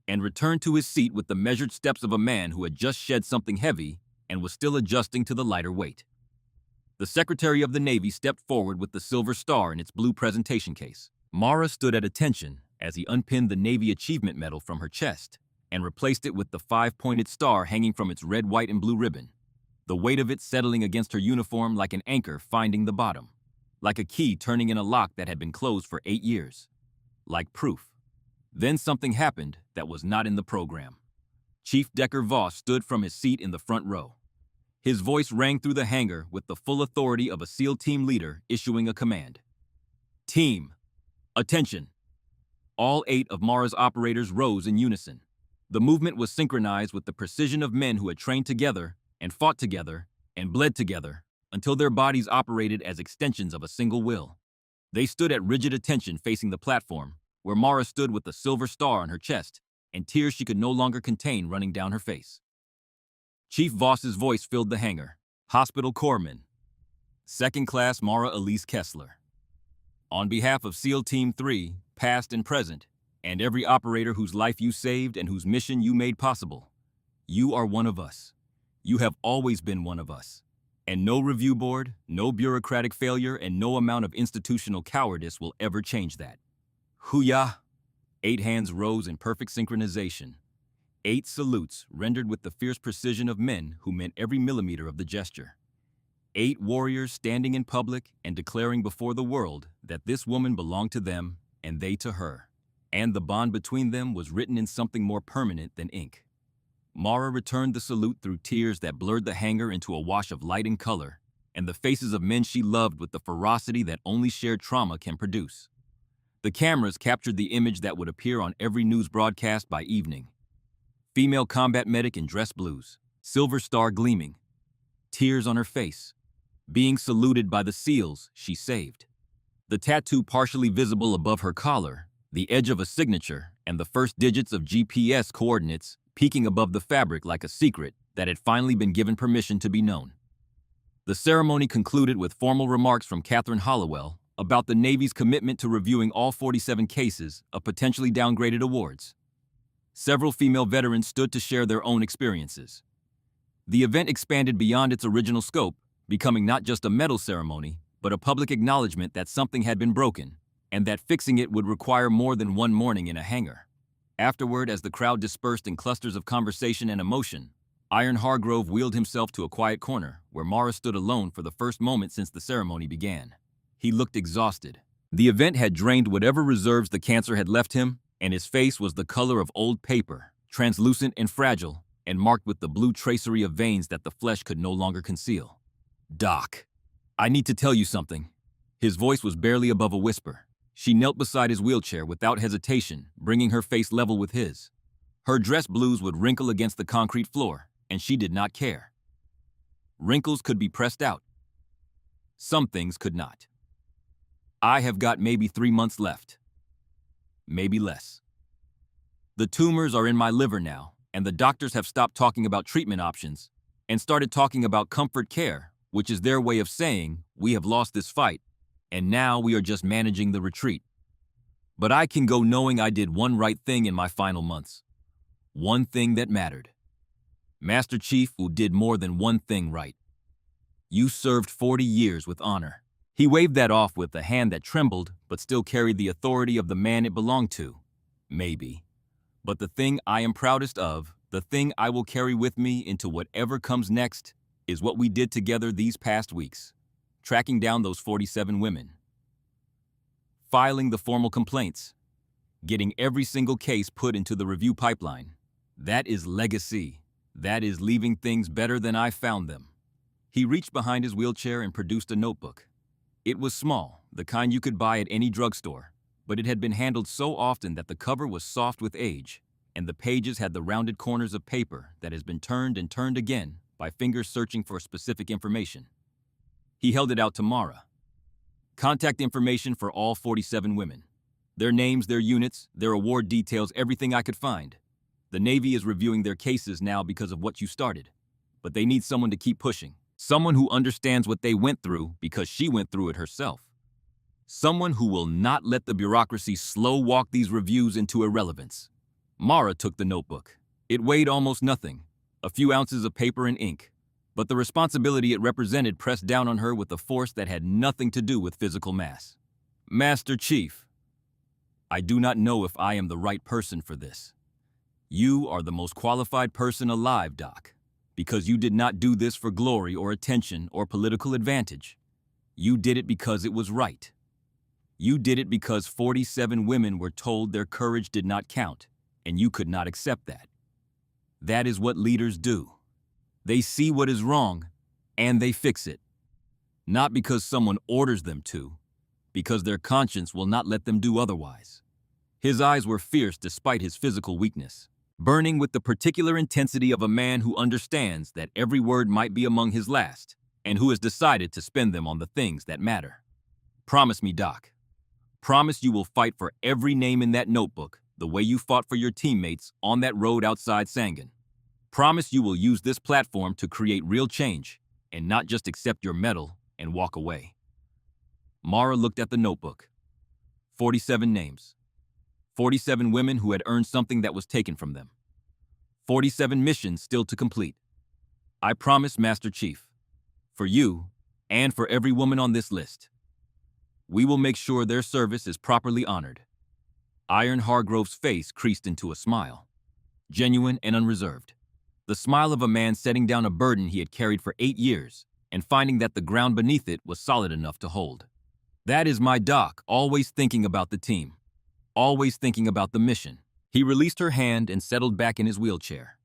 Speaker 1: and returned to his seat with the measured steps of a man who had just shed something heavy and was still adjusting to the lighter weight. The Secretary of the Navy stepped forward with the silver star in its blue presentation case. Mara stood at attention as he unpinned the Navy Achievement Medal from her chest and replaced it with the 5-pointed star hanging from its red, white, and blue ribbon, the weight of it settling against her uniform like an anchor finding the bottom, like a key turning in a lock that had been closed for 8 years, like proof. Then something happened that was not in the program. Chief Decker Voss stood from his seat in the front row. His voice rang through the hangar with the full authority of a SEAL team leader issuing a command. Team, attention. All 8 of Mara's operators rose in unison. The movement was synchronized with the precision of men who had trained together and fought together and bled together until their bodies operated as extensions of a single will. They stood at rigid attention facing the platform, where Mara stood with a silver star on her chest and tears she could no longer contain running down her face. Chief Voss's voice filled the hangar. Hospital Corpsman, Second Class Mara Elise Kessler. On behalf of SEAL Team 3, past and present, and every operator whose life you saved and whose mission you made possible, you are one of us. You have always been one of us. And no review board, no bureaucratic failure, and no amount of institutional cowardice will ever change that. Hoo-yah! 8 hands rose in perfect synchronization. 8 salutes rendered with the fierce precision of men who meant every millimeter of the gesture. 8 warriors standing in public and declaring before the world that this woman belonged to them and they to her. And the bond between them was written in something more permanent than ink. Mara returned the salute through tears that blurred the hangar into a wash of light and color, and the faces of men she loved with the ferocity that only shared trauma can produce. The cameras captured the image that would appear on every news broadcast by evening. Female combat medic in dress blues, silver star gleaming, tears on her face, being saluted by the SEALs she saved. The tattoo partially visible above her collar, the edge of a signature, and the first digits of GPS coordinates peeking above the fabric like a secret that had finally been given permission to be known. The ceremony concluded with formal remarks from Catherine Hollowell about the Navy's commitment to reviewing all 47 cases of potentially downgraded awards. Several female veterans stood to share their own experiences. The event expanded beyond its original scope, becoming not just a medal ceremony, but a public acknowledgement that something had been broken, and that fixing it would require more than one morning in a hangar. Afterward, as the crowd dispersed in clusters of conversation and emotion, Iron Hargrove wheeled himself to a quiet corner, where Mara stood alone for the first moment since the ceremony began. He looked exhausted. The event had drained whatever reserves the cancer had left him, and his face was the color of old paper, translucent and fragile, and marked with the blue tracery of veins that the flesh could no longer conceal. "Doc, I need to tell you something." His voice was barely above a whisper. She knelt beside his wheelchair without hesitation, bringing her face level with his. Her dress blues would wrinkle against the concrete floor, and she did not care. Wrinkles could be pressed out. Some things could not. "I have got maybe 3 months left. Maybe less. The tumors are in my liver now, and the doctors have stopped talking about treatment options and started talking about comfort care, which is their way of saying, we have lost this fight, and now we are just managing the retreat. But I can go knowing I did one right thing in my final months. One thing that mattered. Master Chief, who did more than one thing right. You served 40 years with honor." He waved that off with a hand that trembled but still carried the authority of the man it belonged to. "Maybe. But the thing I am proudest of, the thing I will carry with me into whatever comes next, is what we did together these past weeks. Tracking down those 47 women. Filing the formal complaints. Getting every single case put into the review pipeline. That is legacy. That is leaving things better than I found them." He reached behind his wheelchair and produced a notebook. It was small, the kind you could buy at any drugstore, but it had been handled so often that the cover was soft with age, and the pages had the rounded corners of paper that has been turned and turned again by fingers searching for specific information. He held it out to Mara. "Contact information for all 47 women. Their names, their units, their award details, everything I could find. The Navy is reviewing their cases now because of what you started, but they need someone to keep pushing. Someone who understands what they went through because she went through it herself. Someone who will not let the bureaucracy slow walk these reviews into irrelevance." Mara took the notebook. It weighed almost nothing, a few ounces of paper and ink, but the responsibility it represented pressed down on her with a force that had nothing to do with physical mass. "Master Chief, I do not know if I am the right person for this. You are the most qualified person alive, Doc, because you did not do this for glory or attention or political advantage. You did it because it was right. You did it because 47 women were told their courage did not count, and you could not accept that. That is what leaders do. They see what is wrong, and they fix it. Not because someone orders them to, because their conscience will not let them do otherwise." His eyes were fierce despite his physical weakness, burning with the particular intensity of a man who understands that every word might be among his last, and who has decided to spend them on the things that matter. "Promise me, Doc. Promise you will fight for every name in that notebook the way you fought for your teammates on that road outside Sangan. Promise you will use this platform to create real change, and not just accept your medal and walk away." Mara looked at the notebook. 47 names. 47 women who had earned something that was taken from them. 47 missions still to complete. "I promise, Master Chief, for you and for every woman on this list, we will make sure their service is properly honored." Iron Hargrove's face creased into a smile, genuine and unreserved. The smile of a man setting down a burden he had carried for 8 years and finding that the ground beneath it was solid enough to hold. "That is my Doc, always thinking about the team. Always thinking about the mission." He released her hand and settled back in his wheelchair.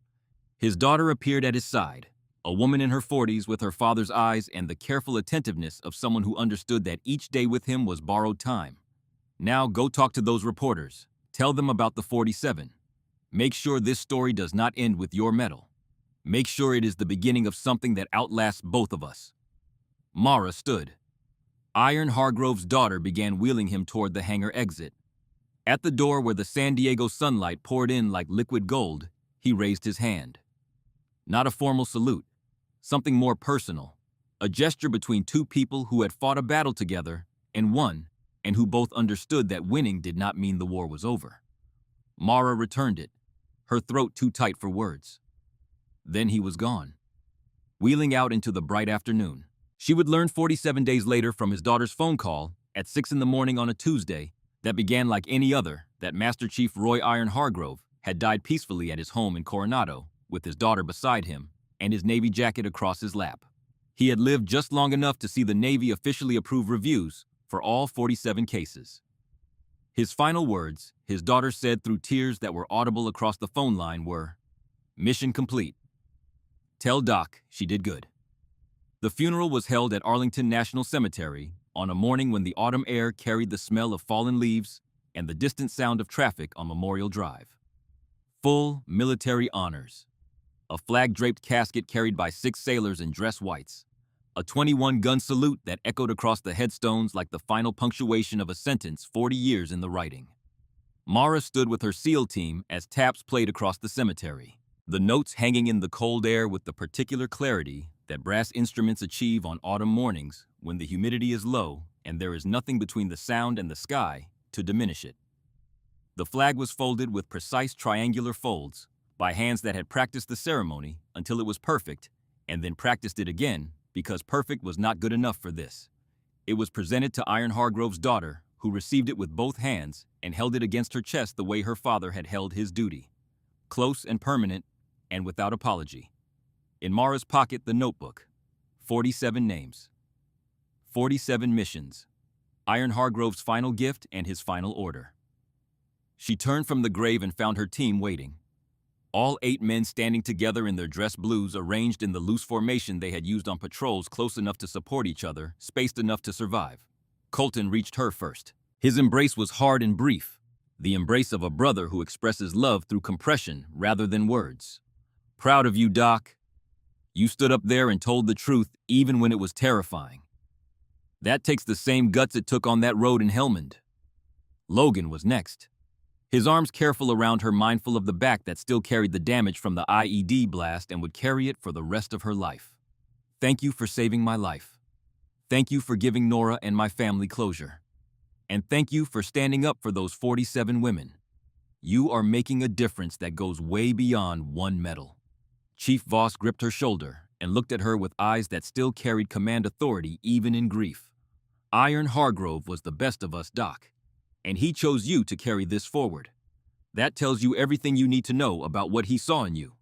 Speaker 1: His daughter appeared at his side, a woman in her 40s with her father's eyes and the careful attentiveness of someone who understood that each day with him was borrowed time. "Now go talk to those reporters. Tell them about the 47. Make sure this story does not end with your medal. Make sure it is the beginning of something that outlasts both of us." Mara stood. Iron Hargrove's daughter began wheeling him toward the hangar exit. At the door where the San Diego sunlight poured in like liquid gold, he raised his hand. Not a formal salute, something more personal, a gesture between two people who had fought a battle together and won, and who both understood that winning did not mean the war was over. Mara returned it, her throat too tight for words. Then he was gone, wheeling out into the bright afternoon. She would learn 47 days later from his daughter's phone call at 6 in the morning on a Tuesday that began like any other that Master Chief Roy Iron Hargrove had died peacefully at his home in Coronado with his daughter beside him and his Navy jacket across his lap. He had lived just long enough to see the Navy officially approve reviews for all 47 cases. His final words, his daughter said through tears that were audible across the phone line, were, "Mission complete. Tell Doc she did good." The funeral was held at Arlington National Cemetery on a morning when the autumn air carried the smell of fallen leaves and the distant sound of traffic on Memorial Drive. Full military honors. A flag-draped casket carried by 6 sailors in dress whites. A 21-gun salute that echoed across the headstones like the final punctuation of a sentence 40 years in the writing. Mara stood with her SEAL team as taps played across the cemetery, the notes hanging in the cold air with the particular clarity that brass instruments achieve on autumn mornings when the humidity is low and there is nothing between the sound and the sky to diminish it. The flag was folded with precise triangular folds by hands that had practiced the ceremony until it was perfect and then practiced it again because perfect was not good enough for this. It was presented to Iron Hargrove's daughter, who received it with both hands and held it against her chest the way her father had held his duty. Close and permanent, and without apology. In Mara's pocket, the notebook. 47 names. 47 missions. Iron Hargrove's final gift and his final order. She turned from the grave and found her team waiting. All 8 men standing together in their dress blues, arranged in the loose formation they had used on patrols, close enough to support each other, spaced enough to survive. Colton reached her first. His embrace was hard and brief, the embrace of a brother who expresses love through compression rather than words. "Proud of you, Doc. You stood up there and told the truth even when it was terrifying. That takes the same guts it took on that road in Helmand." Logan was next, his arms careful around her, mindful of the back that still carried the damage from the IED blast and would carry it for the rest of her life. "Thank you for saving my life. Thank you for giving Nora and my family closure. And thank you for standing up for those 47 women. You are making a difference that goes way beyond one medal." Chief Voss gripped her shoulder and looked at her with eyes that still carried command authority even in grief. "Iron Hargrove was the best of us, Doc. And he chose you to carry this forward. That tells you everything you need to know about what he saw in you."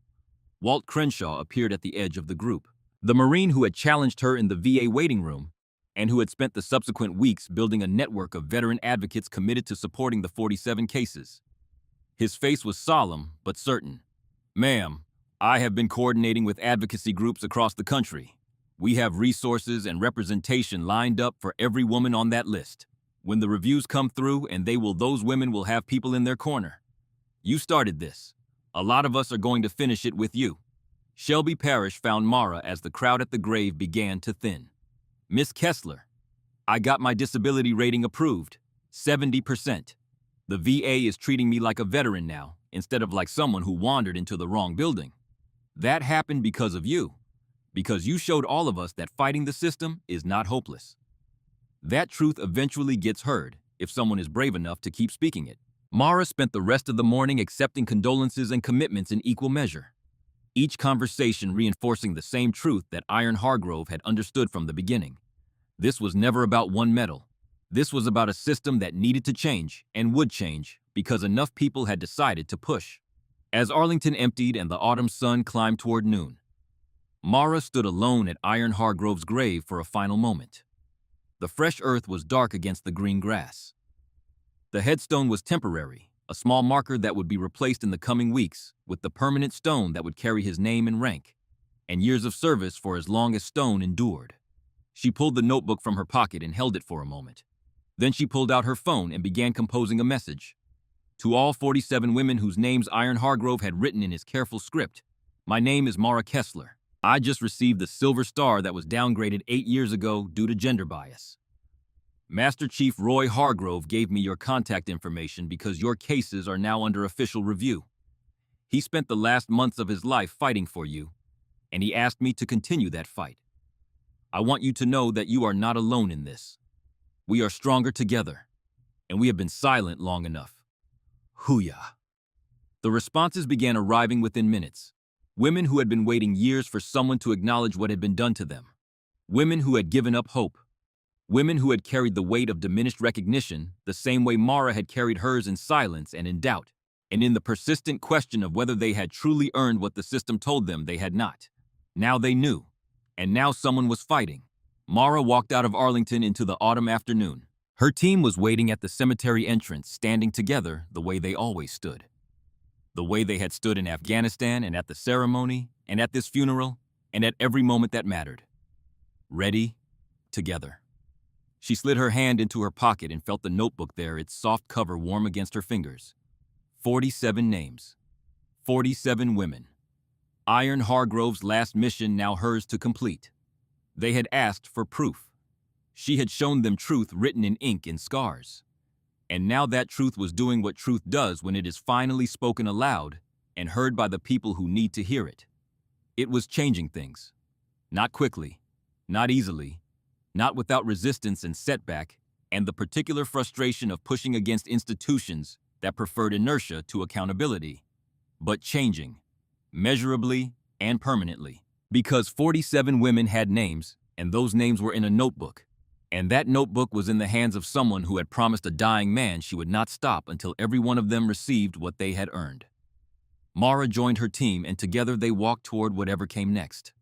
Speaker 1: Walt Crenshaw appeared at the edge of the group, the Marine who had challenged her in the VA waiting room and who had spent the subsequent weeks building a network of veteran advocates committed to supporting the 47 cases. His face was solemn but certain. "Ma'am, I have been coordinating with advocacy groups across the country. We have resources and representation lined up for every woman on that list. When the reviews come through, and those women will have people in their corner. You started this. A lot of us are going to finish it with you." Shelby Parrish found Mara as the crowd at the grave began to thin. "Miss Kessler, I got my disability rating approved, 70%. The VA is treating me like a veteran now, instead of like someone who wandered into the wrong building. That happened because of you, because you showed all of us that fighting the system is not hopeless. That truth eventually gets heard if someone is brave enough to keep speaking it." Mara spent the rest of the morning accepting condolences and commitments in equal measure, each conversation reinforcing the same truth that Iron Hargrove had understood from the beginning. This was never about one medal. This was about a system that needed to change and would change because enough people had decided to push. As Arlington emptied and the autumn sun climbed toward noon, Mara stood alone at Iron Hargrove's grave for a final moment. The fresh earth was dark against the green grass. The headstone was temporary, a small marker that would be replaced in the coming weeks with the permanent stone that would carry his name and rank, and years of service for as long as stone endured. She pulled the notebook from her pocket and held it for a moment. Then she pulled out her phone and began composing a message. To all 47 women whose names Iron Hargrove had written in his careful script, "My name is Mara Kessler. I just received the Silver Star that was downgraded 8 years ago due to gender bias. Master Chief Roy Hargrove gave me your contact information because your cases are now under official review. He spent the last months of his life fighting for you, and he asked me to continue that fight. I want you to know that you are not alone in this. We are stronger together, and we have been silent long enough. Hooyah." The responses began arriving within minutes. Women who had been waiting years for someone to acknowledge what had been done to them. Women who had given up hope. Women who had carried the weight of diminished recognition the same way Mara had carried hers in silence and in doubt, and in the persistent question of whether they had truly earned what the system told them they had not. Now they knew, and now someone was fighting. Mara walked out of Arlington into the autumn afternoon. Her team was waiting at the cemetery entrance, standing together the way they always stood. The way they had stood in Afghanistan and at the ceremony, and at this funeral, and at every moment that mattered. Ready, together. She slid her hand into her pocket and felt the notebook there, its soft cover warm against her fingers. 47 names. 47 women. Iron Hargrove's last mission, now hers to complete. They had asked for proof. She had shown them truth written in ink and scars. And now that truth was doing what truth does when it is finally spoken aloud and heard by the people who need to hear it. It was changing things. Not quickly, not easily, not without resistance and setback, and the particular frustration of pushing against institutions that preferred inertia to accountability, but changing, measurably and permanently. Because 47 women had names, and those names were in a notebook. And that notebook was in the hands of someone who had promised a dying man she would not stop until every one of them received what they had earned. Mara joined her team, and together they walked toward whatever came next.